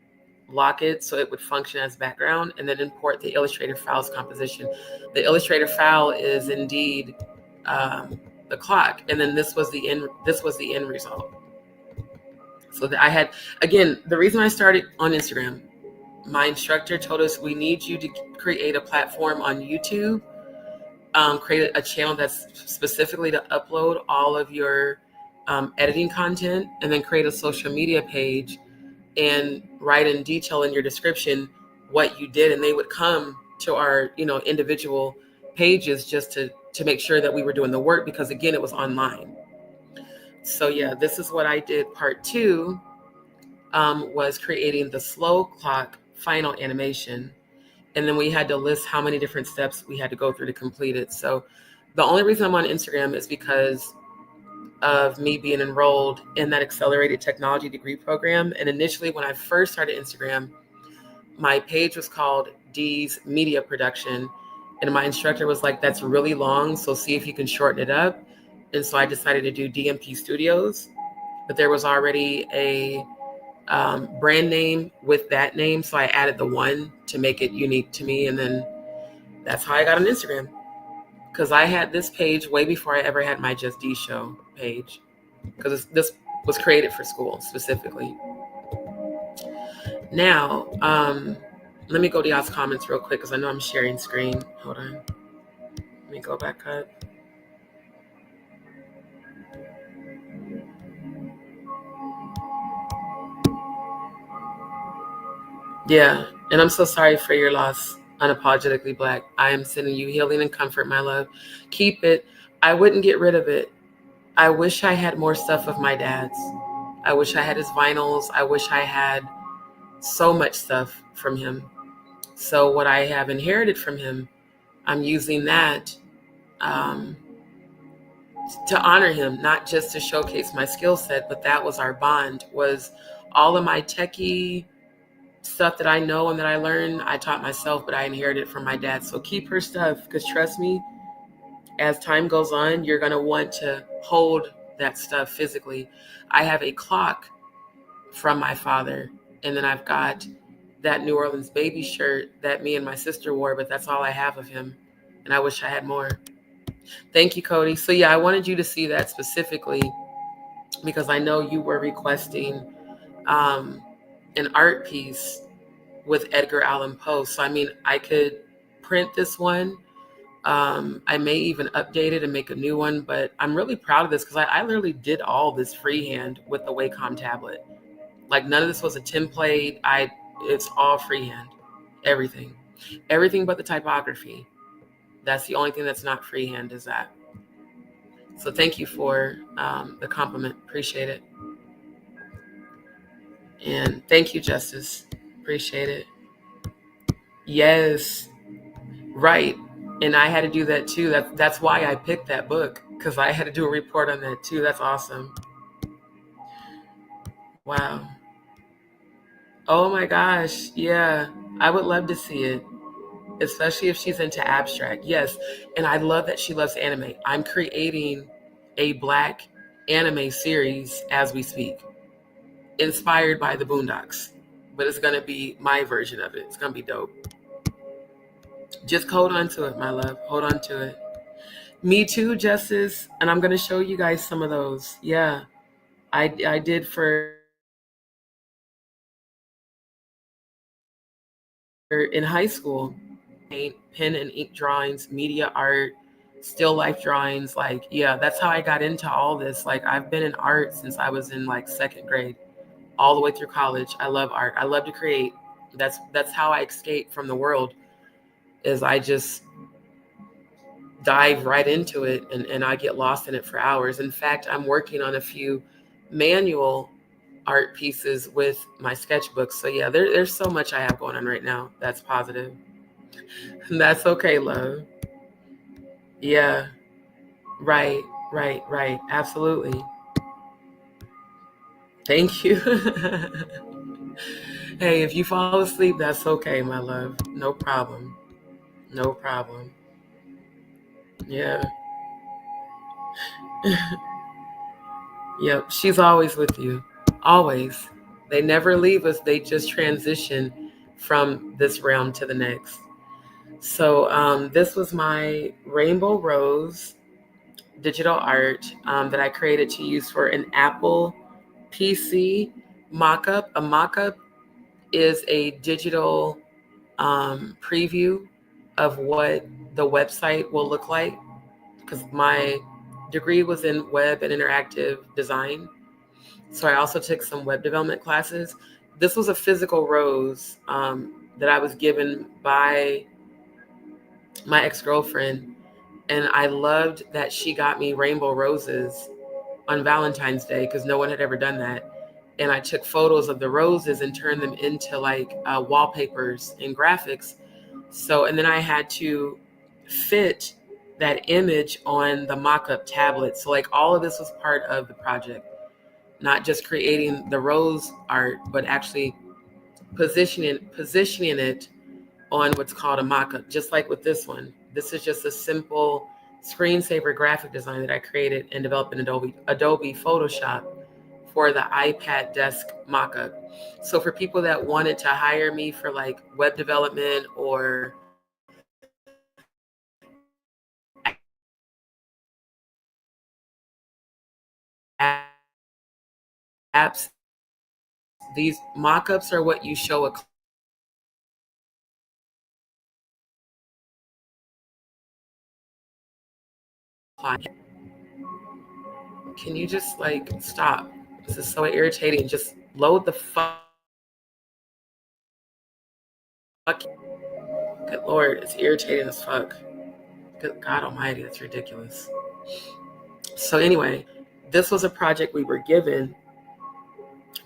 lock it so it would function as background, and then import the Illustrator files composition. The Illustrator file is indeed the clock, and then this was the end result. So that I had, again, the reason I started on Instagram, my instructor told us, we need you to create a platform on YouTube, create a channel that's specifically to upload all of your editing content, and then create a social media page and write in detail in your description what you did. And they would come to our, individual pages just to make sure that we were doing the work, because again, it was online. So yeah, this is what I did. Part two was creating the slow clock final animation. And then we had to list how many different steps we had to go through to complete it. So the only reason I'm on Instagram is because of me being enrolled in that accelerated technology degree program. And initially, when I first started Instagram, my page was called D's Media Production. And my instructor was like, that's really long, so see if you can shorten it up. And so I decided to do DMP Studios. But there was already a brand name with that name, so I added the one to make it unique to me. And then that's how I got on Instagram, because I had this page way before I ever had my JustDee show page. because this was created for school specifically. Now, let me go to y'all's comments real quick because I know I'm sharing screen. Hold on. Let me go back up. Yeah, and I'm so sorry for your loss, Unapologetically Black. I am sending you healing and comfort, my love. Keep it. I wouldn't get rid of it. I wish I had more stuff of my dad's. I wish I had his vinyls. I wish I had so much stuff from him. So what I have inherited from him, I'm using that to honor him, not just to showcase my skill set, but that was our bond, was all of my techie stuff that I know and that I learned, I taught myself, but I inherited from my dad. So keep her stuff, because trust me, as time goes on, you're going to want to hold that stuff physically. I have a clock from my father, and then I've got that New Orleans baby shirt that me and my sister wore, but that's all I have of him, and I wish I had more. Thank you, Cody. So yeah, I wanted you to see that specifically because I know you were requesting an art piece with Edgar Allan Poe. So I mean, I could print this one. I may even update it and make a new one, but I'm really proud of this because I literally did all this freehand with the Wacom tablet. Like none of this was a template. It's all freehand. Everything. Everything but the typography. That's the only thing that's not freehand is that. So thank you for the compliment. Appreciate it. And thank you, Justice. Appreciate it. Yes. Right. And I had to do that too. That's why I picked that book, because I had to do a report on that too. That's awesome. Wow. Oh my gosh. Yeah. I would love to see it, especially if she's into abstract. Yes. And I love that she loves anime. I'm creating a Black anime series as we speak, inspired by the Boondocks, but it's going to be my version of it. It's going to be dope. Just hold on to it, my love. Hold on to it. Me too, Justice. And I'm going to show you guys some of those. Yeah, I did for in high school. Pen and ink drawings, media art, still life drawings. Like, yeah, that's how I got into all this. Like, I've been in art since I was in like second grade, all the way through college. I love art. I love to create. That's how I escape from the world, is I just dive right into it and I get lost in it for hours. In fact, I'm working on a few manual art pieces with my sketchbooks. So yeah, there's so much I have going on right now that's positive. That's okay, love. Yeah, right, right. Absolutely. Thank you. Hey, if you fall asleep, that's okay, my love. No problem. No problem. Yeah. Yep. She's always with you. Always. They never leave us. They just transition from this realm to the next. So this was my Rainbow Rose digital art that I created to use for an Apple PC mock-up. A mock-up is a digital preview of what the website will look like, because my degree was in web and interactive design. So I also took some web development classes. This was a physical rose that I was given by my ex-girlfriend. And I loved that she got me rainbow roses on Valentine's Day because no one had ever done that. And I took photos of the roses and turned them into like wallpapers and graphics. So, and then I had to fit that image on the mock-up tablet. So like all of this was part of the project, not just creating the rose art, but actually positioning it on what's called a mock-up, just like with this one. This is just a simple screensaver graphic design that I created and developed in Adobe Photoshop for the iPad desk mock-up. So for people that wanted to hire me for like web development or apps, these mock-ups are what you show a client. Can you just like stop? This is so irritating. Just load the fuck. Good Lord, it's irritating as fuck. Good God Almighty, that's ridiculous. So anyway, this was a project we were given.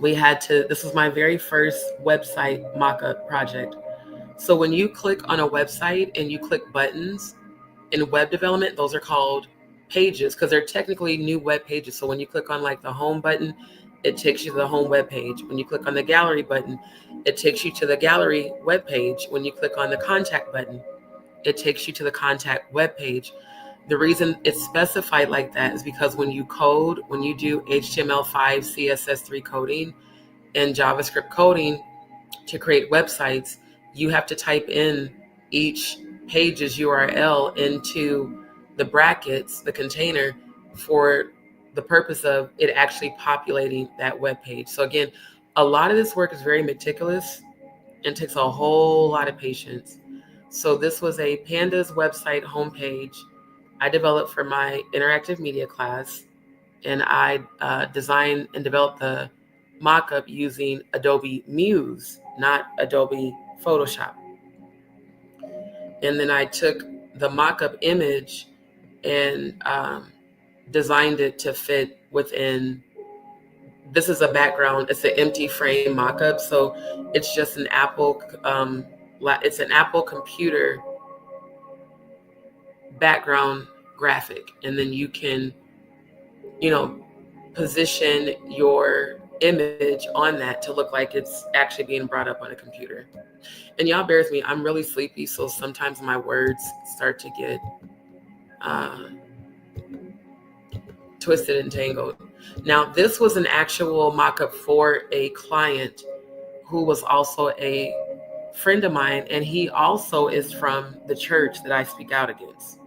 This was my very first website mock-up project. So when you click on a website and you click buttons in web development, those are called pages because they're technically new web pages. So when you click on like the home button, it takes you to the home web page. When you click on the gallery button, it takes you to the gallery web page. When you click on the contact button, it takes you to the contact web page. The reason it's specified like that is because when you do HTML5, CSS3 coding and JavaScript coding to create websites, you have to type in each page's URL into the brackets, the container, for the purpose of it actually populating that web page. So again, a lot of this work is very meticulous and takes a whole lot of patience. So this was a Pandas website homepage I developed for my interactive media class, and I designed and developed the mock-up using Adobe Muse, not Adobe Photoshop. And then I took the mock-up image and designed it to fit within. This is a background. It's an empty frame mock-up, so it's just an Apple. It's an Apple computer background graphic, and then you can, position your image on that to look like it's actually being brought up on a computer. And y'all bear with me, I'm really sleepy, so sometimes my words start to get twisted and tangled. Now, this was an actual mock-up for a client who was also a friend of mine, and he also is from the church that I speak out against.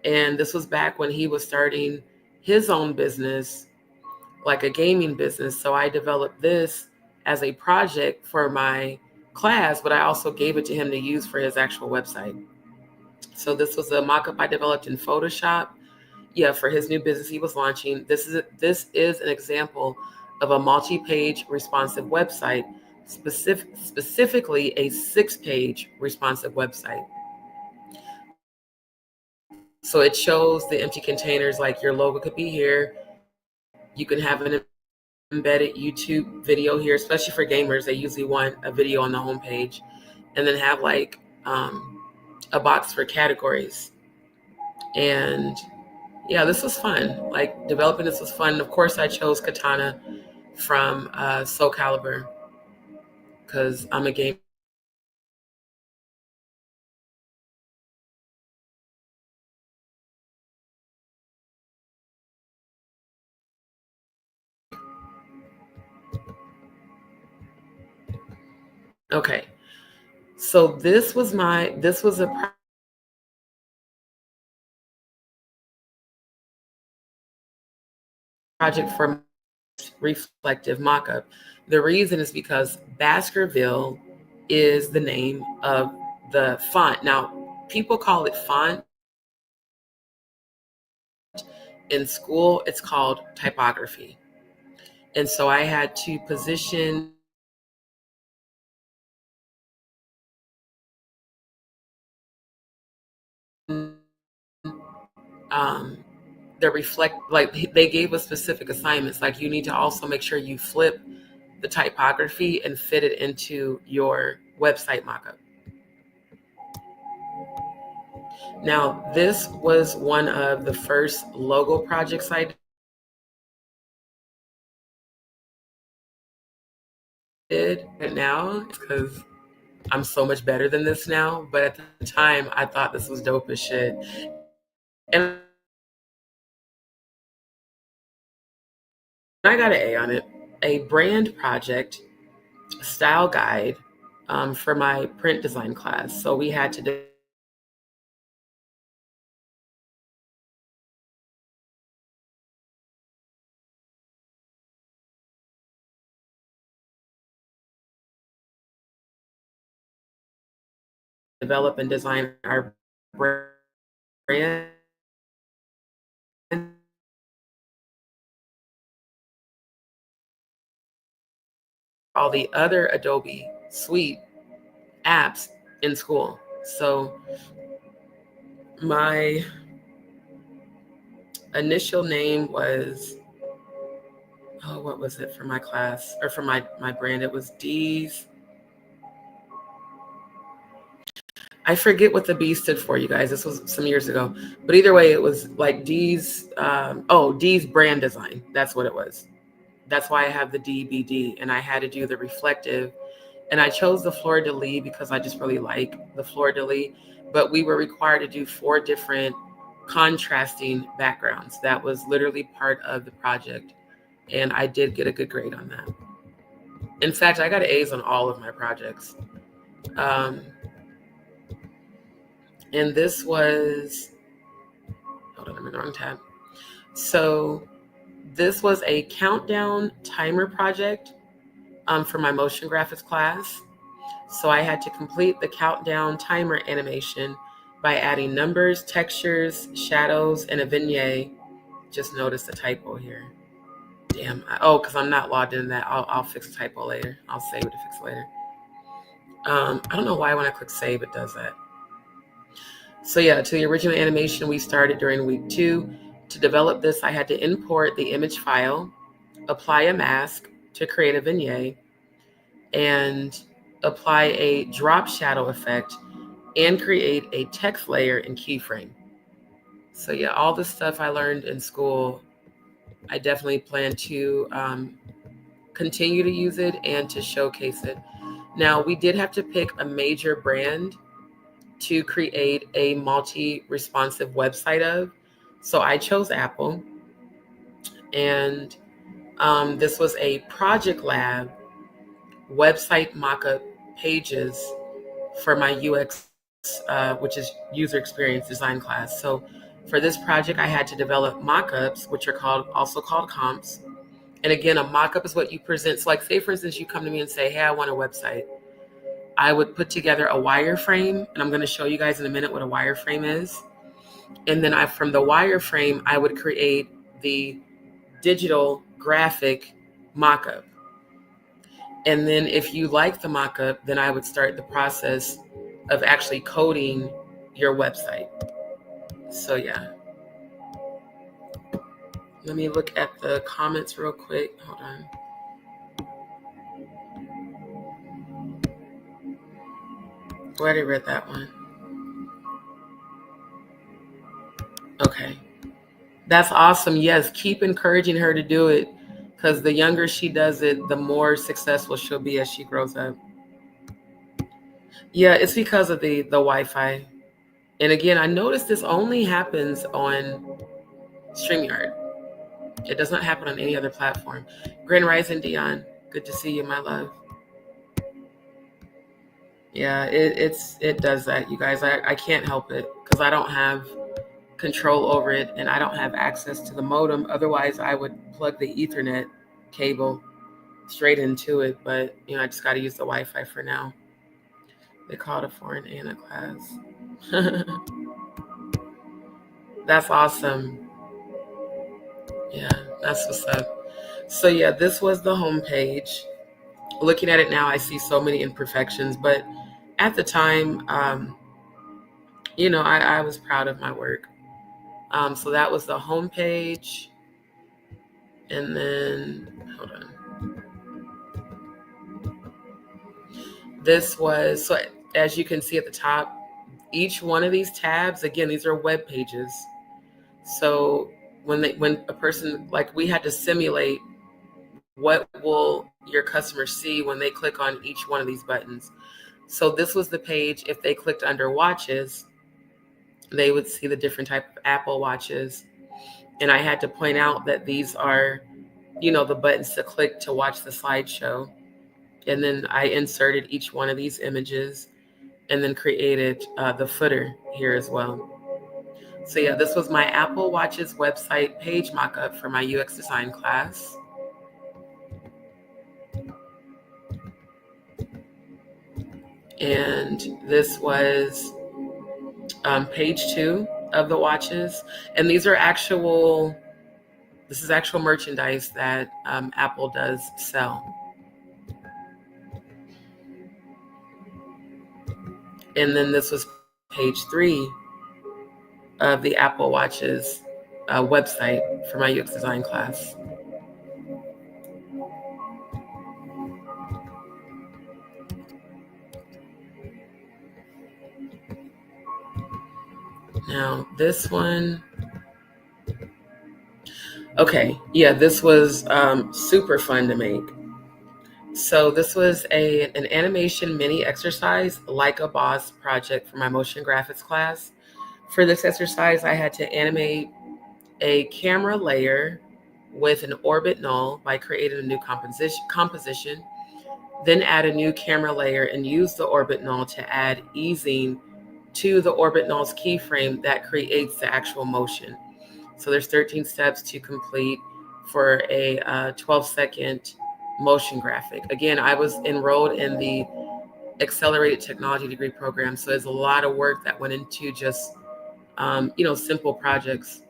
And this was back when he was starting his own business, like a gaming business. So I developed this as a project for my class, but I also gave it to him to use for his actual website. So this was a mock-up I developed in Photoshop. Yeah, for his new business he was launching. This is an example of a multi-page responsive website, specifically a 6-page responsive website. So it shows the empty containers, like your logo could be here. You can have an embedded YouTube video here, especially for gamers. They usually want a video on the homepage, and then have like a box for categories. And yeah, this was fun. Like developing this was fun. Of course, I chose Katana from Soul Calibur because I'm a gamer. Okay, so this was a project for reflective mock-up. The reason is because Baskerville is the name of the font. Now, people call it font. In school, it's called typography. And so I had to position they gave us specific assignments, like you need to also make sure you flip the typography and fit it into your website mockup. Now, this was one of the first logo projects I did. And now, because I'm so much better than this now, but at the time, I thought this was dope as shit. And I got an A on it. A brand project, style guide for my print design class. So we had to develop and design our brand. All the other Adobe Suite apps in school. So my initial name was, oh, what was it for my class or for my brand? It was D's. I forget what the B stood for, you guys. This was some years ago. But either way, it was like D's, D's brand design. That's what it was. That's why I have the DBD. And I had to do the reflective. And I chose the fleur-de-lis because I just really like the fleur-de-lis. But we were required to do 4 different contrasting backgrounds. That was literally part of the project. And I did get a good grade on that. In fact, I got A's on all of my projects. And this was, hold on, I'm in the wrong tab. So this was a countdown timer project for my motion graphics class. So I had to complete the countdown timer animation by adding numbers, textures, shadows, and a vignette. Just notice the typo here. Damn. Because I'm not logged in that. I'll fix the typo later. I'll save it to fix it later. I don't know why when I click save, it does that. So yeah, to the original animation we started during week 2. To develop this, I had to import the image file, apply a mask to create a vignette, and apply a drop shadow effect, and create a text layer and keyframe. So yeah, all the stuff I learned in school, I definitely plan to continue to use it and to showcase it. Now, we did have to pick a major brand to create a multi-responsive website of. So I chose Apple. And this was a Project Lab website mockup pages for my UX, which is user experience design class. So for this project, I had to develop mockups, which are also called comps. And again, a mockup is what you present. So like, say, for instance, you come to me and say, hey, I want a website. I would put together a wireframe, and I'm going to show you guys in a minute what a wireframe is. And then from the wireframe, I would create the digital graphic mockup. And then if you like the mockup, then I would start the process of actually coding your website. So yeah. Let me look at the comments real quick. Hold on. I already read that one. Okay. That's awesome. Yes, keep encouraging her to do it, because the younger she does it, the more successful she'll be as she grows up. Yeah, it's because of the Wi-Fi. And again, I noticed this only happens on StreamYard. It does not happen on any other platform. Grand Rising Dion, good to see you, my love. Yeah, it does that, you guys. I can't help it because I don't have control over it, and I don't have access to the modem. Otherwise, I would plug the Ethernet cable straight into it. But I just got to use the Wi-Fi for now. They call it a foreign Anna class. That's awesome. Yeah, that's what's up. So yeah, this was the homepage. Looking at it now, I see so many imperfections, but at the time, I was proud of my work. So that was the homepage. And then, hold on. This was, so as you can see at the top, each one of these tabs, again, these are web pages. So when a person, like, we had to simulate what will your customers see when they click on each one of these buttons. So this was the page. If they clicked under watches, they would see the different type of Apple watches. And I had to point out that these are, the buttons to click to watch the slideshow. And then I inserted each one of these images and then created the footer here as well. So yeah, this was my Apple Watches website page mockup for my UX design class. And this was page 2 of the watches. And these are this is actual merchandise that Apple does sell. And then this was page 3 of the Apple Watches website for my UX design class. Now this one, okay, yeah, this was super fun to make. So this was an animation mini exercise, like a boss project for my motion graphics class. For this exercise, I had to animate a camera layer with an orbit null by creating a new composition, then add a new camera layer and use the orbit null to add easing to the orbit null's keyframe that creates the actual motion. So there's 13 steps to complete for a 12-second motion graphic. Again, I was enrolled in the accelerated technology degree program, so there's a lot of work that went into just simple projects.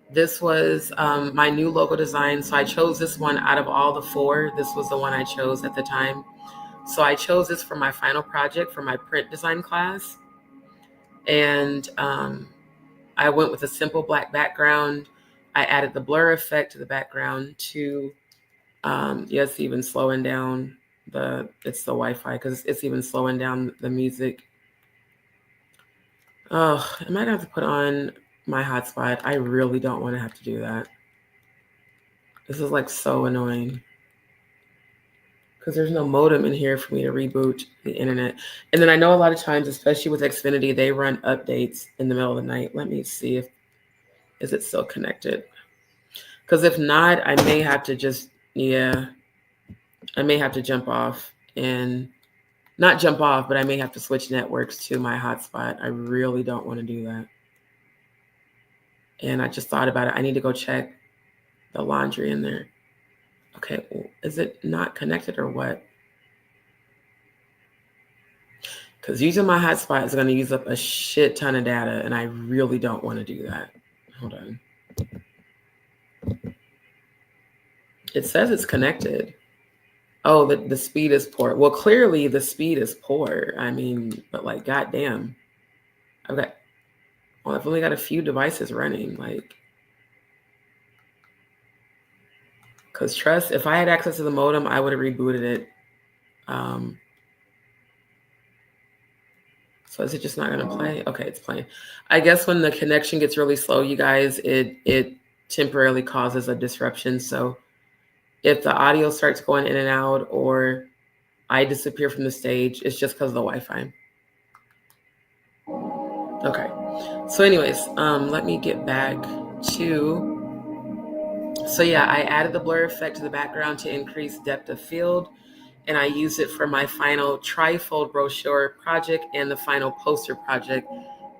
This was my new logo design. So I chose this one out of all the 4. This was the one I chose at the time. So I chose this for my final project for my print design class. And I went with a simple black background. I added the blur effect to the background to, yes, even slowing down it's the Wi-Fi because it's even slowing down the music. Oh, am I gonna have to put on my hotspot? I really don't want to have to do that. This is like so annoying because there's no modem in here for me to reboot the internet. And then I know a lot of times, especially with Xfinity, they run updates in the middle of the night. Let me see is it still connected? Because if not, I may have to I may have to jump off and not jump off, but I may have to switch networks to my hotspot. I really don't want to do that. And I just thought about it. I need to go check the laundry in there. Okay, is it not connected or what? Because using my hotspot is going to use up a shit ton of data, and I really don't want to do that. Hold on. It says it's connected. Oh, the speed is poor. Well, clearly the speed is poor. I mean, but like, goddamn. I've only got a few devices running, like. Because trust, if I had access to the modem, I would have rebooted it. So is it just not going to play? Okay, it's playing. I guess when the connection gets really slow, you guys, it temporarily causes a disruption. So if the audio starts going in and out or I disappear from the stage, it's just because of the Wi-Fi. Okay. So anyways, let me get back to... So yeah, I added the blur effect to the background to increase depth of field. And I used it for my final trifold brochure project and the final poster project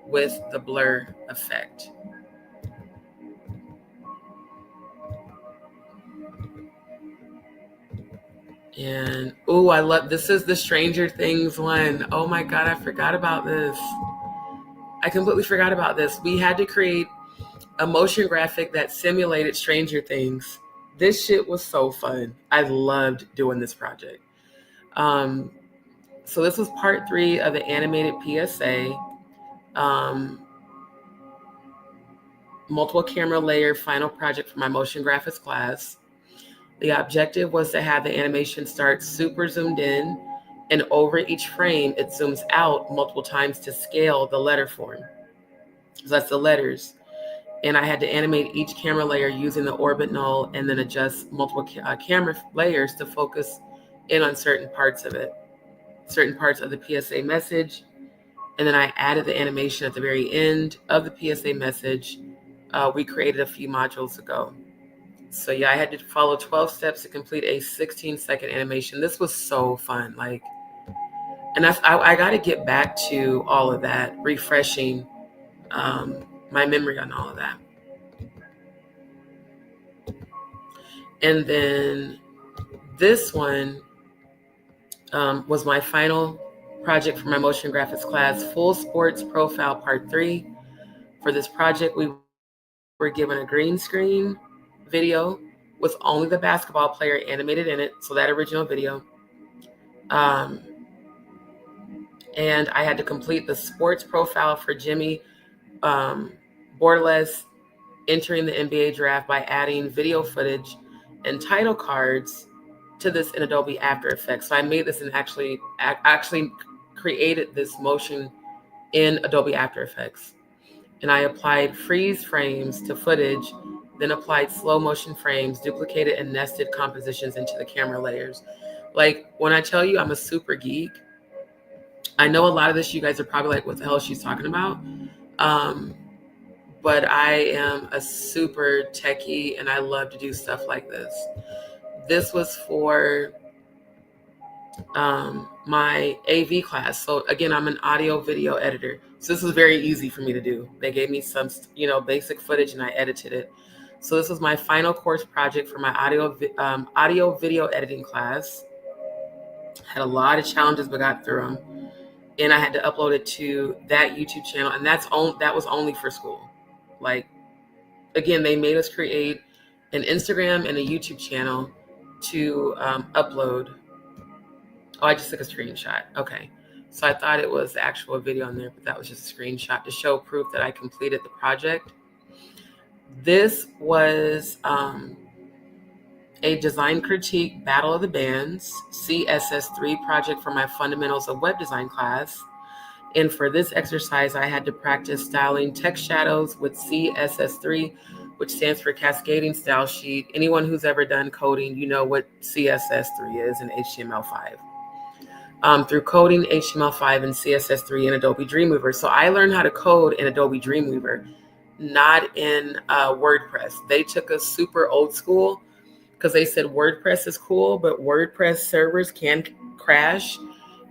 with the blur effect. And I love, this is the Stranger Things one. Oh my God, I forgot about this. I completely forgot about this. We had to create a motion graphic that simulated Stranger Things. This shit was so fun. I loved doing this project. So this was part 3 of the animated PSA. Multiple camera layer final project for my motion graphics class. The objective was to have the animation start super zoomed in, and over each frame, it zooms out multiple times to scale the letter form. So that's the letters. And I had to animate each camera layer using the orbit null and then adjust multiple camera layers to focus in on certain parts of it, certain parts of the PSA message. And then I added the animation at the very end of the PSA message. We created a few modules ago. So yeah, I had to follow 12 steps to complete a 16-second animation. This was so fun. Like, and I got to get back to all of that, refreshing my memory on all of that. And then this one, was my final project for my motion graphics class, Full Sports Profile Part 3. For this project, we were given a green screen video with only the basketball player animated in it, so that original video. And I had to complete the sports profile for Jimmy Bordelez entering the NBA draft by adding video footage and title cards to this in Adobe After Effects. So I made this and actually created this motion in Adobe After Effects. And I applied freeze frames to footage, then applied slow motion frames, duplicated and nested compositions into the camera layers. Like, when I tell you I'm a super geek, I know a lot of this you guys are probably like, what the hell is she talking about? But I am a super techie and I love to do stuff like this. This was for my AV class. So again, I'm an audio video editor. So this was very easy for me to do. They gave me some, basic footage and I edited it. So this was my final course project for my audio video editing class. Had a lot of challenges, but got through them. And I had to upload it to that YouTube channel. And that was only for school. Like, again, they made us create an Instagram and a YouTube channel to upload. Oh, I just took a screenshot. Okay. So I thought it was the actual video on there, but that was just a screenshot to show proof that I completed the project. This was a design critique Battle of the Bands CSS3 project for my Fundamentals of Web Design class. And for this exercise, I had to practice styling text shadows with CSS3, which stands for Cascading Style Sheet. Anyone who's ever done coding, you know what CSS3 is in HTML5. Through coding HTML5 and CSS3 in Adobe Dreamweaver. So I learned how to code in Adobe Dreamweaver, not in WordPress. They took us super old school because they said WordPress is cool, but WordPress servers can crash.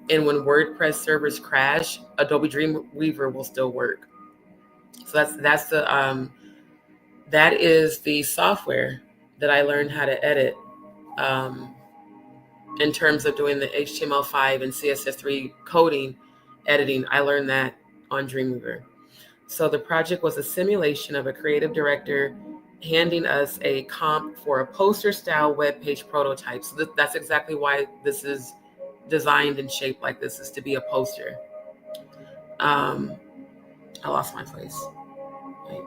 And when WordPress servers crash, Adobe Dreamweaver will still work. So that is the software that I learned how to edit in terms of doing the HTML5 and CSS3 coding editing. I learned that on Dreamweaver. So the project was a simulation of a creative director handing us a comp for a poster style web page prototype. So that's exactly why this is designed and shaped like this, is to be a poster. I lost my place. Wait.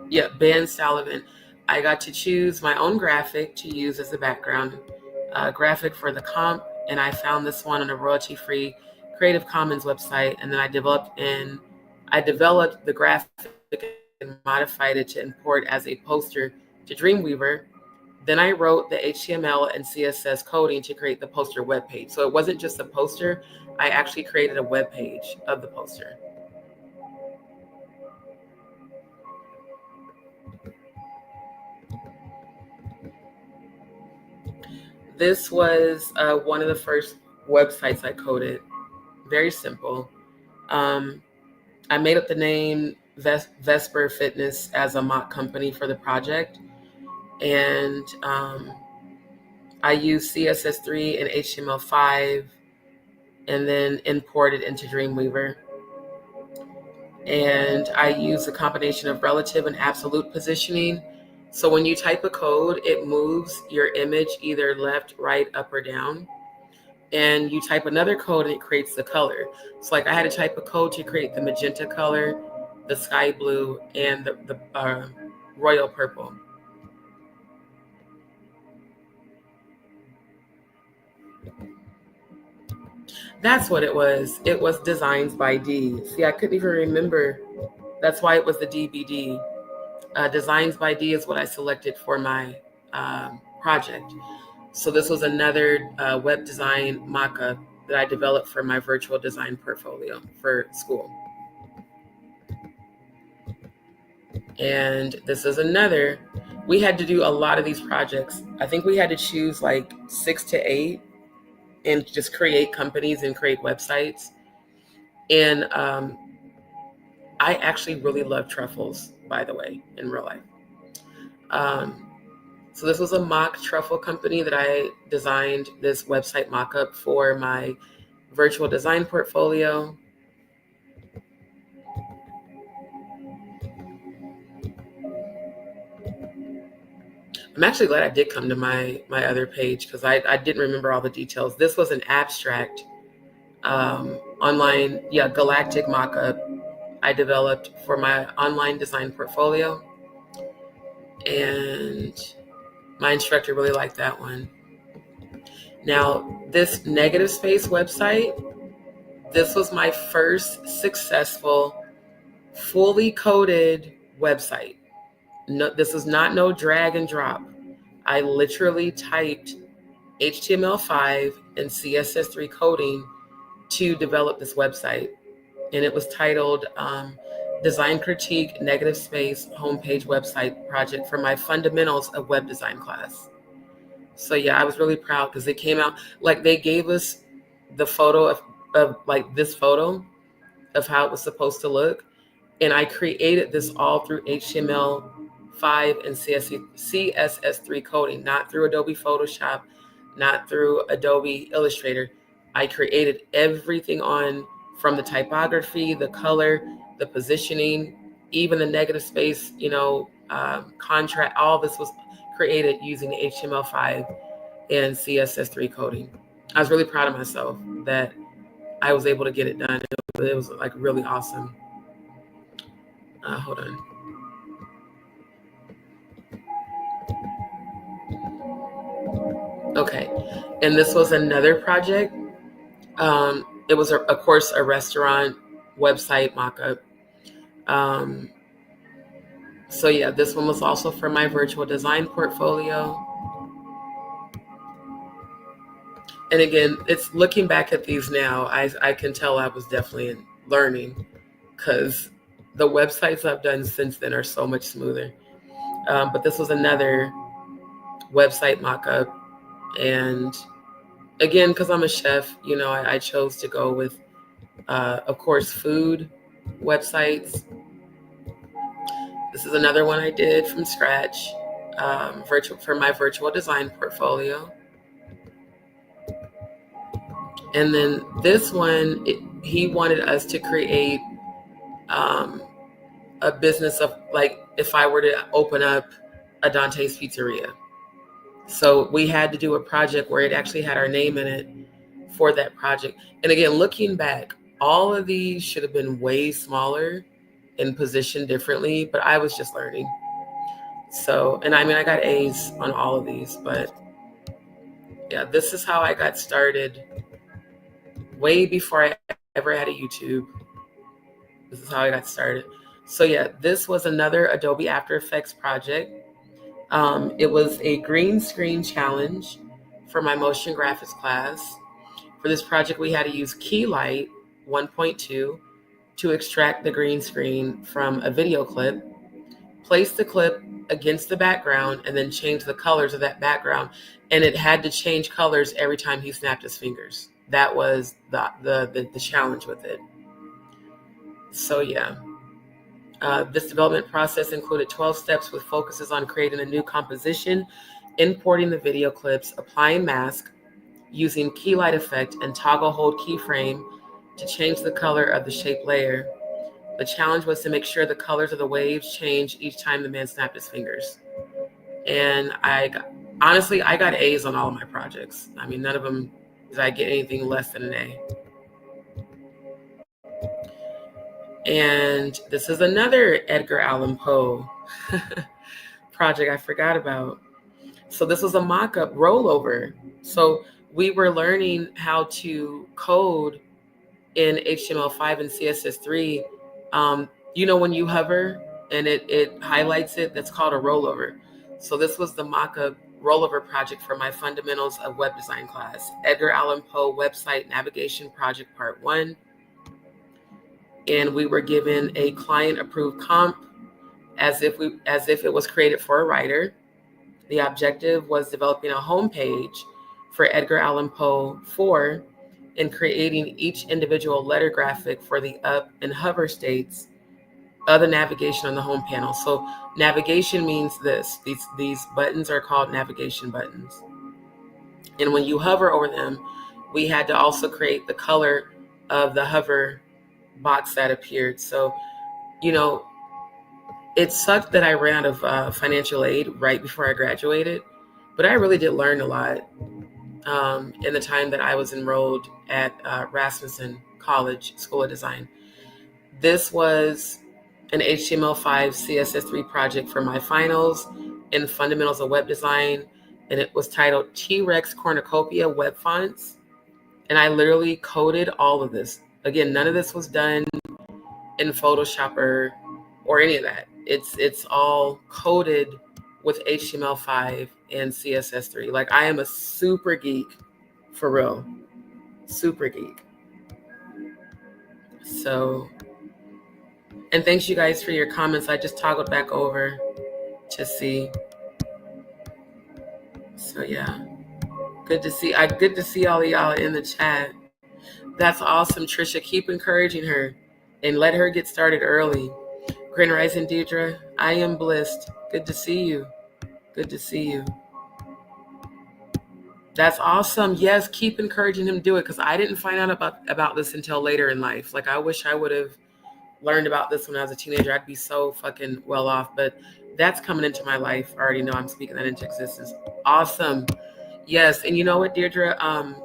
Yeah, Ben Sullivan. I got to choose my own graphic to use as a background graphic for the comp, and I found this one on a royalty-free Creative Commons website, and then I developed the graphic and modified it to import as a poster to Dreamweaver. Then I wrote the HTML and CSS coding to create the poster web page. So it wasn't just a poster, I actually created a web page of the poster. This was one of the first websites I coded. Very simple. I made up the name Vesper Fitness as a mock company for the project. And I used CSS3 and HTML5 and then imported into Dreamweaver. And I use a combination of relative and absolute positioning. So when you type a code, it moves your image either left, right, up, or down. And you type another code and it creates the color. So like I had to type a code to create the magenta color, the sky blue, and the royal purple. That's what it was. It was Designs by D. See, I couldn't even remember. That's why it was the DBD. Designs by D is what I selected for my project. So this was another web design mock-up that I developed for my virtual design portfolio for school. And this is another. We had to do a lot of these projects. I think we had to choose like 6 to 8 and just create companies and create websites. And I actually really love truffles, by the way, in real life. So this was a mock truffle company that I designed this website mock-up for my virtual design portfolio. I'm actually glad I did come to my other page because I didn't remember all the details. This was an abstract online, galactic mock-up I developed for my online design portfolio. And my instructor really liked that one. Now, this negative space website, this was my first successful, fully coded website. No, this is not no drag and drop. I literally typed HTML5 and CSS3 coding to develop this website. And it was titled Design Critique Negative Space Homepage Website Project for my Fundamentals of Web Design class. So yeah, I was really proud because it came out, like they gave us the photo of like this photo of how it was supposed to look. And I created this all through HTML5 and CSS3 coding, not through Adobe Photoshop, not through Adobe Illustrator. I created everything from the typography, the color, the positioning, even the negative space, contrast. All this was created using HTML5 and CSS3 coding. I was really proud of myself that I was able to get it done. It was like really awesome. Hold on. Okay. And this was another project. It was, of course, a restaurant website mock-up. So yeah, this one was also for my virtual design portfolio. And again, it's looking back at these now, I can tell I was definitely learning because the websites I've done since then are so much smoother. But this was another website mock-up. And again, because I'm a chef, I chose to go with, of course, food websites. This is another one I did from scratch for my virtual design portfolio. And then this one, he wanted us to create a business of, like, if I were to open up a Dante's Pizzeria. So we had to do a project where it actually had our name in it for that project. And again, looking back, all of these should have been way smaller and positioned differently, but I was just learning. So, and I mean, I got A's on all of these, but yeah, this is how I got started way before I ever had a YouTube. This is how I got started. So yeah, this was another Adobe After Effects project. It was a green screen challenge for my motion graphics class. For this project, we had to use Keylight 1.2 to extract the green screen from a video clip, place the clip against the background, and then change the colors of that background. And it had to change colors every time he snapped his fingers. That was the challenge with it. So yeah. This development process included 12 steps with focuses on creating a new composition, importing the video clips, applying mask, using keylight effect and toggle hold keyframe to change the color of the shape layer. The challenge was to make sure the colors of the waves changed each time the man snapped his fingers. And I got A's on all of my projects. I mean, none of them did I get anything less than an A. And this is another Edgar Allan Poe project I forgot about. So this was a mock-up rollover. So we were learning how to code in HTML5 and CSS3. When you hover and it highlights it, that's called a rollover. So this was the mock-up rollover project for my Fundamentals of Web Design class, Edgar Allan Poe Website Navigation Project Part 1. And we were given a client-approved comp as if it was created for a writer. The objective was developing a homepage for Edgar Allan Poe 4 and creating each individual letter graphic for the up and hover states other navigation on the home panel. So navigation means this. These buttons are called navigation buttons. And when you hover over them, we had to also create the color of the hover box that appeared. So, you know, it sucked that I ran out of financial aid right before I graduated, but I really did learn a lot in the time that I was enrolled at Rasmussen College School of Design. This was an HTML5 CSS3 project for my finals in Fundamentals of Web Design, and it was titled T-Rex Cornucopia Web Fonts. And I literally coded all of this. Again, none of this was done in Photoshop or any of that. It's all coded with HTML5 and CSS3. Like, I am a super geek, for real, super geek. So, and thanks you guys for your comments. I just toggled back over to see. So yeah, good to see. Good to see all of y'all in the chat. That's awesome, Trisha. Keep encouraging her and let her get started early. Grand Rising, Deidre. I am blessed. Good to see you. Good to see you. That's awesome. Yes, keep encouraging him to do it, because I didn't find out about this until later in life. Like, I wish I would have learned about this when I was a teenager. I'd be so fucking well off, but that's coming into my life. I already know I'm speaking that into existence. Awesome. Yes. And you know what, Deirdre?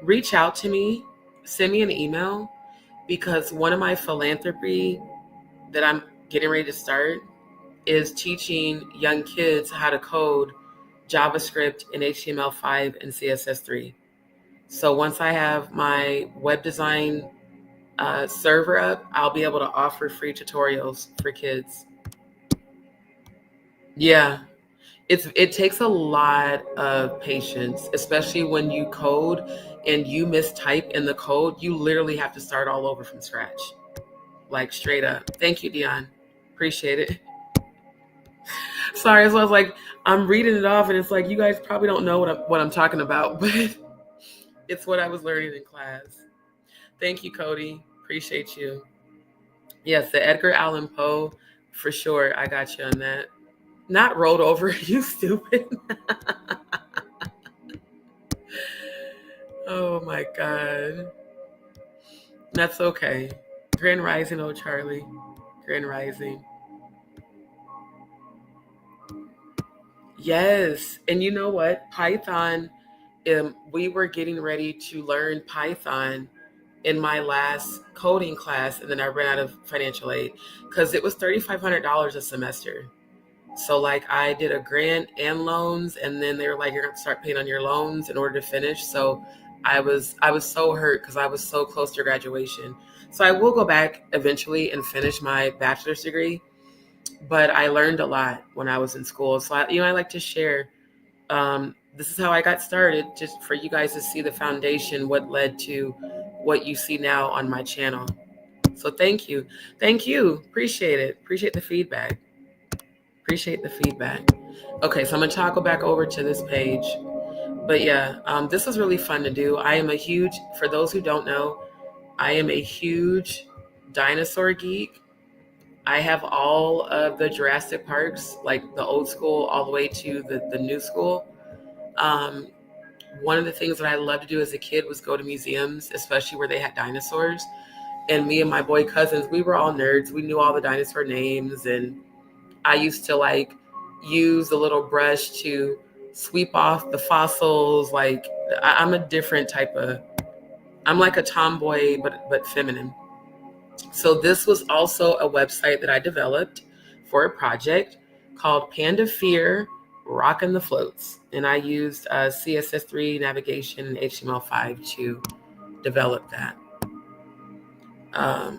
Reach out to me, send me an email, because one of my philanthropy that I'm getting ready to start is teaching young kids how to code JavaScript in HTML5 and CSS3. So once I have my web design server up, I'll be able to offer free tutorials for kids. Yeah, it takes a lot of patience, especially when you code and you mistype in the code. You literally have to start all over from scratch, like straight up. Thank you, Dion. Appreciate it. Sorry, so I was like, I'm reading it off, and it's like, you guys probably don't know what I'm talking about, but it's what I was learning in class. Thank you, Cody. Appreciate you. Yes, the Edgar Allan Poe, for sure. I got you on that. Not rolled over, you stupid. Oh my God. That's okay. Grand Rising, oh Charlie. Grand Rising. Yes. And you know what? Python, we were getting ready to learn Python in my last coding class, and then I ran out of financial aid because it was $3,500 a semester. So like, I did a grant and loans, and then they were like, you're going to start paying on your loans in order to finish. So I was so hurt because I was so close to graduation. So I will go back eventually and finish my bachelor's degree, but I learned a lot when I was in school. So I like to share. This is how I got started, just for you guys to see the foundation, what led to what you see now on my channel. So thank you. Appreciate it. Appreciate the feedback. Okay, so I'm gonna toggle back over to this page. But yeah, this was really fun to do. For those who don't know, I am a huge dinosaur geek. I have all of the Jurassic Parks, like the old school all the way to the new school. One of the things that I loved to do as a kid was go to museums, especially where they had dinosaurs. And me and my boy cousins, we were all nerds. We knew all the dinosaur names, and I used to like use a little brush to sweep off the fossils. Like, I'm a different type of, I'm like a tomboy, but feminine. So this was also a website that I developed for a project called Panda Fear Rockin' the Floats. And I used CSS3 navigation and HTML5 to develop that.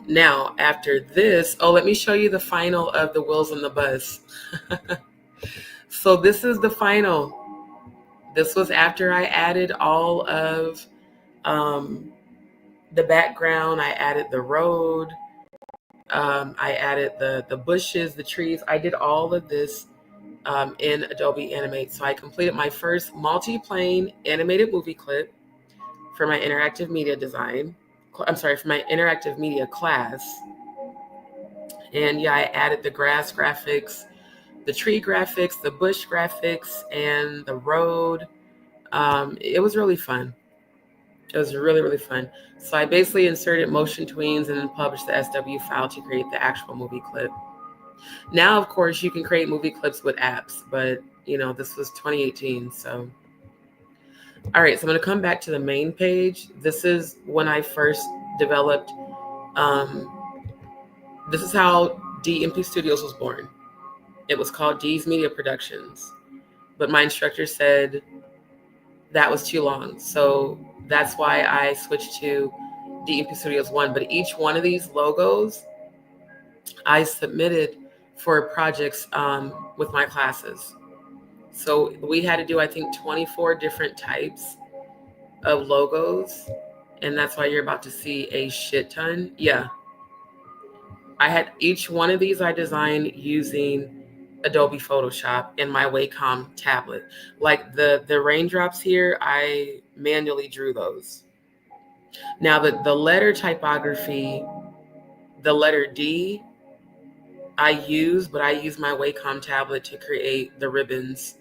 Now, after this, let me show you the final of the Wheels on the Bus. So this is the final. This was after I added all of the background. I added the road. I added the bushes, the trees. I did all of this in Adobe Animate. So I completed my first multi-plane animated movie clip for my interactive media design. I'm sorry, for my interactive media class. And yeah, I added the grass graphics, the tree graphics, the bush graphics, and the road. It was really fun. It was really, really fun. So I basically inserted motion tweens and then published the SW file to create the actual movie clip. Now, of course, you can create movie clips with apps, but this was 2018. So, all right, so I'm going to come back to the main page. This is when I first developed. This is how DMP Studios was born. It was called D's Media Productions, but my instructor said that was too long. So that's why I switched to DMP Studios 1. But each one of these logos I submitted for projects with my classes. So we had to do, I think, 24 different types of logos. And that's why you're about to see a shit ton. Yeah. I had each one of these I designed using Adobe Photoshop and my Wacom tablet. Like the raindrops here, I manually drew those. Now the letter typography, the letter D, I use my Wacom tablet to create the ribbons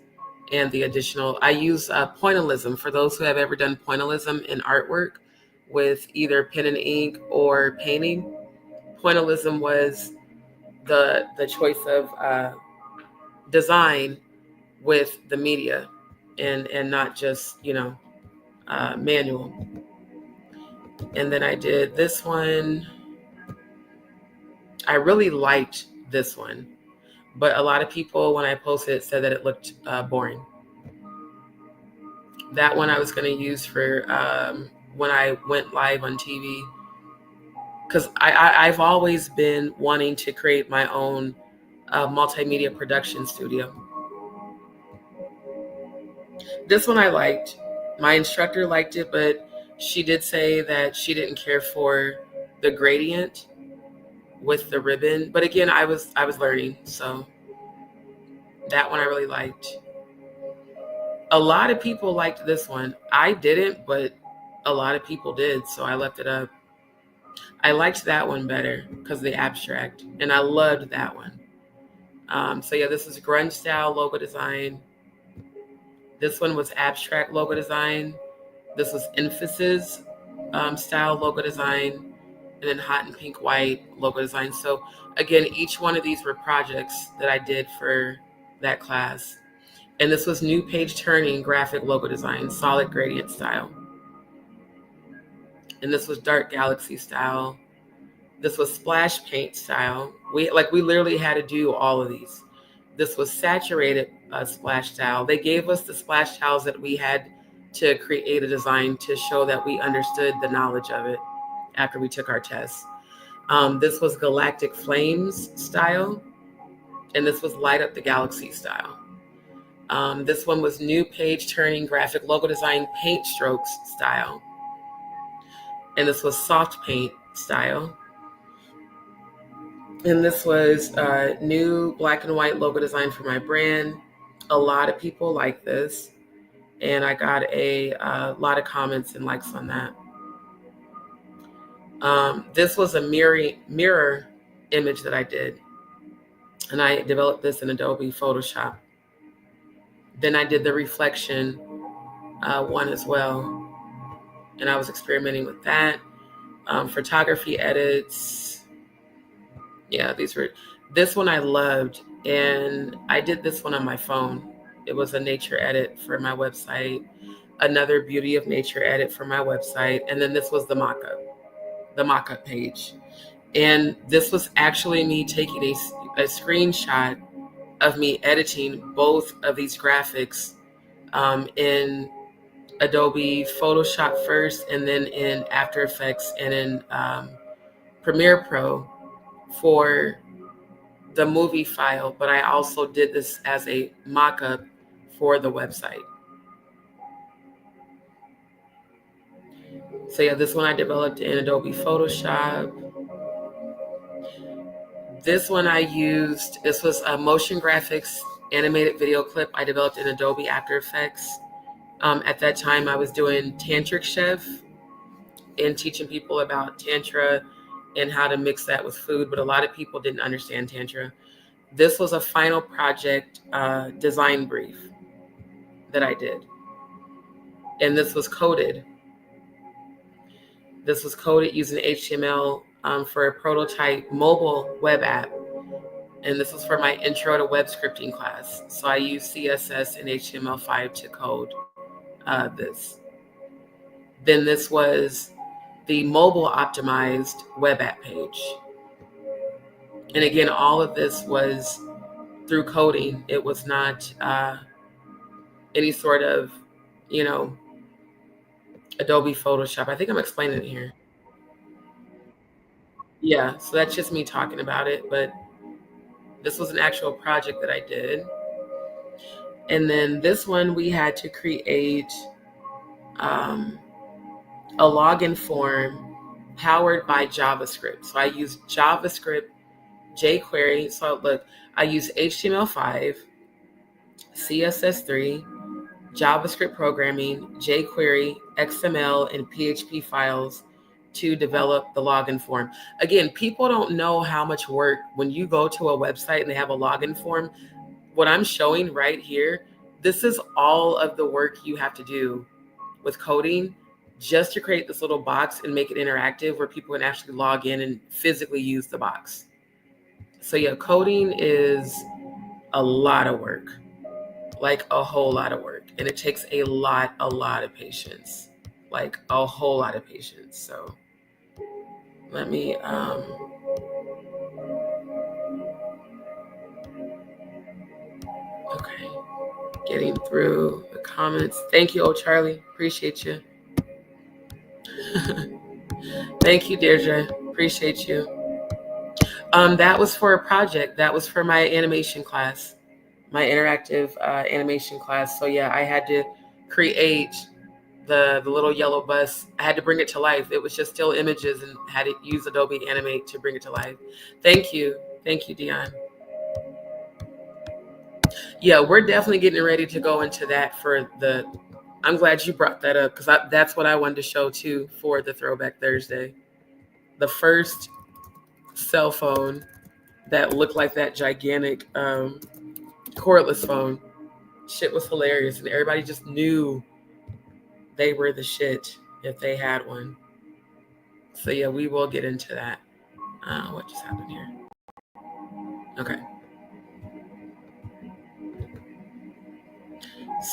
and the additional. I use pointillism. For those who have ever done pointillism in artwork with either pen and ink or painting, pointillism was the choice of design with the media and not just manual. And then I did this one. I really liked this one, but a lot of people when I posted it said that it looked boring. That one I was going to use for when I went live on TV, because I've always been wanting to create my own multimedia production studio. This one I liked. My instructor liked it, but she did say that she didn't care for the gradient with the ribbon. But again, I was learning, so that one I really liked. A lot of people liked this one. I didn't, but a lot of people did, so I left it up. I liked that one better because of the abstract, and I loved that one. So yeah, this is grunge style logo design. This one was abstract logo design. This was emphasis style logo design, and then hot and pink white logo design. So again, each one of these were projects that I did for that class. And this was new page turning graphic logo design, solid gradient style. And this was dark galaxy style. This was splash paint style. We literally had to do all of these. This was saturated splash style. They gave us the splash tiles that we had to create a design to show that we understood the knowledge of it after we took our tests. This was galactic flames style. And this was light up the galaxy style. This one was new page turning graphic logo design paint strokes style. And this was soft paint style. And this was new black and white logo design for my brand. A lot of people like this. And I got a lot of comments and likes on that. This was a mirror image that I did. And I developed this in Adobe Photoshop. Then I did the reflection one as well. And I was experimenting with that. Photography edits. Yeah, this one I loved. And I did this one on my phone. It was a nature edit for my website. Another beauty of nature edit for my website. And then this was the mock-up page. And this was actually me taking a screenshot of me editing both of these graphics in Adobe Photoshop first, and then in After Effects and in Premiere Pro for the movie file. But I also did this as a mock-up for the website. So yeah, this one I developed in Adobe Photoshop. This one this was a motion graphics animated video clip I developed in Adobe After Effects. At that time, I was doing Tantric Chef and teaching people about Tantra and how to mix that with food, but a lot of people didn't understand Tantra. This was a final project design brief that I did. And this was coded. This was coded using HTML for a prototype mobile web app. And this was for my intro to web scripting class. So I used CSS and HTML5 to code this. Then this was the mobile optimized web app page. And again, all of this was through coding. It was not any sort of, Adobe Photoshop. I think I'm explaining it here. Yeah, so that's just me talking about it, but this was an actual project that I did. And then this one, we had to create a login form powered by JavaScript. So I used JavaScript jQuery. So look, I use HTML5, CSS3, JavaScript programming, jQuery, XML, and PHP files to develop the login form. Again, people don't know how much work when you go to a website and they have a login form. What I'm showing right here, this is all of the work you have to do with coding just to create this little box and make it interactive where people can actually log in and physically use the box. So yeah, coding is a lot of work, like a whole lot of work. And it takes a lot of patience, like a whole lot of patience. So let me, okay, getting through the comments. Thank you, oh Charlie, appreciate you. Thank you, Deirdre, appreciate you. That was for a project. That was for my animation class, my interactive animation class. So yeah, I had to create the little yellow bus. I had to bring it to life. It was just still images and had to use Adobe Animate to bring it to life. Thank you, Dion. Yeah, we're definitely getting ready to go into that for the. I'm glad you brought that up because that's what I wanted to show too for the Throwback Thursday. The first cell phone that looked like that gigantic cordless phone. Shit was hilarious, and everybody just knew they were the shit if they had one. So yeah, we will get into that. What just happened here? Okay.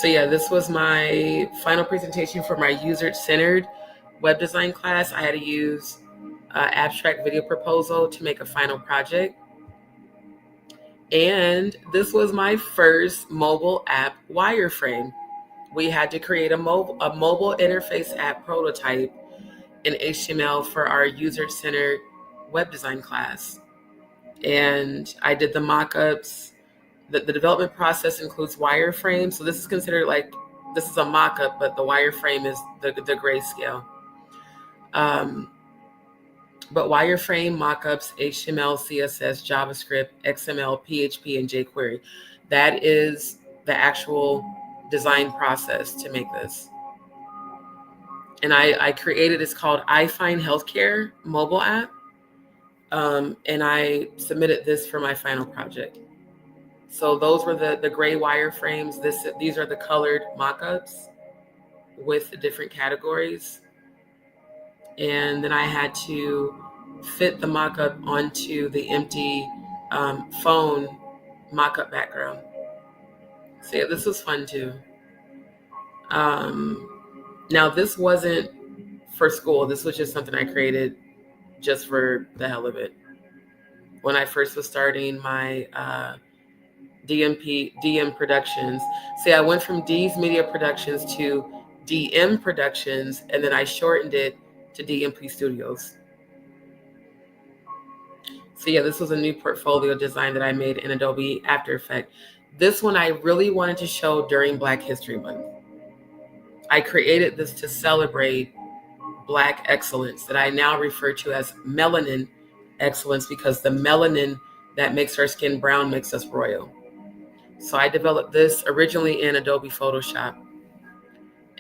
So yeah, this was my final presentation for my user-centered web design class. I had to use abstract video proposal to make a final project. And this was my first mobile app wireframe. We had to create a mobile interface app prototype in HTML for our user-centered web design class. And I did the mock-ups. The development process includes wireframe. So this is considered like, this is a mock-up, but the wireframe is the grayscale. But wireframe, mockups, HTML, CSS, JavaScript, XML, PHP, and jQuery. That is the actual design process to make this. And I created, it's called I Find Healthcare mobile app. And I submitted this for my final project. So those were the gray wireframes. These are the colored mockups with the different categories. And then I had to fit the mockup onto the empty phone mockup background. So yeah, this was fun too. Now this wasn't for school. This was just something I created just for the hell of it. When I first was starting my DM Productions. See, I went from D's Media Productions to DM Productions, and then I shortened it to DMP Studios. So yeah, this was a new portfolio design that I made in Adobe After Effects. This one I really wanted to show during Black History Month. I created this to celebrate Black excellence that I now refer to as melanin excellence, because the melanin that makes our skin brown makes us royal. So I developed this originally in Adobe Photoshop.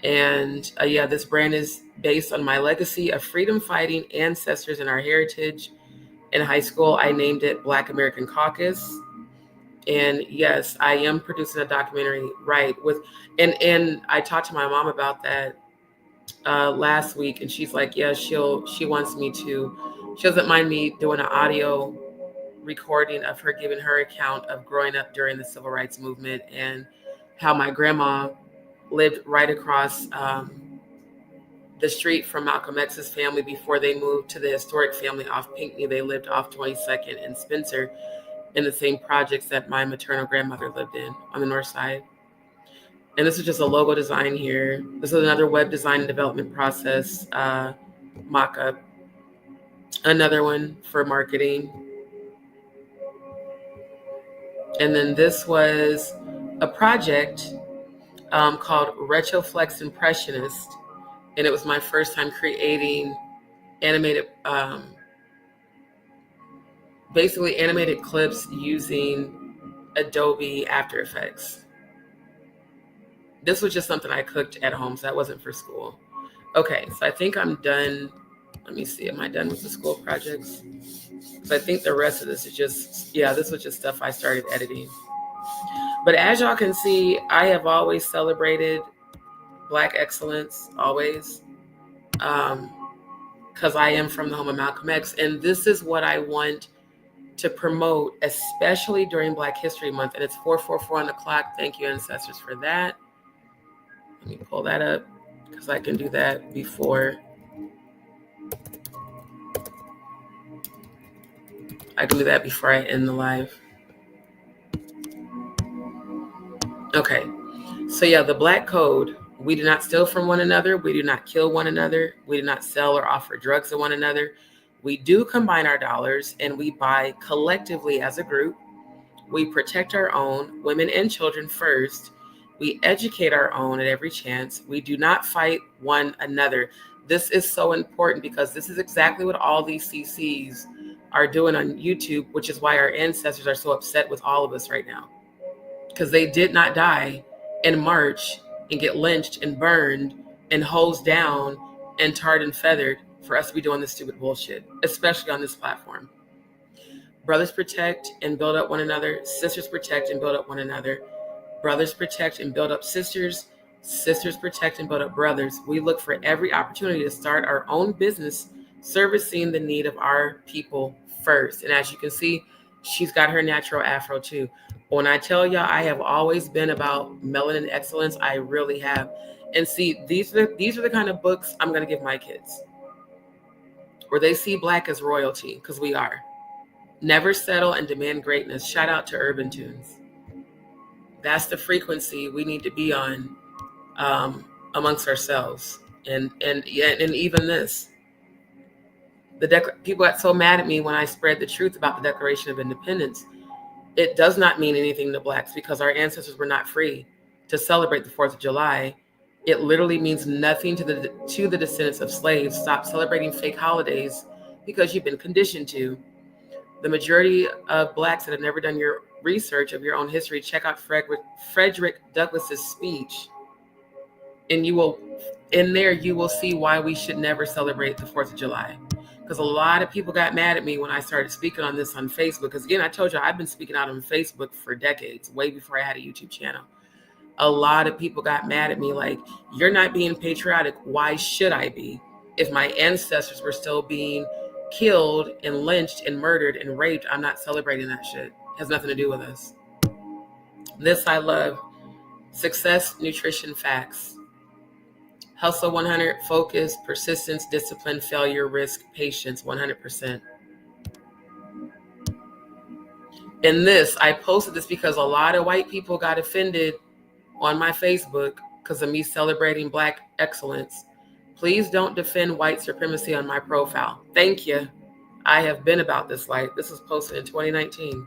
And yeah, this brand is based on my legacy of freedom fighting ancestors and our heritage. In high school, I named it Black American Caucus. And yes, I am producing a documentary, right? And I talked to my mom about that last week, and she's like, yeah, she wants me to. She doesn't mind me doing an audio recording of her giving her account of growing up during the civil rights movement and how my grandma lived right across the street from Malcolm X's family before they moved to the historic family off Pinckney. They lived off 22nd and Spencer in the same projects that my maternal grandmother lived in on the north side. And this is just a logo design here. This is another web design and development process mock-up. Another one for marketing. And then this was a project called Retroflex Impressionist. And it was my first time creating animated, basically animated clips using Adobe After Effects. This was just something I cooked at home, so that wasn't for school. Okay, so I think I'm done. Let me see, am I done with the school projects? So I think the rest of this is just, yeah, this was just stuff I started editing. But as y'all can see, I have always celebrated Black excellence, always. Because I am from the home of Malcolm X. And this is what I want to promote, especially during Black History Month. And it's 4:44 on the clock. Thank you, ancestors, for that. Let me pull that up because I can do that before. I can do that before I end the live. Okay. So yeah, the Black Code. We do not steal from one another. We do not kill one another. We do not sell or offer drugs to one another. We do combine our dollars and we buy collectively as a group. We protect our own, women and children first. We educate our own at every chance. We do not fight one another. This is so important because this is exactly what all these CCs are doing on YouTube, which is why our ancestors are so upset with all of us right now. Because they did not die and march and get lynched and burned and hosed down and tarred and feathered for us to be doing this stupid bullshit, especially on this platform. Brothers protect and build up one another. Sisters protect and build up one another. Brothers protect and build up sisters. Sisters protect and build up brothers. We look for every opportunity to start our own business, servicing the need of our people first. And as you can see, she's got her natural afro too. When I tell y'all, I have always been about melanin excellence. I really have. And see, these are the kind of books I'm going to give my kids, where they see Black as royalty, because we are. Never settle and demand greatness. Shout out to Urban Tunes. That's the frequency we need to be on amongst ourselves. And even this. People got so mad at me when I spread the truth about the Declaration of Independence. It does not mean anything to Blacks because our ancestors were not free to celebrate the 4th of July. It literally means nothing to the descendants of slaves. Stop celebrating fake holidays because you've been conditioned to. The majority of Blacks that have never done your research of your own history, check out Frederick Douglass's speech. And you will see why we should never celebrate the 4th of July. Because a lot of people got mad at me when I started speaking on this on Facebook. Because again, I told you, I've been speaking out on Facebook for decades, way before I had a YouTube channel. A lot of people got mad at me like, you're not being patriotic. Why should I be? If my ancestors were still being killed and lynched and murdered and raped, I'm not celebrating that shit. It has nothing to do with us. This I love. Success, nutrition, facts. Hustle 100, focus, persistence, discipline, failure, risk, patience, 100%. And this, I posted this because a lot of white people got offended on my Facebook because of me celebrating Black excellence. Please don't defend white supremacy on my profile. Thank you. I have been about this life. This was posted in 2019.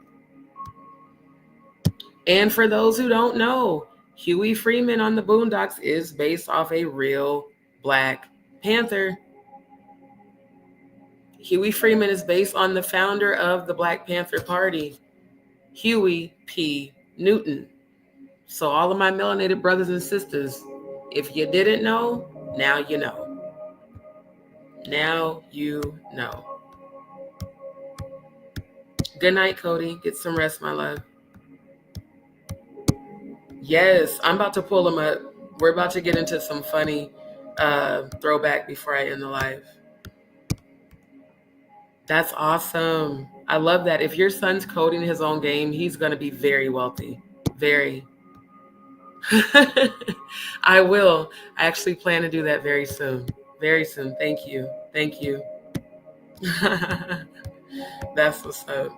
And for those who don't know, Huey Freeman on the Boondocks is based off a real Black Panther. Huey Freeman is based on the founder of the Black Panther Party, Huey P. Newton. So all of my melanated brothers and sisters, If you didn't know, now you know. Now you know. Good night, Cody. Get some rest, my love. Yes, I'm about to pull them up. We're about to get into some funny throwback before I end the live. That's awesome. I love that. If your son's coding his own game, he's going to be very wealthy. Very. I will. I actually plan to do that very soon. Very soon. Thank you. Thank you. That's what's up.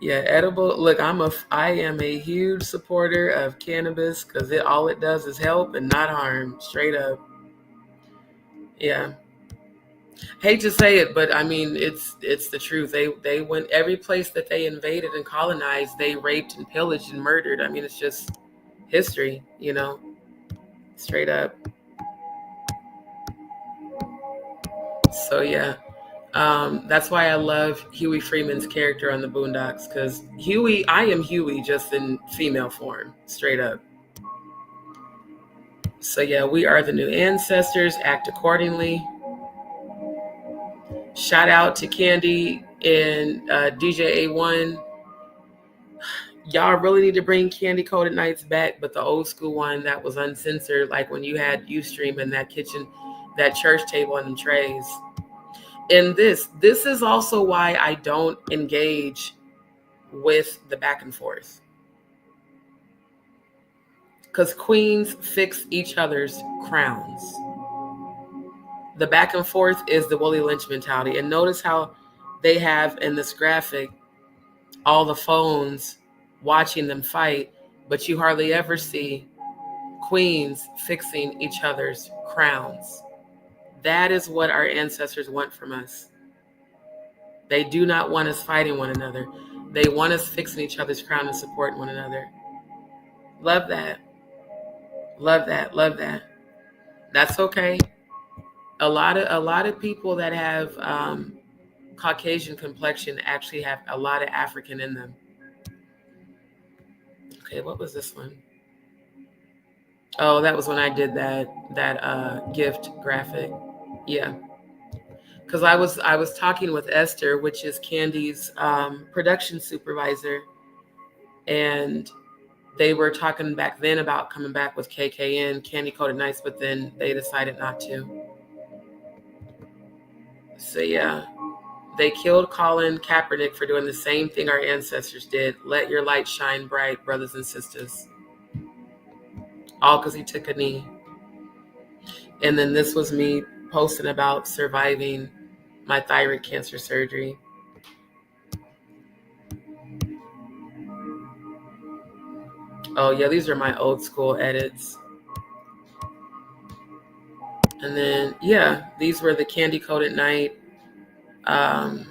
Yeah, edible. Look, I am a huge supporter of cannabis because all it does is help and not harm. Straight up. Yeah. Hate to say it, but I mean it's the truth. They went every place that they invaded and colonized, they raped and pillaged and murdered. I mean, it's just history, you know, straight up. So yeah. That's why I love Huey Freeman's character on the Boondocks, because I am Huey just in female form, straight up. So yeah, we are the new ancestors. Act accordingly. Shout out to Candy and DJ A1. Y'all really need to bring Candy Coated Nights back, but the old school one that was uncensored, like when you had Ustream in that kitchen, that church table and trays. And this is also why I don't engage with the back and forth. Because queens fix each other's crowns. The back and forth is the Willie Lynch mentality. And notice how they have in this graphic all the phones watching them fight, but you hardly ever see queens fixing each other's crowns. That is what our ancestors want from us. They do not want us fighting one another. They want us fixing each other's crown and supporting one another. Love that. Love that. Love that. That's okay. A lot of people that have Caucasian complexion actually have a lot of African in them. Okay, what was this one? Oh, that was when I did that gift graphic. Yeah. Because I was talking with Esther, which is Candy's production supervisor, and they were talking back then about coming back with KKN, Candy Coated Nights, but then they decided not to. So yeah, they killed Colin Kaepernick for doing the same thing our ancestors did. Let your light shine bright, brothers and sisters. All because he took a knee. And then this was me posting about surviving my thyroid cancer surgery. Oh yeah, these are my old school edits. And then yeah, these were the Candy Coated Night. Oh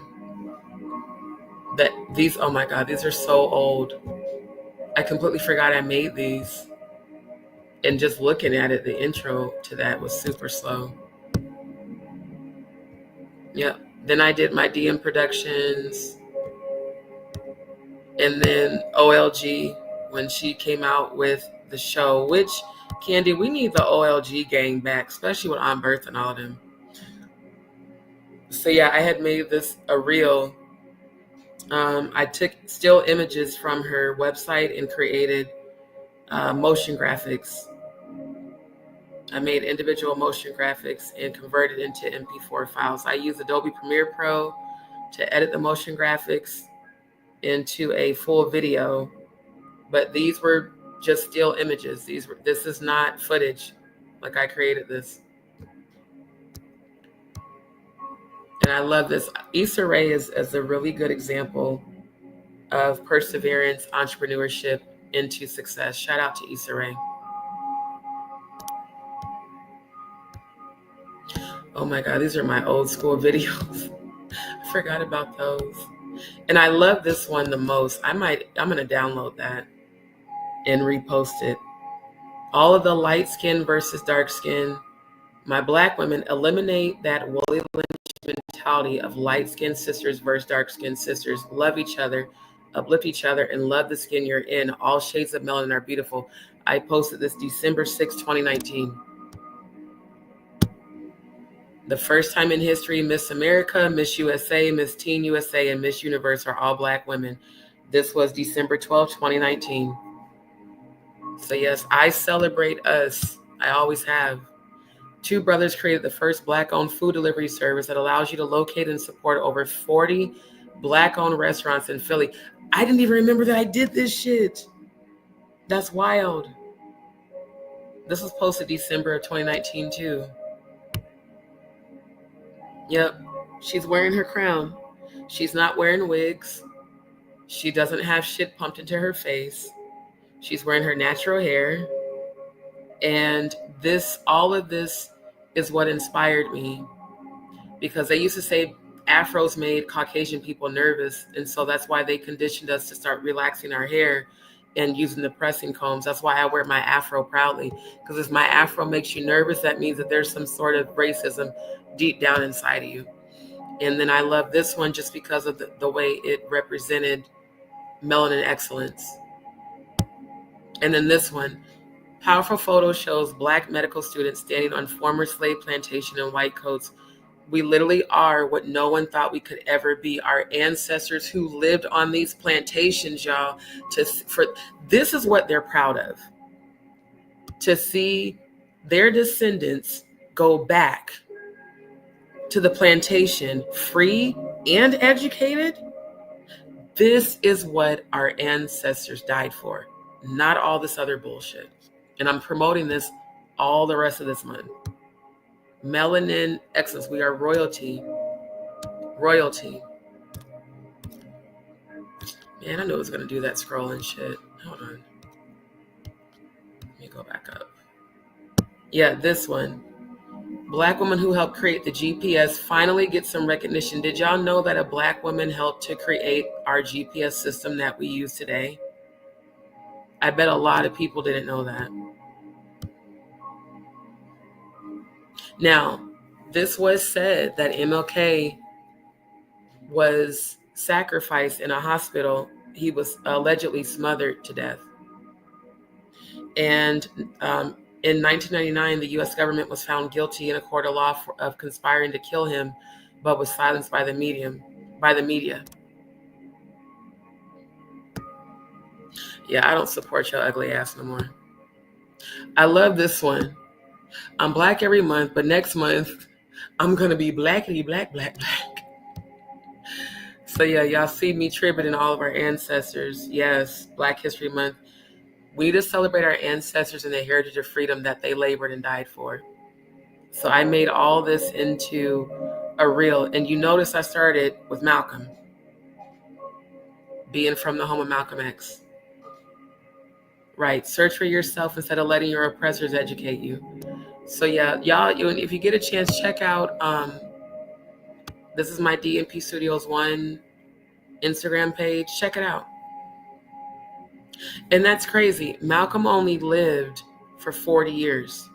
my God, these are so old. I completely forgot I made these. And just looking at it, the intro to that was super slow. Yep. Then I did my DM Productions. And then OLG, when she came out with the show, which, Candy, we need the OLG gang back, especially with On Birth and all of them. So yeah, I had made a reel. I took still images from her website and created motion graphics. I made individual motion graphics and converted into MP4 files. I use Adobe Premiere Pro to edit the motion graphics into a full video, but these were just still images. This is not footage. Like, I created this. And I love this. Issa Rae is a really good example of perseverance, entrepreneurship into success. Shout out to Issa Rae. Oh my God, these are my old school videos. I forgot about those. And I love this one the most. I'm going to download that and repost it. All of the light skin versus dark skin. My Black women, eliminate that Willie Lynch mentality of light skinned sisters versus dark skinned sisters. Love each other. uplift each other, and love the skin you're in. All shades of melanin are beautiful. I posted this December 6, 2019. The first time in history, Miss America, Miss USA, Miss Teen USA, and Miss Universe are all Black women. This was December 12, 2019. So yes, I celebrate us. I always have. Two brothers created the first Black-owned food delivery service that allows you to locate and support over 40 Black-owned restaurants in Philly. I didn't even remember that I did this shit. That's wild. This was posted December of 2019 too. Yep, she's wearing her crown. She's not wearing wigs. She doesn't have shit pumped into her face. She's wearing her natural hair. And all of this is what inspired me, because they used to say afros made Caucasian people nervous. And so that's why they conditioned us to start relaxing our hair and using the pressing combs. That's why I wear my afro proudly, because if my afro makes you nervous, that means that there's some sort of racism deep down inside of you. And then I love this one just because of the way it represented melanin excellence. And then this one, powerful photo shows Black medical students standing on former slave plantation in white coats. We literally are what no one thought we could ever be. Our ancestors who lived on these plantations, y'all, this is what they're proud of. To see their descendants go back to the plantation free and educated. This is what our ancestors died for, not all this other bullshit. And I'm promoting this all the rest of this month. Melanin excellence. We are royalty. Royalty. Man, I knew I was going to do that scrolling shit. Hold on. Let me go back up. Yeah, this one. Black woman who helped create the GPS finally gets some recognition. Did y'all know that a Black woman helped to create our GPS system that we use today? I bet a lot of people didn't know that. Now, this was said that MLK was sacrificed in a hospital. He was allegedly smothered to death. And in 1999, the U.S. government was found guilty in a court of law of conspiring to kill him, but was silenced by the media. Yeah, I don't support your ugly ass no more. I love this one. I'm Black every month, but next month I'm gonna be blackity black, black, black. So yeah, y'all see me tributing all of our ancestors. Yes, Black History Month. We need to celebrate our ancestors and the heritage of freedom that they labored and died for. So I made all this into a reel. And you notice I started with Malcolm, being from the home of Malcolm X. Right. Search for yourself instead of letting your oppressors educate you. So yeah, y'all, if you get a chance, check out, this is my DMP Studios 1 Instagram page. Check it out. And that's crazy. Malcolm only lived for 40 years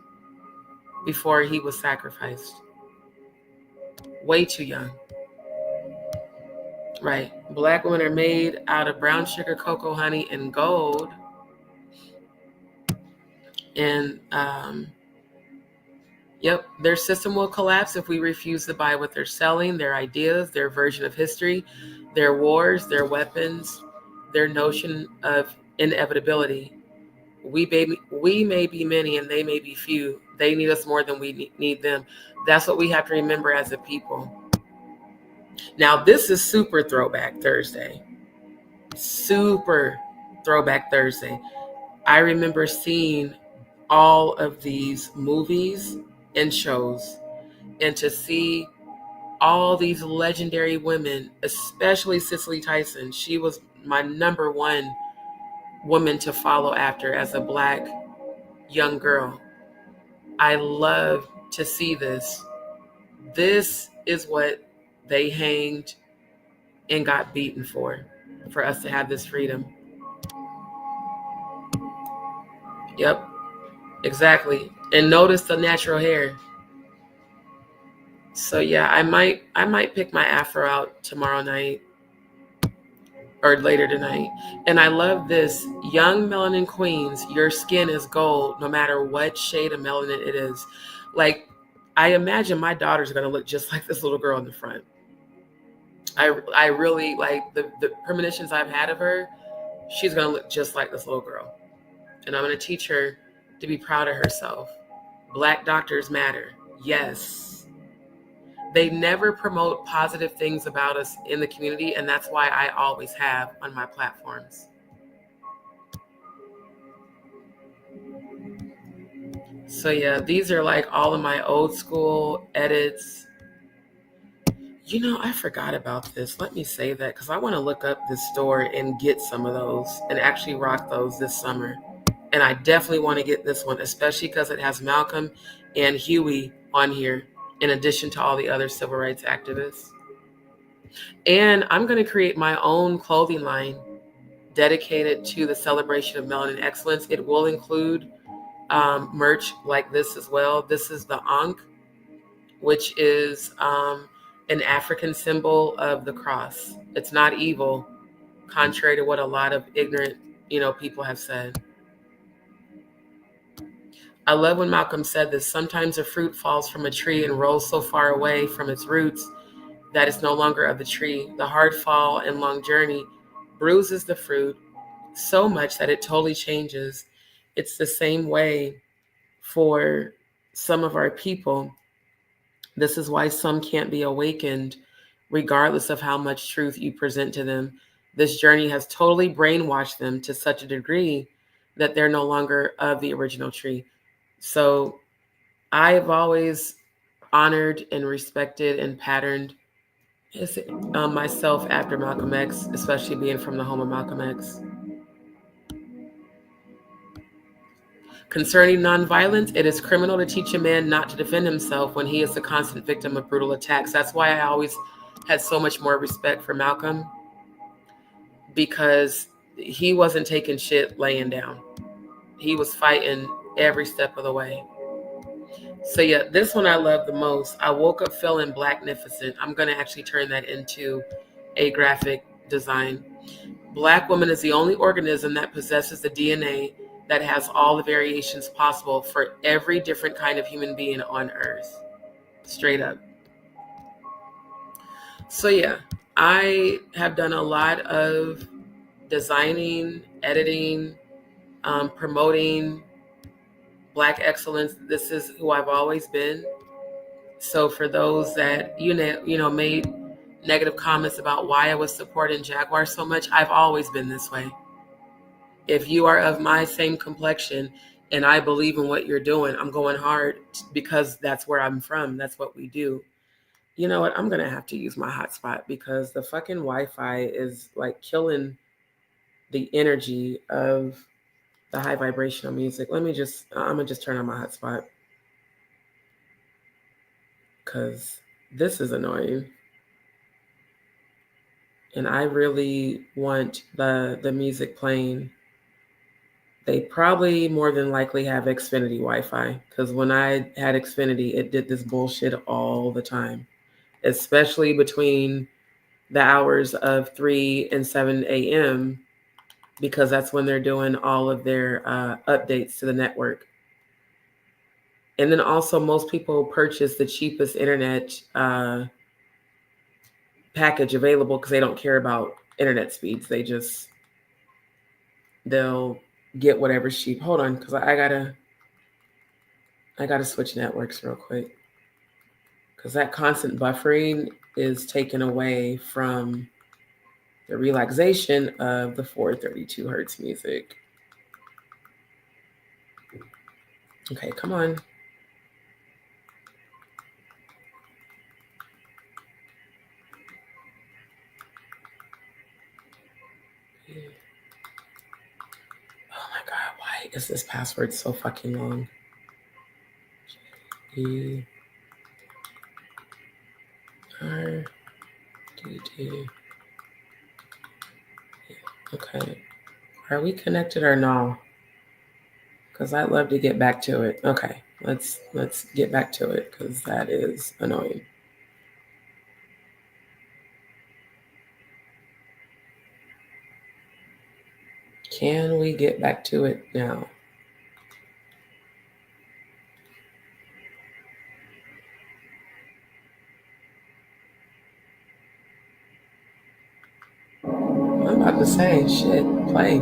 before he was sacrificed. Way too young. Right. Black women are made out of brown sugar, cocoa, honey, and gold. And yep, their system will collapse if we refuse to buy what they're selling, their ideas, their version of history, their wars, their weapons, their notion of inevitability. We may be many and they may be few. They need us more than we need them. That's what we have to remember as a people. Now, this is super Throwback Thursday. Super Throwback Thursday. I remember seeing all of these movies and shows, and to see all these legendary women, especially Cicely Tyson. She was my number one woman to follow after as a Black young girl. I love to see this. This is what they hanged and got beaten for us to have this freedom. Yep, exactly. And notice the natural hair. So yeah, I might pick my afro out tomorrow night or later tonight. And I love this. Young melanin queens, your skin is gold no matter what shade of melanin it is. Like, I imagine my daughter's going to look just like this little girl in the front. I really like the premonitions I've had of her. She's going to look just like this little girl. And I'm going to teach her to be proud of herself. Black doctors matter. Yes. They never promote positive things about us in the community, and that's why I always have on my platforms. So yeah, these are like all of my old school edits. You know, I forgot about this. Let me say that because I want to look up this store and get some of those and actually rock those this summer. And I definitely want to get this one, especially because it has Malcolm and Huey on here, in addition to all the other civil rights activists. And I'm going to create my own clothing line dedicated to the celebration of melanin excellence. It will include merch like this as well. This is the Ankh, which is an African symbol of the cross. It's not evil, contrary to what a lot of ignorant, people have said. I love when Malcolm said this. Sometimes a fruit falls from a tree and rolls so far away from its roots that it's no longer of the tree. The hard fall and long journey bruises the fruit so much that it totally changes. It's the same way for some of our people. This is why some can't be awakened, regardless of how much truth you present to them. This journey has totally brainwashed them to such a degree that they're no longer of the original tree. So I've always honored and respected and patterned myself after Malcolm X, especially being from the home of Malcolm X. Concerning nonviolence, it is criminal to teach a man not to defend himself when he is the constant victim of brutal attacks. That's why I always had so much more respect for Malcolm, because he wasn't taking shit laying down. He was fighting every step of the way. So yeah, this one I love the most. I woke up feeling blacknificent. I'm going to actually turn that into a graphic design. Black woman is the only organism that possesses the DNA that has all the variations possible for every different kind of human being on Earth. Straight up. So yeah, I have done a lot of designing, editing, promoting Black excellence. This is who I've always been. So for those that made negative comments about why I was supporting Jaguar so much, I've always been this way. If you are of my same complexion and I believe in what you're doing, I'm going hard because that's where I'm from. That's what we do. You know what? I'm going to have to use my hotspot because the fucking Wi-Fi is like killing the energy of the high vibrational music. I'm going to just turn on my hotspot because this is annoying. And I really want the music playing. They probably more than likely have Xfinity Wi-Fi, because when I had Xfinity, it did this bullshit all the time, especially between the hours of 3 and 7 a.m., because that's when they're doing all of their updates to the network. And then also most people purchase the cheapest internet package available because they don't care about internet speeds. They'll get whatever's cheap. Hold on, because I gotta switch networks real quick, because that constant buffering is taken away from the relaxation of the 432 hertz music. Okay, come on. Oh my God, why is this password so fucking long? JustDee. Okay. Are we connected or no? Because I'd love to get back to it. Okay, let's get back to it because that is annoying. Can we get back to it now? I'm about to say, shit, play.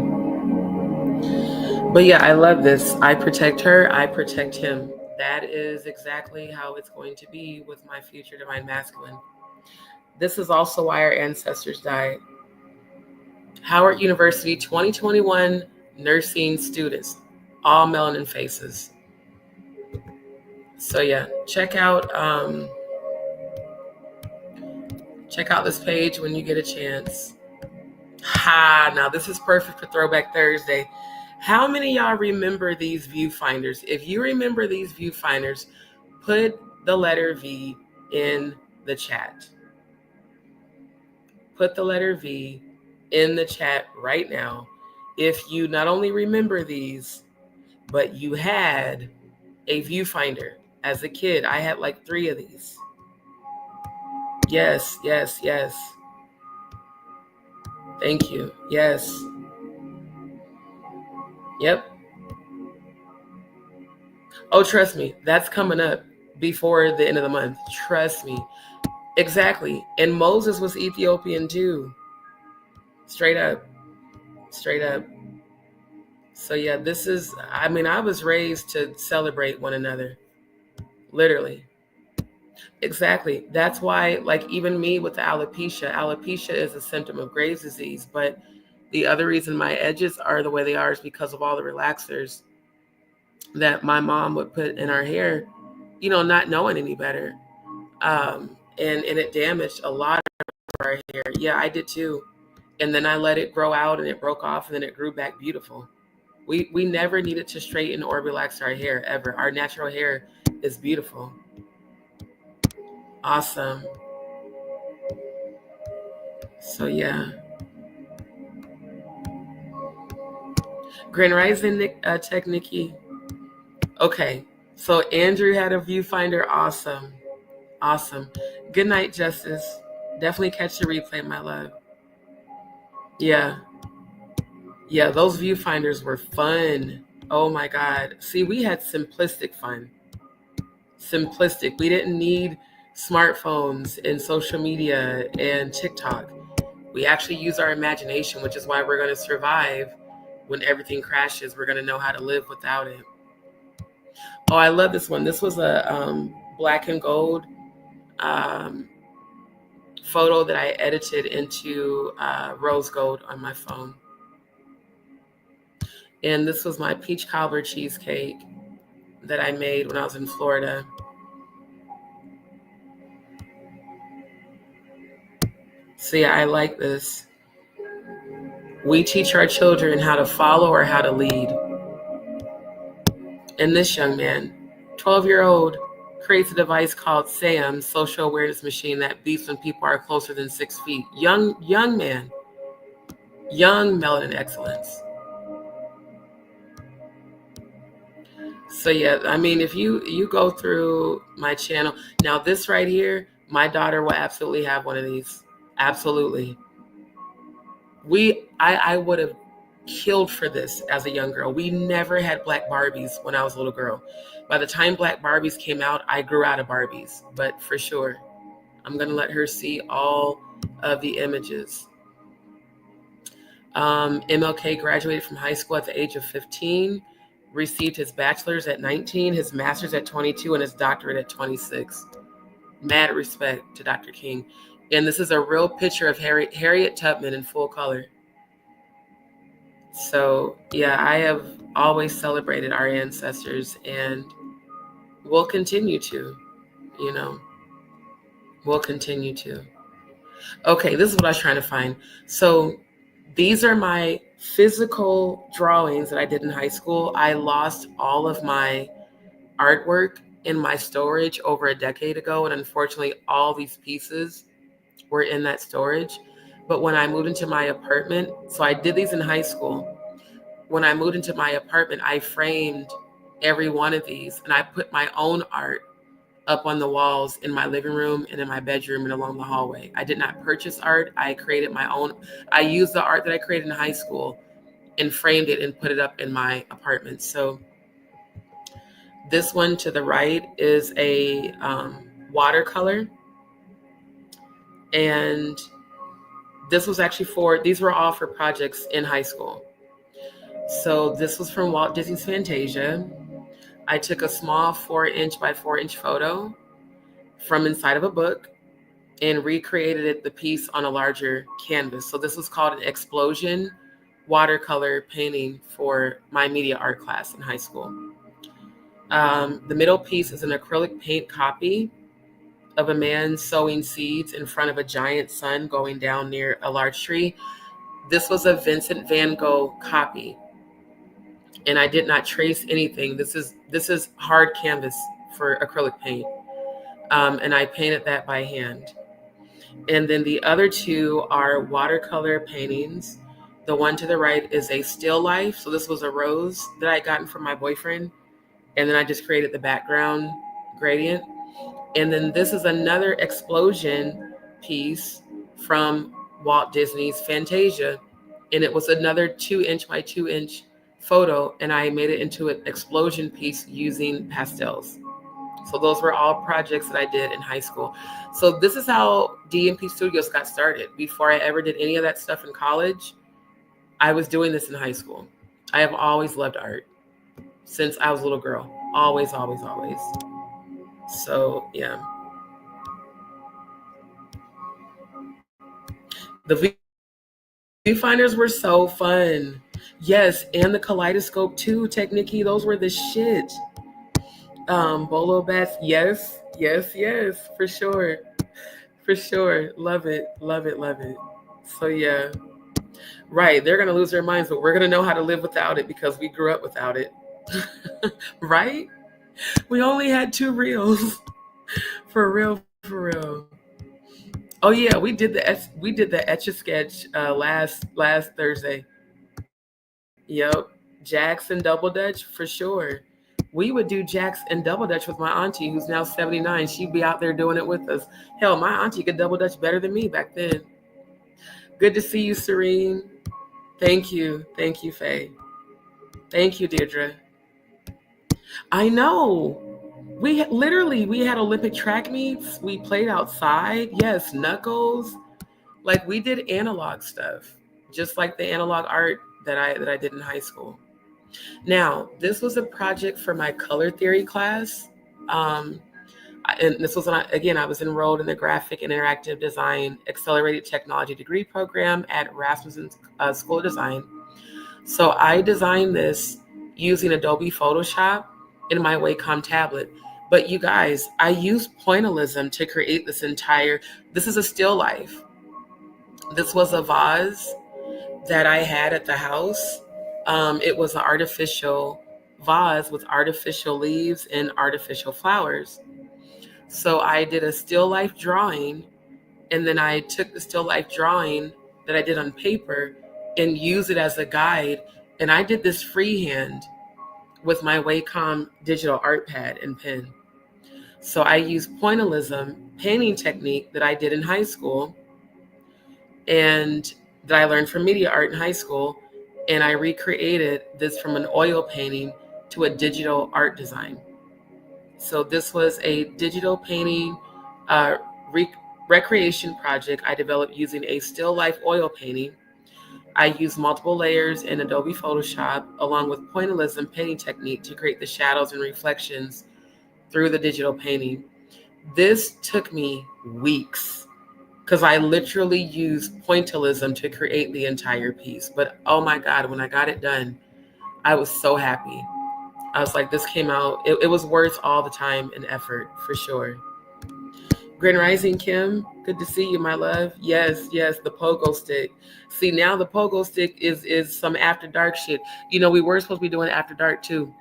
But yeah, I love this. I protect her, I protect him. That is exactly how it's going to be with my future divine masculine. This is also why our ancestors died. Howard University 2021 nursing students, all melanin faces. So yeah, check out this page when you get a chance. Ha, now this is perfect for Throwback Thursday. How many of y'all remember these viewfinders? If you remember these viewfinders, put the letter V in the chat. Put the letter V in the chat right now. If you not only remember these, but you had a viewfinder as a kid. I had like 3 of these. Yes, yes, yes. Thank you. Yes. Yep. Oh, trust me, that's coming up before the end of the month. Trust me. Exactly. And Moses was Ethiopian too. Straight up. Straight up. So yeah, this is, I mean, I was raised to celebrate one another. Literally. Exactly. That's why, like, even me with the alopecia is a symptom of Graves' disease. But the other reason my edges are the way they are is because of all the relaxers that my mom would put in our hair, not knowing any better. And it damaged a lot of our hair. Yeah, I did too. And then I let it grow out and it broke off and then it grew back beautiful. We never needed to straighten or relax our hair ever. Our natural hair is beautiful. Awesome. So yeah. Grand Rising Tech Nikki. Okay. So Andrew had a viewfinder. Awesome. Awesome. Good night, Justice. Definitely catch the replay, my love. Yeah. Yeah, those viewfinders were fun. Oh my God. See, we had simplistic fun. Simplistic. We didn't need smartphones and social media and TikTok. We actually use our imagination, which is why we're going to survive when everything crashes. We're going to know how to live without it. Oh, I love this one. This was a black and gold photo that I edited into rose gold on my phone. And this was my peach cobbler cheesecake that I made when I was in Florida. So yeah, I like this. We teach our children how to follow or how to lead. And this young man, 12-year-old, creates a device called SAM, Social Awareness Machine, that beeps when people are closer than 6 feet. Young man, young melanin excellence. So yeah, I mean, if you go through my channel, now this right here, my daughter will absolutely have one of these. Absolutely. I would have killed for this as a young girl. We never had black Barbies when I was a little girl. By the time black Barbies came out, I grew out of Barbies, but for sure, I'm going to let her see all of the images. MLK graduated from high school at the age of 15, received his bachelor's at 19, his master's at 22, and his doctorate at 26. Mad respect to Dr. King. And this is a real picture of Harriet Tubman in full color. So yeah, I have always celebrated our ancestors and we'll continue to, we'll continue to. Okay, this is what I was trying to find. So these are my physical drawings that I did in high school. I lost all of my artwork in my storage over a decade ago. And unfortunately, all these pieces were in that storage. But when I moved into my apartment, so I did these in high school. When I moved into my apartment, I framed every one of these and I put my own art up on the walls in my living room and in my bedroom and along the hallway. I did not purchase art. I created my own. I used the art that I created in high school and framed it and put it up in my apartment. So this one to the right is a watercolor. And this was actually these were all for projects in high school. So this was from Walt Disney's Fantasia. I took a small 4-inch by 4-inch photo from inside of a book and recreated the piece on a larger canvas. So this was called an explosion watercolor painting for my media art class in high school. The middle piece is an acrylic paint copy of a man sowing seeds in front of a giant sun going down near a large tree. This was a Vincent van Gogh copy, and I did not trace anything. This is hard canvas for acrylic paint, and I painted that by hand. And then the other two are watercolor paintings. The one to the right is a still life. So this was a rose that I had gotten from my boyfriend, and then I just created the background gradient. And then this is another explosion piece from Walt Disney's Fantasia. And it was another 2-inch by 2-inch photo. And I made it into an explosion piece using pastels. So those were all projects that I did in high school. So this is how DzPeepz Studios got started. Before I ever did any of that stuff in college, I was doing this in high school. I have always loved art since I was a little girl. Always, always, always. So, yeah. The viewfinders were so fun. Yes, and the kaleidoscope too, Technique. Those were the shit. Bolo bats. Yes, yes, yes, for sure. For sure. Love it, love it, love it. So, yeah. Right. They're going to lose their minds, but we're going to know how to live without it because we grew up without it. Right? We only had 2 reels. For real, for real. Oh yeah, we did the Etch-a-Sketch last Thursday. Yep, Jacks and Double Dutch for sure. We would do Jacks and Double Dutch with my auntie, who's now 79. She'd be out there doing it with us. Hell, my auntie could Double Dutch better than me back then. Good to see you, Serene. Thank you, Faye. Thank you, Deirdre. I know. We had Olympic track meets. We played outside. Yes, knuckles. Like we did analog stuff, just like the analog art that I did in high school. Now, this was a project for my color theory class. And this was again, I was enrolled in the Graphic and Interactive Design Accelerated Technology degree program at Rasmussen's School of Design. So I designed this using Adobe Photoshop in my Wacom tablet. But you guys, I used pointillism to create this is a still life. This was a vase that I had at the house. It was an artificial vase with artificial leaves and artificial flowers. So I did a still life drawing, and then I took the still life drawing that I did on paper and used it as a guide. And I did this freehand with my Wacom digital art pad and pen. So I used pointillism painting technique that I did in high school and that I learned from media art in high school. And I recreated this from an oil painting to a digital art design. So this was a digital painting recreation project I developed using a still life oil painting. I used multiple layers in Adobe Photoshop along with pointillism painting technique to create the shadows and reflections through the digital painting. This took me weeks because I literally used pointillism to create the entire piece. But oh my God, when I got it done, I was so happy. I was like, this came out, it was worth all the time and effort for sure. Grand Rising Kim, good to see you, my love. Yes, the pogo stick. See, now the pogo stick is some after dark shit. You know, we were supposed to be doing after dark too.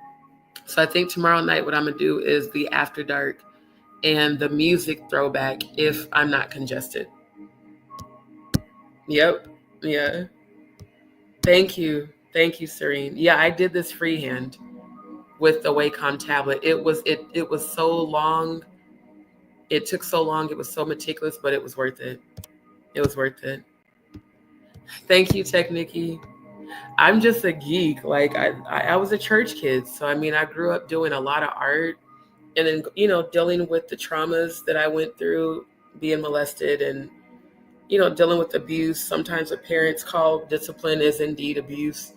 So I think tomorrow night what I'm gonna do is the after dark and the music throwback if I'm not congested. Yep. Yeah. Thank you, Serene. Yeah, I did this freehand with the Wacom tablet. It was so long. It took so long. It was so meticulous, but it was worth it. It was worth it. Thank you, Technique. I'm just a geek. Like I was a church kid. So I mean, I grew up doing a lot of art and then, you know, dealing with the traumas that I went through, being molested and, you know, dealing with abuse. Sometimes what parents call discipline is indeed abuse,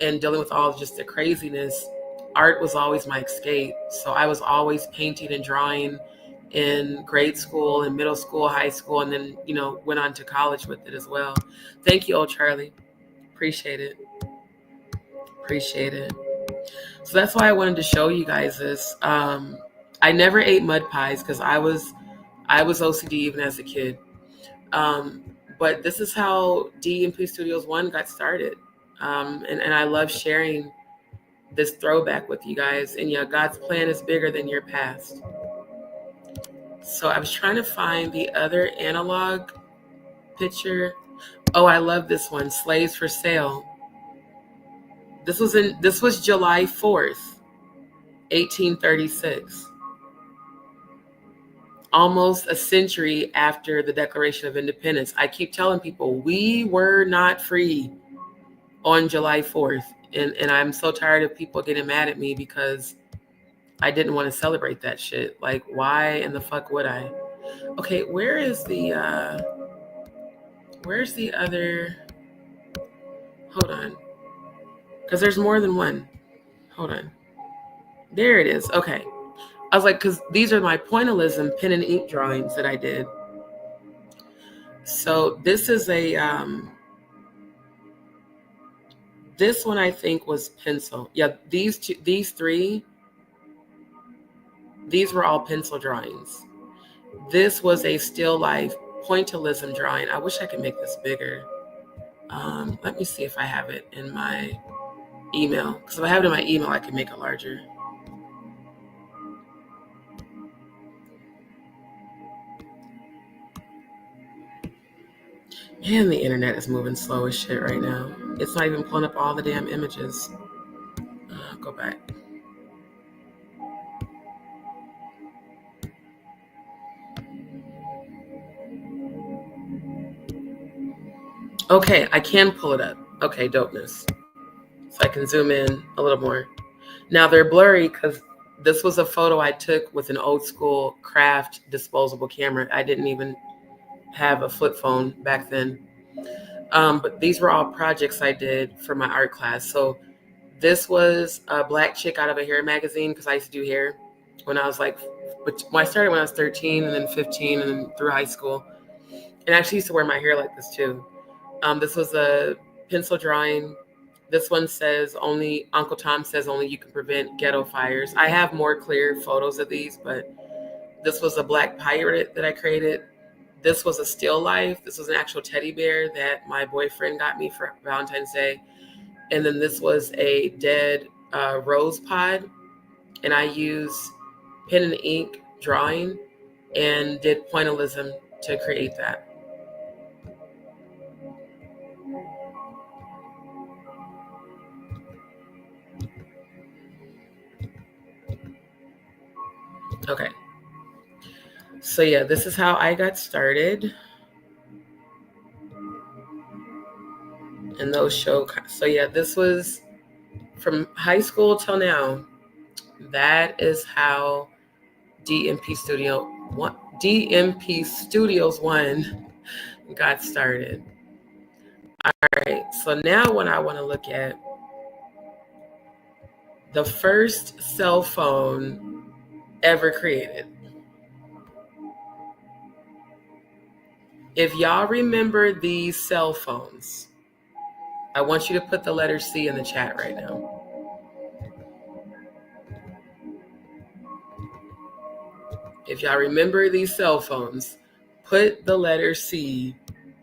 and dealing with all just the craziness. Art was always my escape. So I was always painting and drawing in grade school and middle school, high school, and then, you know, went on to college with it as well. Thank you, old Charlie. Appreciate it. Appreciate it. So that's why I wanted to show you guys this. I never ate mud pies because I was OCD even as a kid. But this is how DzPeepz Studios 1 got started. And I love sharing this throwback with you guys. And yeah, God's plan is bigger than your past. So I was trying to find the other analog picture. Oh, I love this one, Slaves for Sale. This was July 4th, 1836. Almost a century after the Declaration of Independence. I keep telling people we were not free on July 4th. And I'm so tired of people getting mad at me because I didn't want to celebrate that shit. Like, why in the fuck would I? Okay, where's the other? Hold on. Because there's more than one. Hold on. There it is. Okay. I was like, because these are my pointillism pen and ink drawings that I did. So this is a, this one I think was pencil. Yeah, these three, these were all pencil drawings. This was a still life pointillism drawing. I wish I could make this bigger. Let me see if I have it in my email. Because if I have it in my email, I can make it larger. Man, the internet is moving slow as shit right now. It's not even pulling up all the damn images. Go back. Okay, I can pull it up. Okay, dopeness. So I can zoom in a little more. Now they're blurry because this was a photo I took with an old school craft disposable camera. I didn't even have a flip phone back then. But these were all projects I did for my art class. So this was a black chick out of a hair magazine because I used to do hair when I was like, when I started when I was 13 and then 15 and then through high school. And I actually used to wear my hair like this too. This was a pencil drawing. This one says only, Uncle Tom says only you can prevent ghetto fires. I have more clear photos of these, but this was a black pirate that I created. This was a still life. This was an actual teddy bear that my boyfriend got me for Valentine's Day. And then this was a dead rose pod. And I used pen and ink drawing and did pointillism to create that. Okay. So yeah, this is how I got started. And those show, so yeah, this was from high school till now. That is how DzPeepz Studios 1 got started. All right, so now when I want to look at the first cell phone ever created. If y'all remember these cell phones, I want you to put the letter C in the chat right now. If y'all remember these cell phones, put the letter C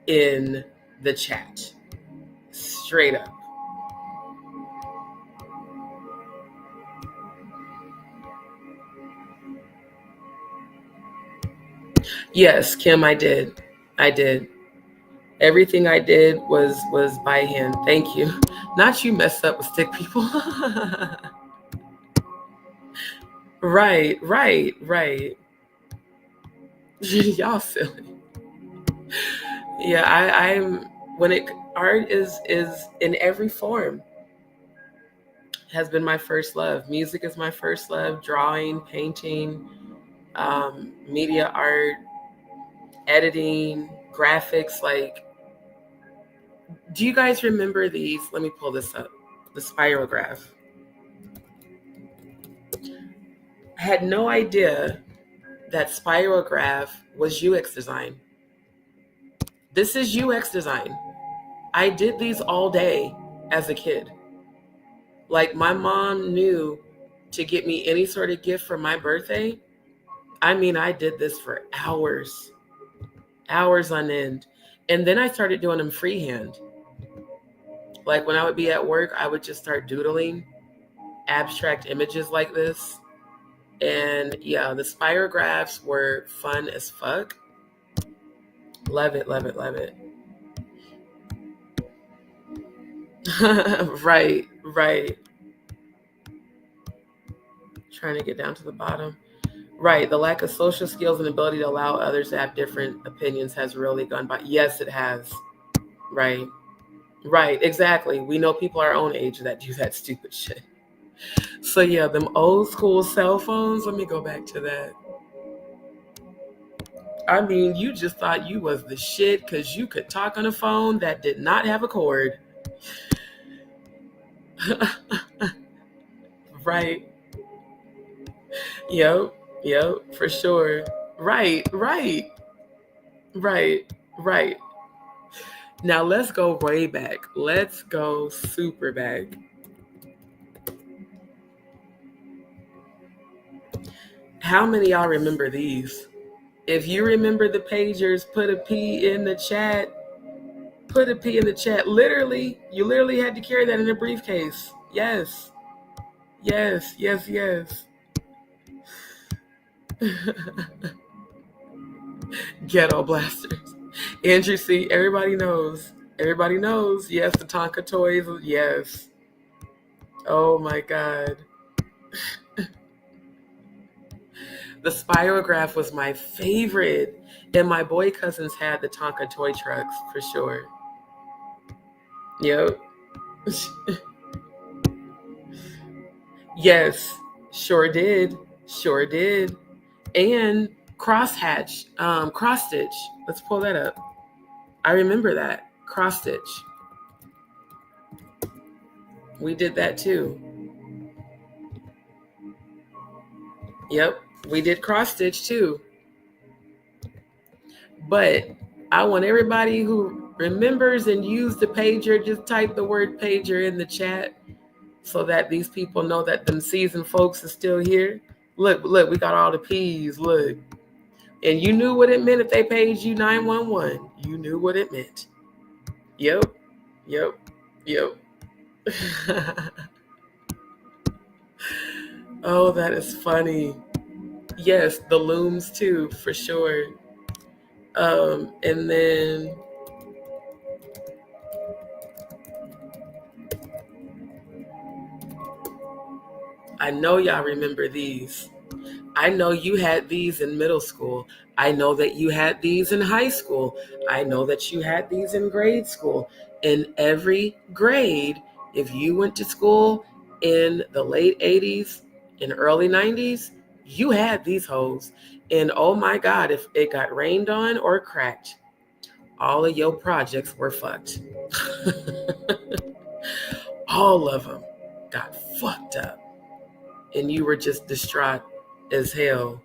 in the chat. Straight up. Yes, Kim, I did. I did. Everything I did was by hand. Thank you. Not you messed up with stick people. Right. Y'all silly. Yeah, art is in every form, has been my first love. Music is my first love. Drawing, painting, media art, editing, graphics. Like, do you guys remember these? Let me pull this up. The spirograph. I had no idea that spirograph was UX design. This is UX design. I did these all day as a kid. Like, my mom knew to get me any sort of gift for my birthday. I mean, I did this for hours on end. And then I started doing them freehand. Like, when I would be at work, I would just start doodling abstract images like this. And yeah, the spirographs were fun as fuck. Love it, love it, love it. Right. Trying to get down to the bottom. Right. The lack of social skills and ability to allow others to have different opinions has really gone by. Yes, it has. Right. Exactly. We know people our own age that do that stupid shit. So yeah, them old school cell phones. Let me go back to that. I mean, you just thought you was the shit because you could talk on a phone that did not have a cord. Right. Yep, for sure. Right. Now let's go way back. Let's go super back. How many of y'all remember these? If you remember the pagers, put a P in the chat. Put a P in the chat. You literally had to carry that in a briefcase. Yes. Ghetto blasters. Andrew C, everybody knows. Yes, the Tonka toys. Yes. Oh my God. The spirograph was my favorite. And my boy cousins had the Tonka toy trucks for sure. Yep. Yes, sure did. And cross stitch. Let's pull that up. I remember that. Cross stitch. We did that too. Yep, we did cross stitch too. But I want everybody who remembers and used the pager, just type the word pager in the chat so that these people know that them seasoned folks are still here. Look, we got all the P's, look. And you knew what it meant if they paid you 911. You knew what it meant. Yep. Oh, that is funny. Yes, the looms too, for sure. And then I know y'all remember these. I know you had these in middle school. I know that you had these in high school. I know that you had these in grade school. In every grade, if you went to school in the late 80s and early 90s, you had these hoes. And oh my God, if it got rained on or cracked, all of your projects were fucked. All of them got fucked up. And you were just distraught as hell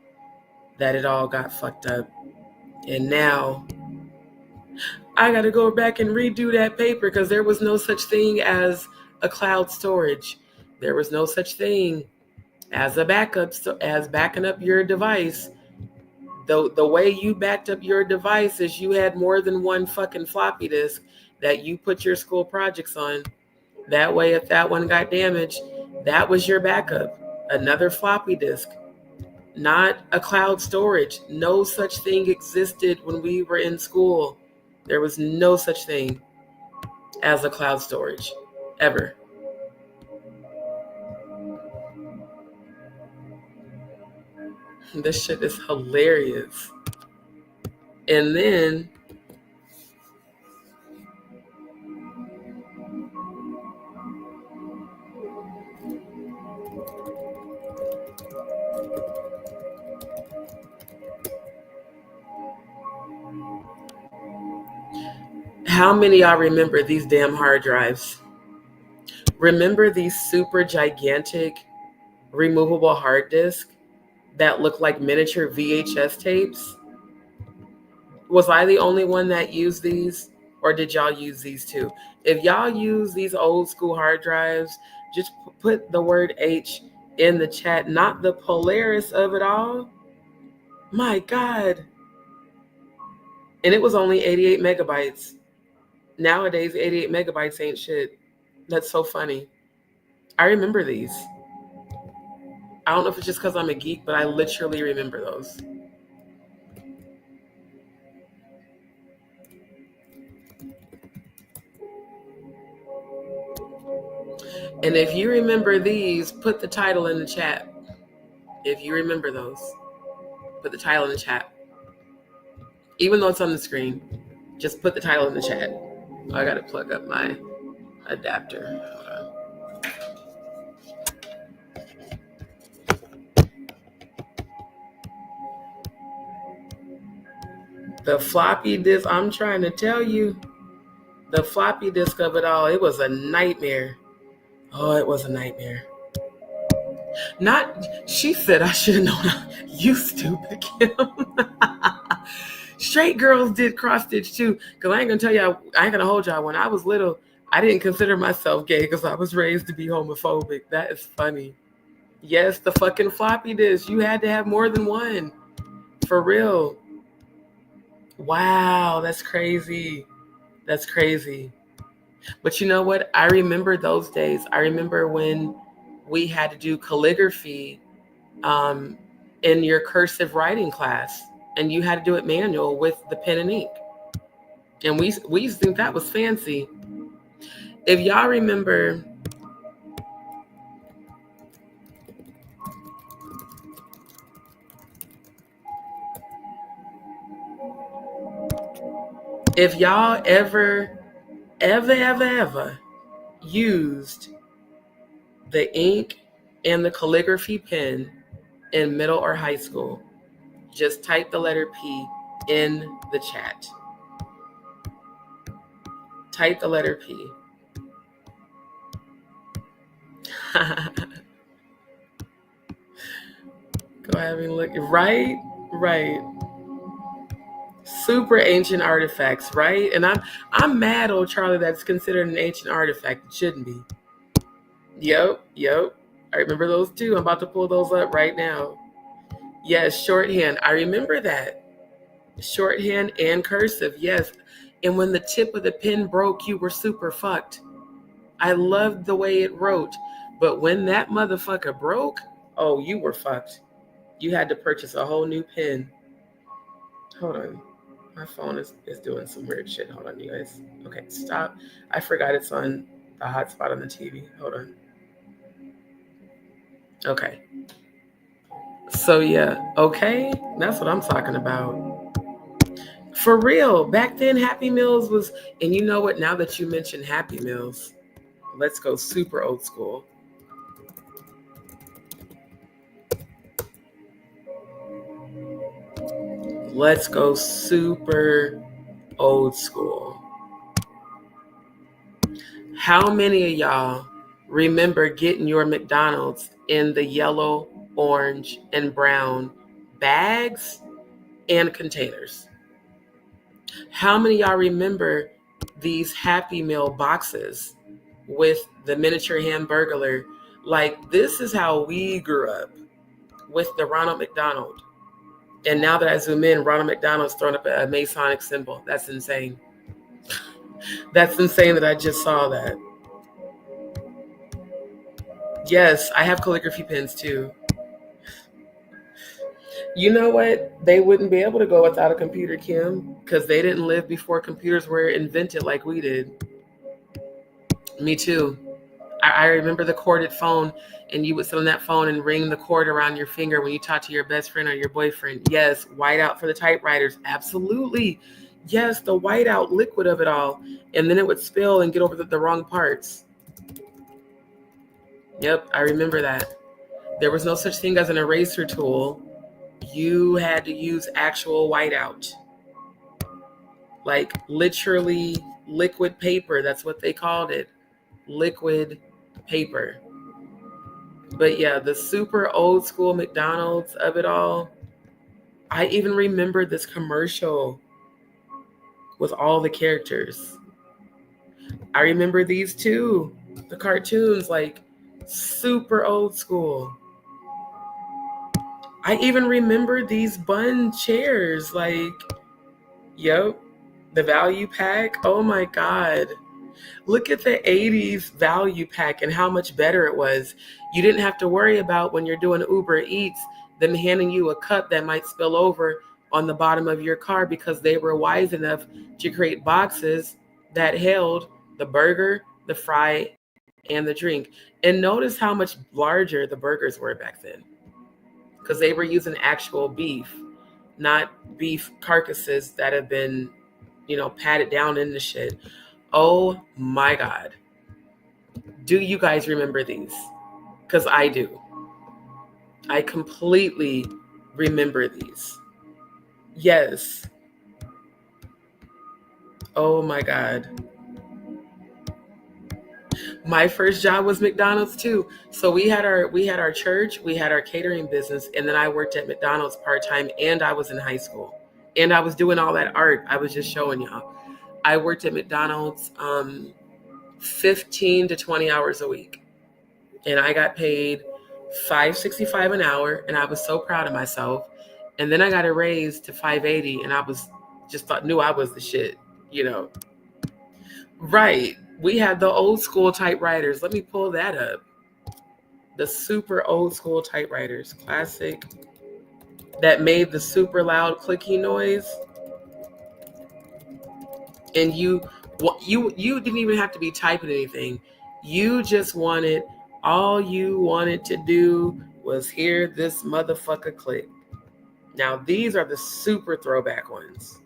that it all got fucked up. And now I got to go back and redo that paper because there was no such thing as a cloud storage. There was no such thing as a backup, as backing up your device. The way you backed up your device is you had more than one fucking floppy disk that you put your school projects on. That way, if that one got damaged, that was your backup. Another floppy disk. Not a cloud storage. No such thing existed when we were in school. There was no such thing as a cloud storage, ever. This shit is hilarious. And then How many of y'all remember these damn hard drives? Remember these super gigantic removable hard disks that look like miniature VHS tapes? Was I the only one that used these, or did y'all use these too? If y'all use these old school hard drives, just put the word H in the chat, not the Polaris of it all. My God. And it was only 88 megabytes. Nowadays, 88 megabytes ain't shit. That's so funny. I remember these. I don't know if it's just because I'm a geek, but I literally remember those. And if you remember these, put the title in the chat. If you remember those, put the title in the chat. Even though it's on the screen, just put the title in the chat. I gotta plug up my adapter. Hold on. The floppy disk, I'm trying to tell you, the floppy disk of it all, it was a nightmare. Oh, it was a nightmare. She said I should have known. You stupid, Kim. Straight girls did cross stitch too. Because I ain't going to tell y'all, I ain't going to hold y'all. When I was little, I didn't consider myself gay because I was raised to be homophobic. That is funny. Yes, the fucking floppy disk. You had to have more than one. For real. Wow, that's crazy. That's crazy. But you know what? I remember those days. I remember when we had to do calligraphy in your cursive writing class, and you had to do it manual with the pen and ink. And we used to think that was fancy. If y'all remember, if y'all ever used the ink and the calligraphy pen in middle or high school, just type the letter P in the chat. Type the letter P. Go ahead and look. Right. Super ancient artifacts, right? And I'm mad, old Charlie, that's considered an ancient artifact. It shouldn't be. Yep. I remember those too. I'm about to pull those up right now. Yes, shorthand. I remember that. Shorthand and cursive, yes. And when the tip of the pen broke, you were super fucked. I loved the way it wrote. But when that motherfucker broke, oh, you were fucked. You had to purchase a whole new pen. Hold on. My phone is doing some weird shit. Hold on, you guys. Okay, stop. I forgot it's on the hotspot on the TV. Hold on. Okay. So yeah, okay. That's what I'm talking about. For real. Back then, Happy Meals was, and you know what? Now that you mentioned Happy Meals, let's go super old school. Let's go super old school. How many of y'all remember getting your McDonald's in the yellow, orange, and brown bags and containers? How many of y'all remember these Happy Meal boxes with the miniature hamburger? Like, this is how we grew up with the Ronald McDonald. And now that I zoom in, Ronald McDonald's throwing up a Masonic symbol. That's insane. That's insane that I just saw that. Yes, I have calligraphy pens too. You know what? They wouldn't be able to go without a computer, Kim, because they didn't live before computers were invented like we did. Me too. I remember the corded phone, and you would sit on that phone and ring the cord around your finger when you talk to your best friend or your boyfriend. Yes, whiteout for the typewriters. Absolutely. Yes, the whiteout liquid of it all. And then it would spill and get over the wrong parts. Yep, I remember that. There was no such thing as an eraser tool. You had to use actual whiteout. Like literally liquid paper. That's what they called it. Liquid paper. But yeah, the super old school McDonald's of it all. I even remember this commercial with all the characters. I remember these too. The cartoons, like super old school. I even remember these bun chairs, like, yep, the value pack. Oh my God. Look at the 80s value pack and how much better it was. You didn't have to worry about when you're doing Uber Eats, them handing you a cup that might spill over on the bottom of your car because they were wise enough to create boxes that held the burger, the fry, and the drink. And notice how much larger the burgers were back then because they were using actual beef, not beef carcasses that have been, patted down into shit. Oh my God. Do you guys remember these? Because I do. I completely remember these. Yes. Oh my God. My first job was McDonald's too. So we had our church, we had our catering business, and then I worked at McDonald's part-time, and I was in high school. And I was doing all that art I was just showing y'all. I worked at McDonald's 15 to 20 hours a week. And I got paid $5.65 an hour, and I was so proud of myself. And then I got a raise to $5.80, and I was knew I was the shit, Right. We had the old school typewriters. Let me pull that up. The super old school typewriters, classic, that made the super loud clicky noise. And you didn't even have to be typing anything. All you wanted to do was hear this motherfucker click. Now these are the super throwback ones.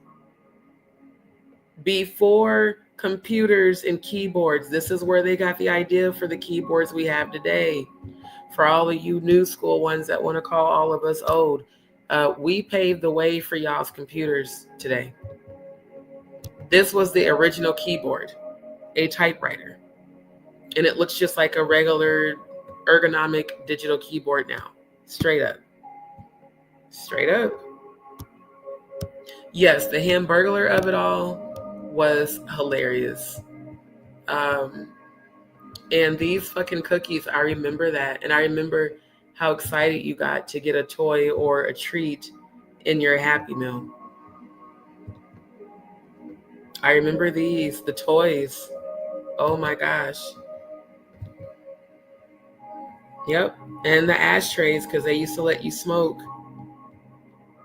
Before computers and keyboards, this is where they got the idea for the keyboards we have today. For all of you new school ones that want to call all of us old, we paved the way for y'all's computers today. This was the original keyboard, a typewriter. And it looks just like a regular ergonomic digital keyboard now. Straight up. Straight up. Yes, the Hamburglar of it all was hilarious. And these fucking cookies, I remember that. And I remember how excited you got to get a toy or a treat in your Happy Meal. I remember these, the toys. Oh my gosh. Yep. And the ashtrays, because they used to let you smoke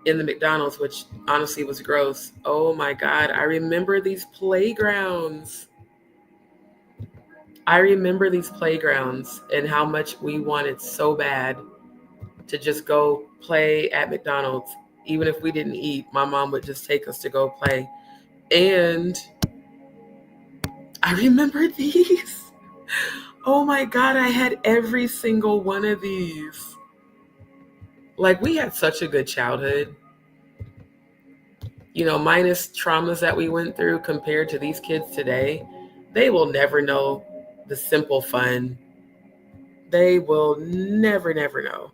in the McDonald's, which honestly was gross. Oh my God. I remember these playgrounds. I remember these playgrounds and how much we wanted so bad to just go play at McDonald's. Even if we didn't eat, my mom would just take us to go play. And I remember these. Oh my God, I had every single one of these. Like, we had such a good childhood. Minus traumas that we went through compared to these kids today. They will never know the simple fun. They will never know.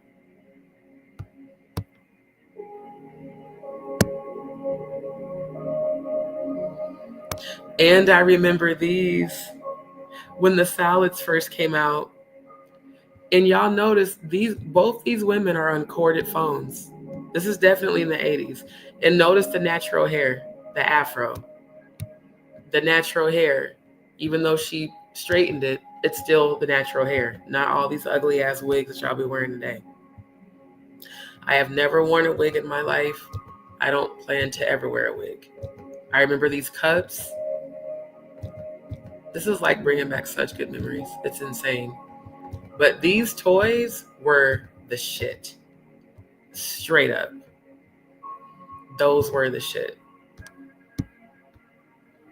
And I remember these when the salads first came out. And y'all notice both these women are on corded phones. This is definitely in the 80s. And notice the natural hair, the afro. The natural hair, even though she straightened it, it's still the natural hair. Not all these ugly ass wigs that y'all be wearing today. I have never worn a wig in my life. I don't plan to ever wear a wig. I remember these cups. This is like bringing back such good memories. It's insane. But these toys were the shit. Straight up. Those were the shit.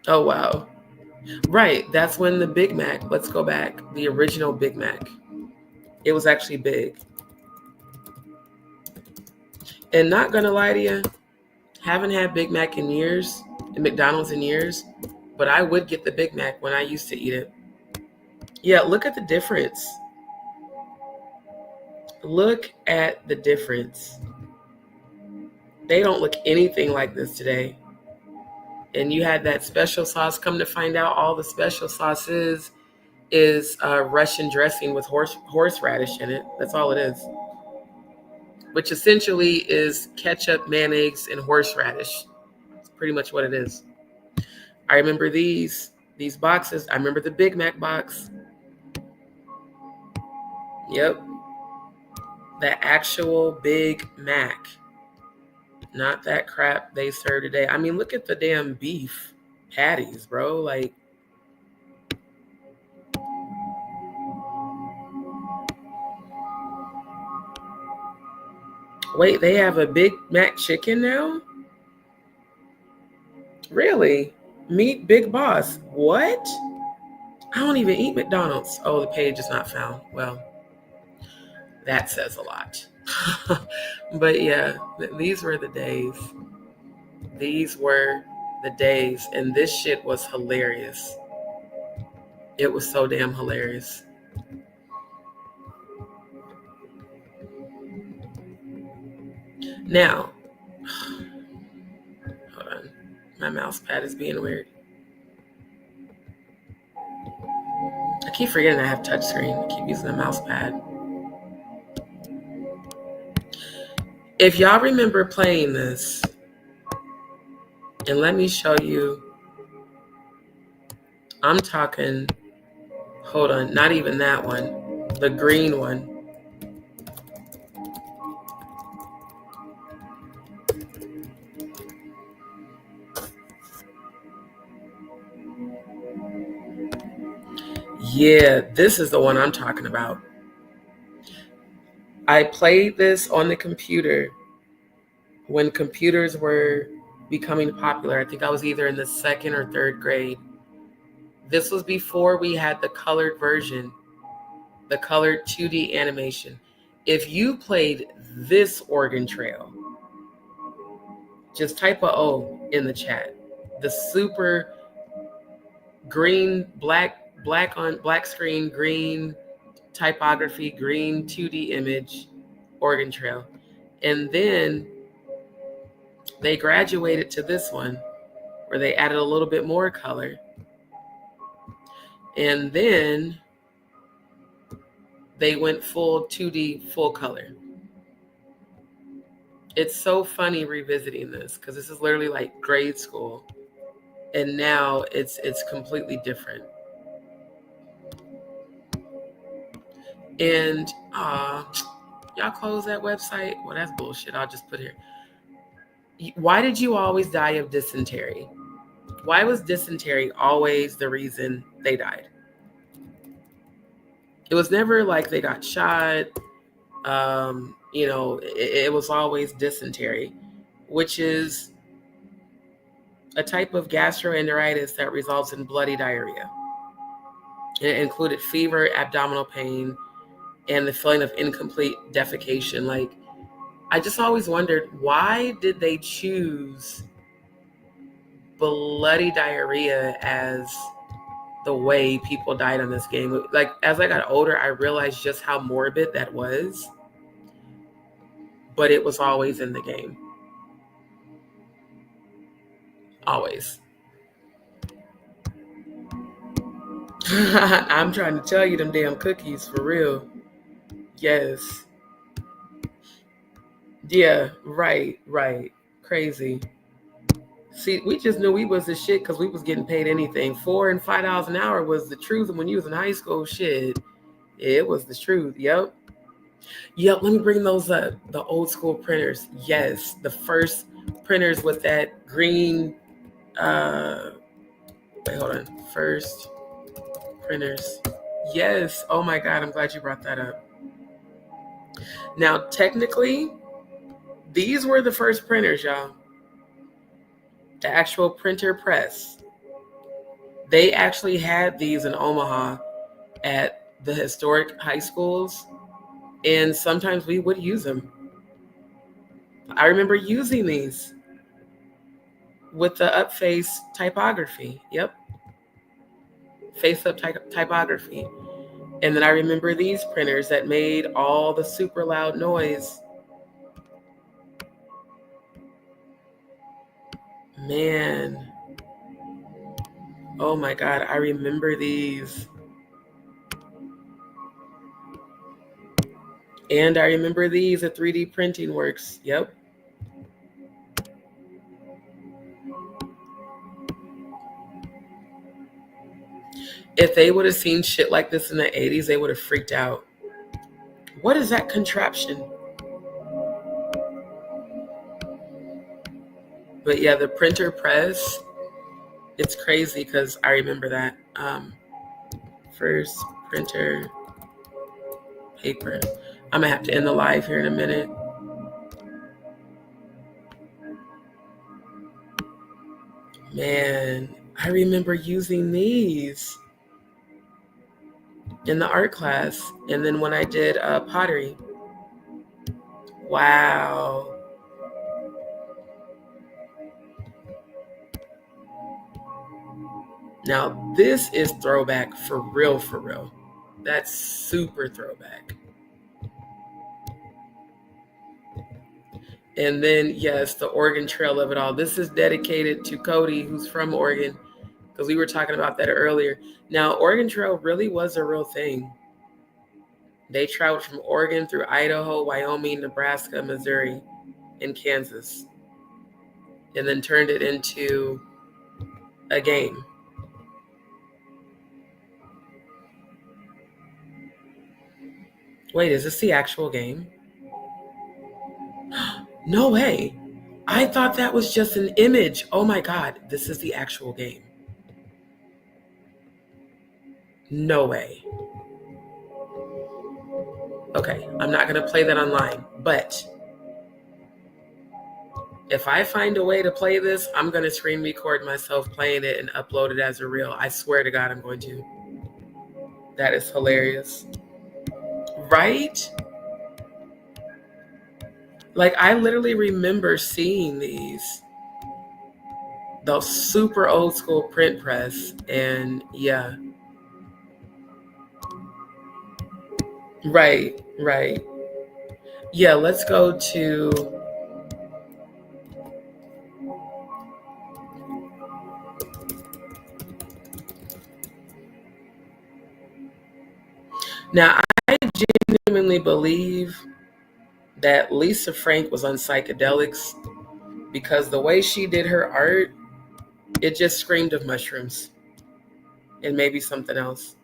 Oh, wow. Right. That's when the Big Mac, let's go back. The original Big Mac. It was actually big. And not gonna lie to you, haven't had Big Mac in years. in McDonald's in years, but I would get the Big Mac when I used to eat it. Yeah, look at the difference. Look at the difference. They don't look anything like this today. And you had that special sauce. Come to find out, all the special sauce is Russian dressing with horseradish in it. That's all it is. Which essentially is ketchup, mayonnaise, and horseradish. It's pretty much what it is. I remember these boxes. I remember the Big Mac box. Yep. The actual Big Mac. Not that crap they serve today. I mean, look at the damn beef patties, bro. Like, wait, they have a Big Mac chicken now? Really? Meet Big Boss. What? I don't even eat McDonald's. Oh, the page is not found. Well, that says a lot. But yeah, these were the days. These were the days. And this shit was hilarious. It was so damn hilarious. Now, hold on. My mouse pad is being weird. I keep forgetting I have touchscreen. I keep using the mouse pad. If y'all remember playing this, and let me show you, I'm talking, hold on, not even that one, the green one. Yeah, this is the one I'm talking about. I played this on the computer when computers were becoming popular. I think I was either in the 2nd or 3rd grade. This was before we had the colored version, the colored 2D animation. If you played this Oregon Trail, just type a O in the chat. The super green, black on black screen, green typography, green 2D image, Oregon Trail. And then they graduated to this one where they added a little bit more color. And then they went full 2D, full color. It's so funny revisiting this because this is literally like grade school. And now it's completely different. And y'all close that website? Well, that's bullshit. I'll just put it here. Why did you always die of dysentery? Why was dysentery always the reason they died? It was never like they got shot. It was always dysentery, which is a type of gastroenteritis that results in bloody diarrhea. It included fever, abdominal pain, and the feeling of incomplete defecation. Like, I just always wondered, why did they choose bloody diarrhea as the way people died on this game? Like, as I got older, I realized just how morbid that was, but it was always in the game. Always. I'm trying to tell you, them damn cookies, for real. Yes. Yeah, right. Crazy. See, we just knew we was the shit because we was getting paid anything. $4 and $5 an hour was the truth. And when you was in high school, shit, it was the truth. Yep. Let me bring those up. The old school printers. Yes, the first printers with that green. Wait, hold on. First printers. Yes. Oh my God, I'm glad you brought that up. Now, technically, these were the first printers, y'all. The actual printer press. They actually had these in Omaha at the historic high schools, and sometimes we would use them. I remember using these. with the up face typography. Yep. Face up typography. And then I remember these printers that made all the super loud noise. Man. Oh my God, I remember these. And I remember these at 3D Printing Works. Yep. If they would have seen shit like this in the 80s, they would have freaked out. What is that contraption? But yeah, the printer press, it's crazy because I remember that. First printer paper. I'm gonna have to end the live here in a minute. Man, I remember using these in the art class. And then when I did pottery. Wow. Now this is throwback for real, for real. That's super throwback. And then, yes, the Oregon Trail of it all. This is dedicated to Cody, who's from Oregon, because we were talking about that earlier. Now, Oregon Trail really was a real thing. They traveled from Oregon through Idaho, Wyoming, Nebraska, Missouri, and Kansas, and then turned it into a game. Wait, is this the actual game? No way. I thought that was just an image. Oh my God, this is the actual game. No way. Okay, I'm not going to play that online, but if I find a way to play this, I'm going to screen record myself playing it and upload it as a reel. I swear to God, I'm going to. That is hilarious. Right? Like, I literally remember seeing these. The super old school print press. And yeah. Right, right. Yeah, let's go to... Now, I genuinely believe that Lisa Frank was on psychedelics because the way she did her art, it just screamed of mushrooms and maybe something else.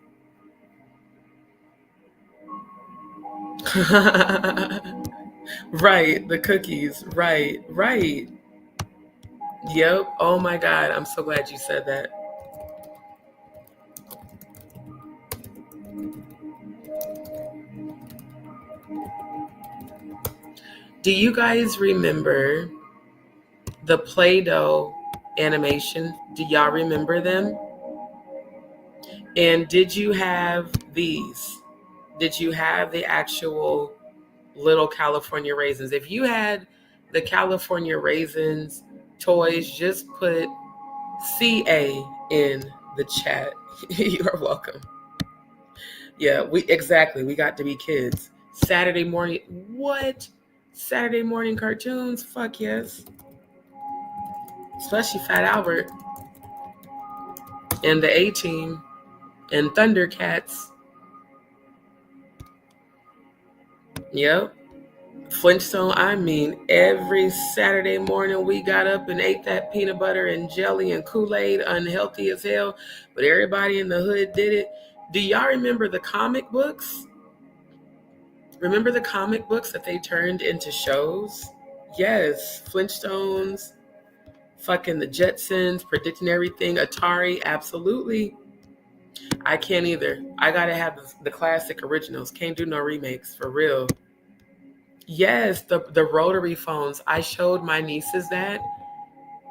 Right, the cookies. Right, right. Yep. Oh my God, I'm so glad you said that. Do you guys remember the Play-Doh animation? Do y'all remember them? And did you have these? Did you have the actual little California raisins? If you had the California raisins toys, just put CA in the chat. You're welcome. Yeah, we got to be kids. Saturday morning, what? Saturday morning cartoons? Fuck yes. Especially Fat Albert and the A-Team and Thundercats. Yep. Flintstone, I mean, every Saturday morning we got up and ate that peanut butter and jelly and Kool-Aid, unhealthy as hell, but everybody in the hood did it. Do y'all remember the comic books? Remember the comic books that they turned into shows? Yes, Flintstones, fucking the Jetsons, predicting everything, Atari, absolutely. I can't either. I gotta have the classic originals. Can't do no remakes, for real. Yes, the rotary phones. I showed my nieces that.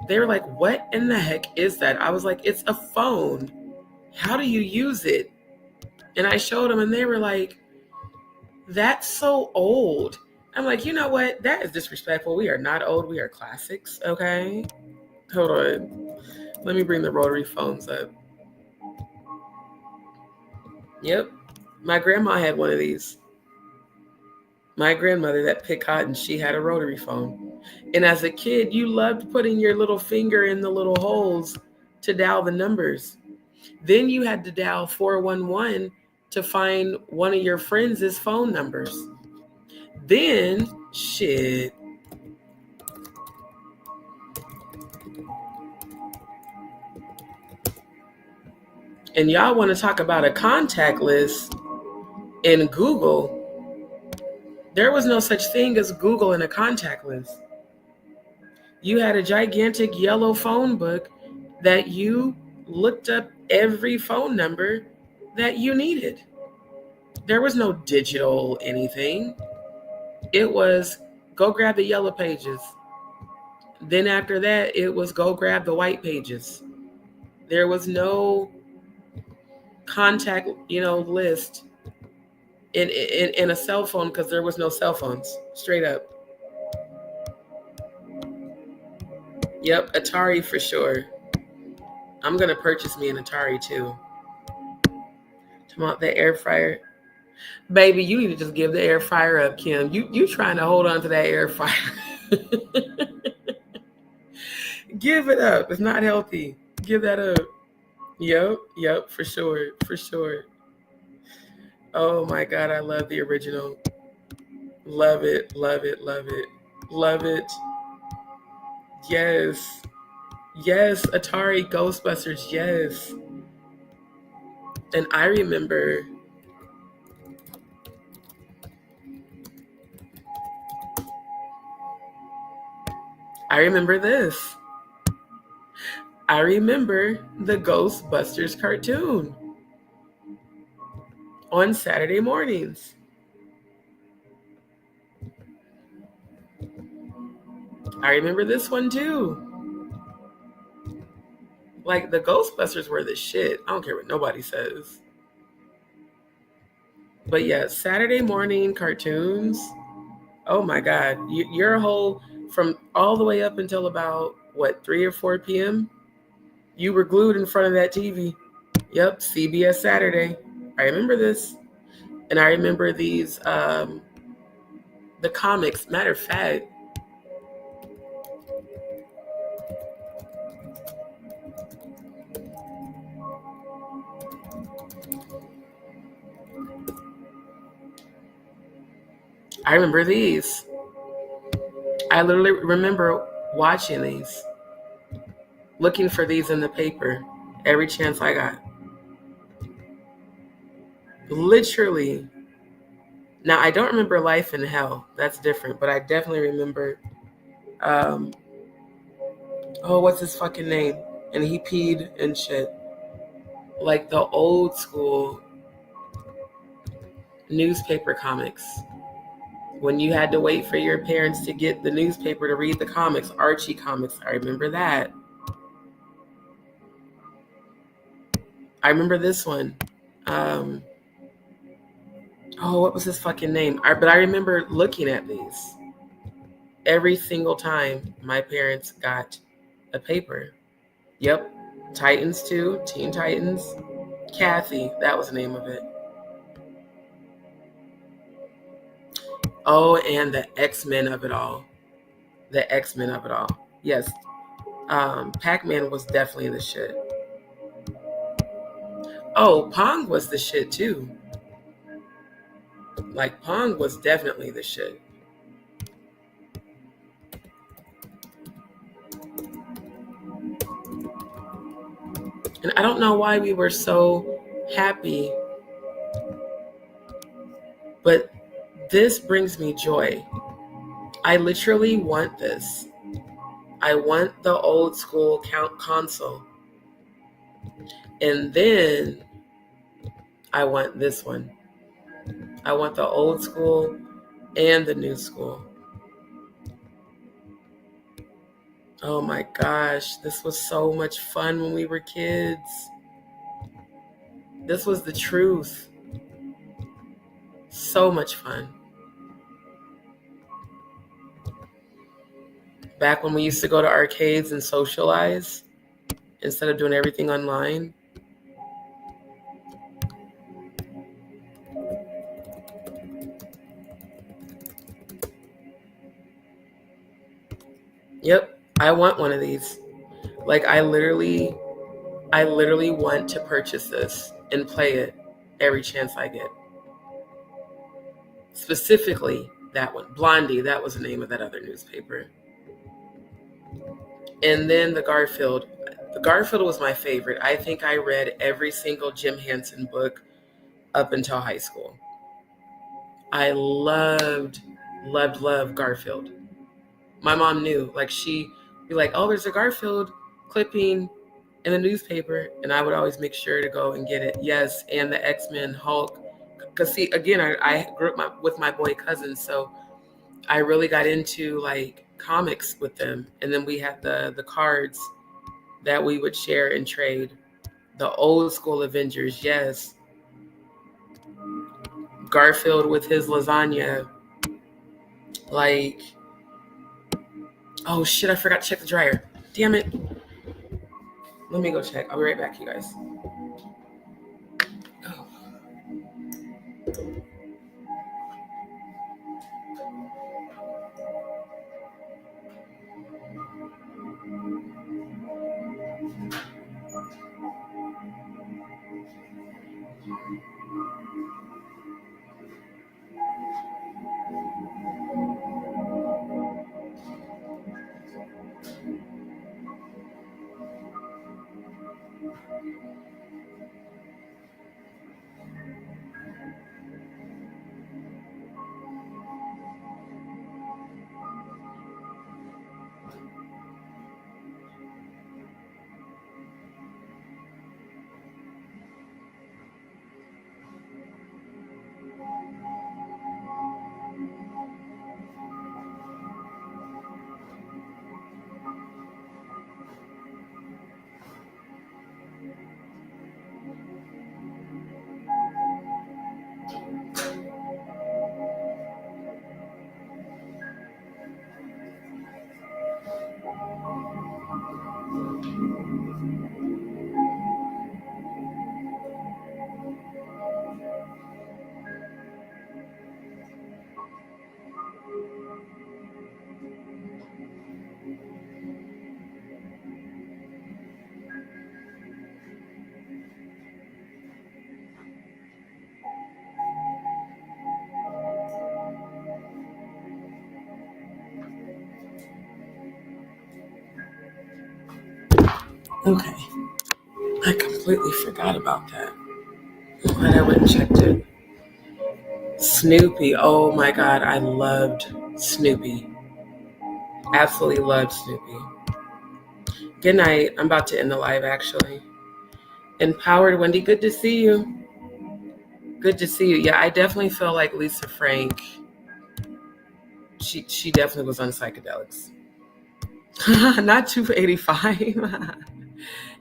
They were like, what in the heck is that? I was like, it's a phone. How do you use it? And I showed them and they were like, that's so old. I'm like, you know what? That is disrespectful. We are not old. We are classics, okay? Hold on. Let me bring the rotary phones up. Yep. My grandma had one of these. My grandmother that picked cotton, she had a rotary phone. And as a kid, you loved putting your little finger in the little holes to dial the numbers. Then you had to dial 411 to find one of your friends' phone numbers. Then, shit. And y'all want to talk about a contact list in Google? There was no such thing as Google in a contact list. You had a gigantic yellow phone book that you looked up every phone number that you needed. There was no digital anything. It was go grab the yellow pages. Then after that, it was go grab the white pages. There was no contact, list in a cell phone because there was no cell phones. Straight up. Yep, Atari for sure. I'm gonna purchase me an Atari too. Come on, the air fryer. Baby, you need to just give the air fryer up, Kim. You trying to hold on to that air fryer. Give it up. It's not healthy. Give that up. Yep, for sure. For sure. Oh my God, I love the original. Love it, love it, love it. Love it. Yes. Yes, Atari Ghostbusters, yes. And I remember this. I remember the Ghostbusters cartoon on Saturday mornings. I remember this one too. Like, the Ghostbusters were the shit. I don't care what nobody says. But yeah, Saturday morning cartoons. Oh my God. Your whole, from all the way up until about, 3 or 4 p.m., you were glued in front of that TV. Yep, CBS Saturday. I remember this. And I remember these, the comics. Matter of fact, I remember these. I literally remember watching these, looking for these in the paper every chance I got. Literally. Now, I don't remember Life in Hell. That's different. But I definitely remember, what's his fucking name? And he peed and shit. Like the old school newspaper comics. When you had to wait for your parents to get the newspaper to read the comics, Archie comics. I remember that. I remember this one. What was his fucking name? But I remember looking at these every single time my parents got a paper. Yep. Titans 2, Teen Titans. Kathy, that was the name of it. Oh, and the X-Men of it all. The X-Men of it all. Yes. Pac-Man was definitely the shit. Oh, Pong was the shit too. Like, Pong was definitely the shit. And I don't know why we were so happy, but this brings me joy. I literally want this. I want the old school console. And then I want this one. I want the old school and the new school. Oh my gosh, this was so much fun when we were kids. This was the truth. So much fun. Back when we used to go to arcades and socialize instead of doing everything online. Yep, I want one of these. Like I literally want to purchase this and play it every chance I get. Specifically that one. Blondie, that was the name of that other newspaper. And then the Garfield. The Garfield was my favorite. I think I read every single Jim Henson book up until high school. I loved Garfield. My mom knew. Like she'd be like, oh, there's a Garfield clipping in the newspaper. And I would always make sure to go and get it. Yes, and the X-Men, Hulk. Because see, again, I grew up with my boy cousins. So I really got into like comics with them. And then we had the cards that we would share and trade. The old school Avengers, yes. Garfield with his lasagna. Like, oh shit, I forgot to check the dryer. Damn it. Let me go check. I'll be right back, you guys. Oh. Okay. I completely forgot about that. I'm glad I went and checked it. Snoopy. Oh my God. I loved Snoopy. Absolutely loved Snoopy. Good night. I'm about to end the live actually. Empowered Wendy, good to see you. Good to see you. Yeah, I definitely feel like Lisa Frank. She definitely was on psychedelics. Not 285.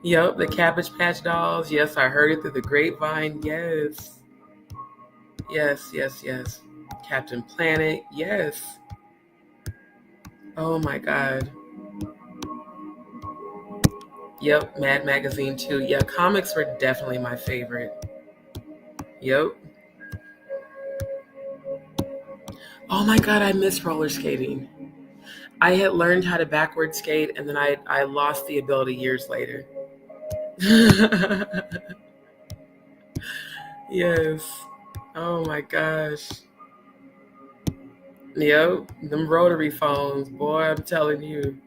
Yep, the Cabbage Patch Dolls. Yes, I heard it through the grapevine. Yes. Yes. Captain Planet. Yes. Oh my God. Yep, Mad Magazine too. Yeah, comics were definitely my favorite. Yep. Oh my God, I miss roller skating. I had learned how to backward skate and then I lost the ability years later. Yes. Oh my gosh. Yep. Them rotary phones. Boy, I'm telling you.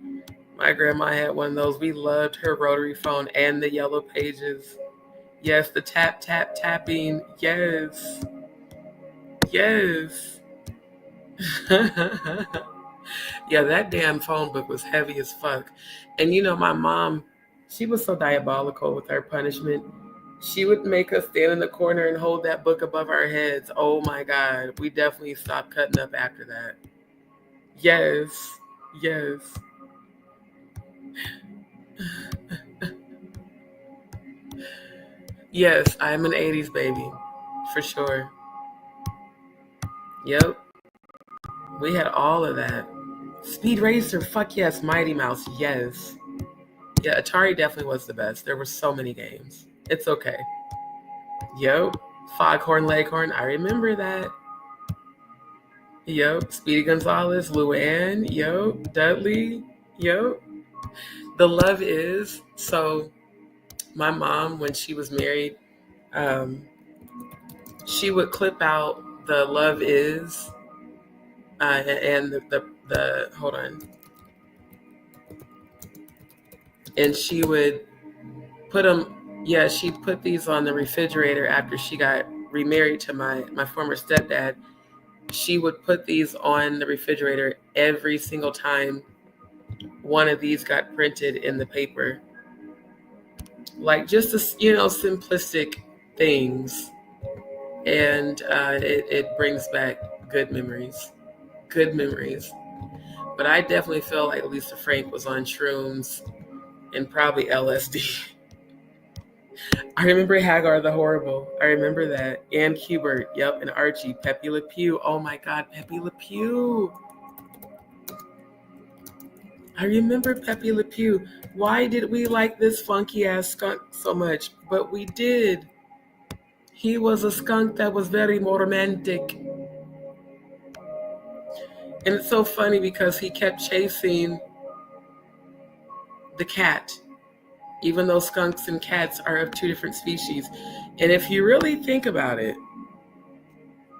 My grandma had one of those. We loved her rotary phone and the yellow pages. Yes, the tapping. Yes. Yes. Yeah, that damn phone book was heavy as fuck. And you know, my mom, she was so diabolical with her punishment. She would make us stand in the corner and hold that book above our heads. Oh my God. We definitely stopped cutting up after that. Yes. Yes. Yes, I'm an 80s baby. For sure. Yep. We had all of that. Speed Racer, fuck yes. Mighty Mouse, yes. Yeah, Atari definitely was the best. There were so many games. It's okay. Yo, Foghorn Leghorn, I remember that. Yo, Speedy Gonzalez, Luann, yo, Dudley, yo. The Love Is. So my mom, when she was married, she would clip out the Love Is and the hold on. And she would put them, yeah, she put these on the refrigerator after she got remarried to my former stepdad. She would put these on the refrigerator every single time one of these got printed in the paper. Like just simplistic things. And it brings back good memories. Good memories. But I definitely feel like Lisa Frank was on shrooms and probably LSD. I remember Hagar the Horrible. I remember that. Ann Hubert. Yep. And Archie. Pepe Le Pew. Oh my God. Pepe Le Pew. I remember Pepe Le Pew. Why did we like this funky ass skunk so much? But we did. He was a skunk that was very romantic. And it's so funny because he kept chasing the cat, even though skunks and cats are of two different species. And if you really think about it,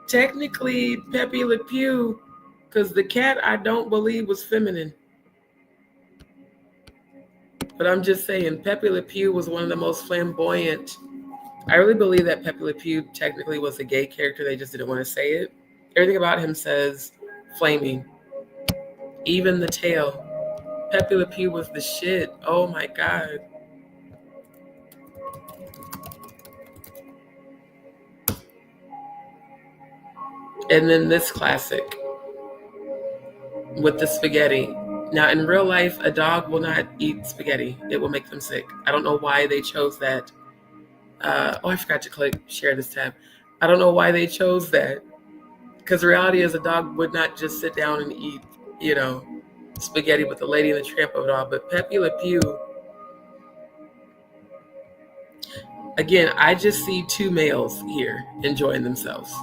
technically Pepe Le Pew, because the cat I don't believe was feminine. But I'm just saying, Pepe Le Pew was one of the most flamboyant. I really believe that Pepe Le Pew technically was a gay character. They just didn't want to say it. Everything about him says flaming. Even the tail. Pepe Le Pew was the shit. Oh my God. And then this classic with the spaghetti. Now, in real life, a dog will not eat spaghetti. It will make them sick. I don't know why they chose that. I forgot to share this tab. I don't know why they chose that. Because the reality is a dog would not just sit down and eat, spaghetti with the Lady and the Tramp of it all. But Pepe Le Pew, again, I just see two males here enjoying themselves.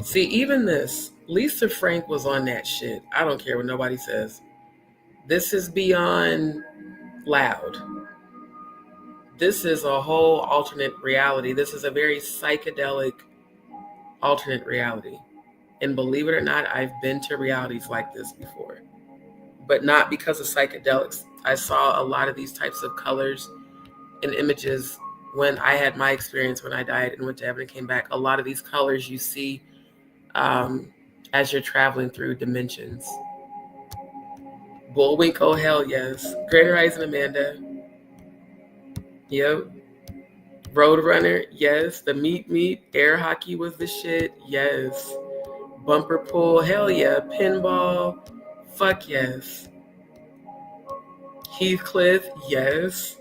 See, even this, Lisa Frank was on that shit. I don't care what nobody says. This is beyond loud. This is a whole alternate reality. This is a very psychedelic alternate reality. And believe it or not, I've been to realities like this before. But not because of psychedelics. I saw a lot of these types of colors and images when I had my experience when I died and went to heaven and came back. A lot of these colors you see as you're traveling through dimensions. Bullwinkle, hell yes. Grand Horizon Amanda. Yep. Roadrunner, yes. The Meat, air hockey was the shit, yes. Bumper pool, hell yeah. Pinball, fuck yes. Heathcliff, yes.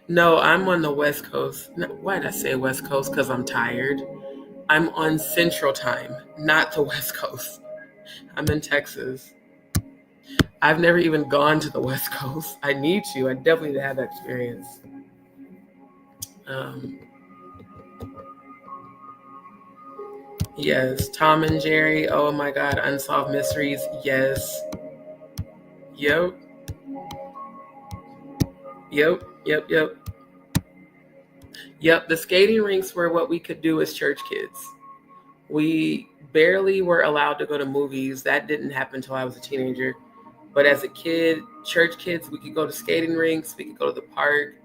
No, I'm on the West Coast. No, why did I say West Coast? Because I'm tired. I'm on Central Time, not the West Coast. I'm in Texas. I've never even gone to the West Coast. I need to. I definitely need to have that experience. Yes. Tom and Jerry. Oh my God. Unsolved Mysteries. Yes. Yep. Yep. The skating rinks were what we could do as church kids. We barely were allowed to go to movies. That didn't happen until I was a teenager. But as a kid, church kids, we could go to skating rinks. We could go to the park,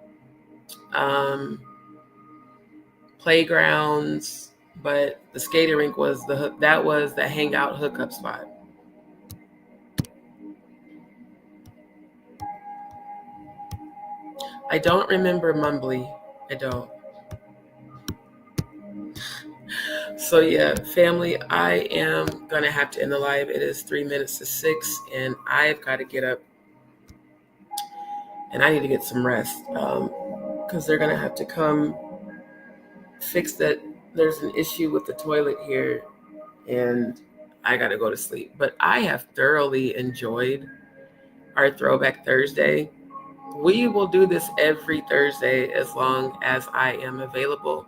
playgrounds. But the skating rink was the hangout hookup spot. I don't remember Mumbly. I don't. So yeah, family, I am gonna have to end the live. It is 3 minutes to 6, and I've got to get up, and I need to get some rest because they're gonna have to come fix that. There's an issue with the toilet here, and I got to go to sleep. But I have thoroughly enjoyed our Throwback Thursday. We will do this every Thursday as long as I am available,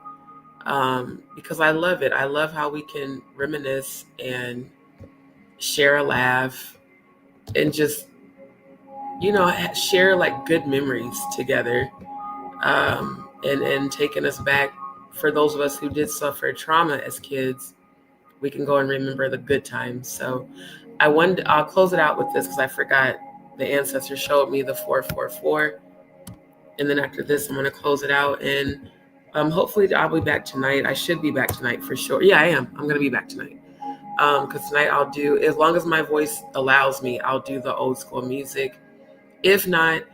because I love it. I love how we can reminisce and share a laugh and just, share like good memories together, and taking us back. For those of us who did suffer trauma as kids, we can go and remember the good times. So I'll close it out with this because I forgot. The ancestors showed me the 444. And then after this, I'm going to close it out. And hopefully I'll be back tonight. I should be back tonight for sure. Yeah, I am. I'm going to be back tonight. Because tonight I'll do, as long as my voice allows me, I'll do the old school music. If not,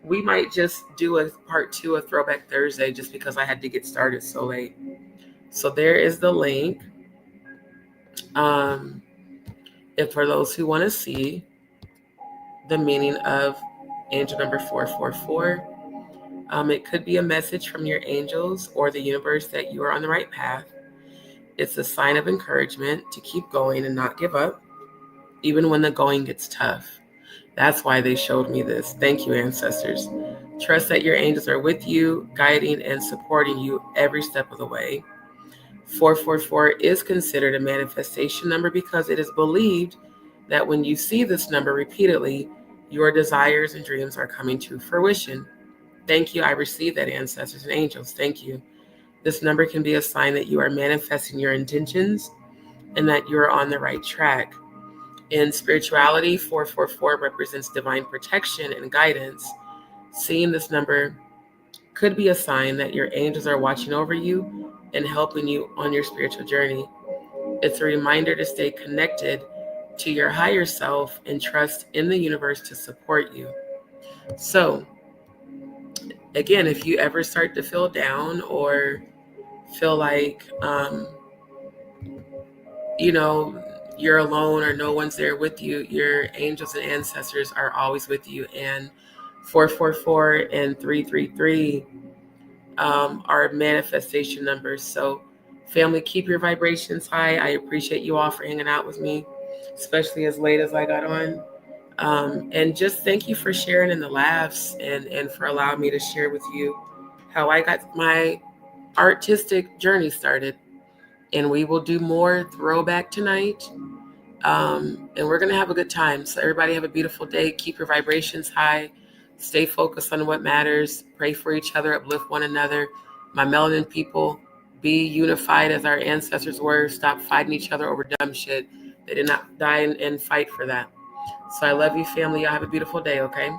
we might just do a part 2 of Throwback Thursday just because I had to get started so late. So there is the link. If for those who want to see the meaning of angel number 444, it could be a message from your angels or the universe that you are on the right path. It's a sign of encouragement to keep going and not give up, even when the going gets tough. That's why they showed me this. Thank you, ancestors. Trust that your angels are with you, guiding and supporting you every step of the way. 444 is considered a manifestation number because it is believed that when you see this number repeatedly, your desires and dreams are coming to fruition. Thank you. I received that, ancestors and angels. Thank you. This number can be a sign that you are manifesting your intentions and that you're on the right track. In spirituality, 444 represents divine protection and guidance. Seeing this number could be a sign that your angels are watching over you and helping you on your spiritual journey. It's a reminder to stay connected to your higher self and trust in the universe to support you. So, again, if you ever start to feel down or feel like, you're alone or no one's there with you, your angels and ancestors are always with you. And 444 and 333 are manifestation numbers. So family, keep your vibrations high. I appreciate you all for hanging out with me, especially as late as I got on. And just thank you for sharing in the laughs and for allowing me to share with you how I got my artistic journey started. And we will do more Throwback tonight. And we're going to have a good time. So everybody have a beautiful day. Keep your vibrations high. Stay focused on what matters. Pray for each other. Uplift one another. My melanin people, be unified as our ancestors were. Stop fighting each other over dumb shit. They did not die and fight for that. So I love you, family. Y'all have a beautiful day, okay?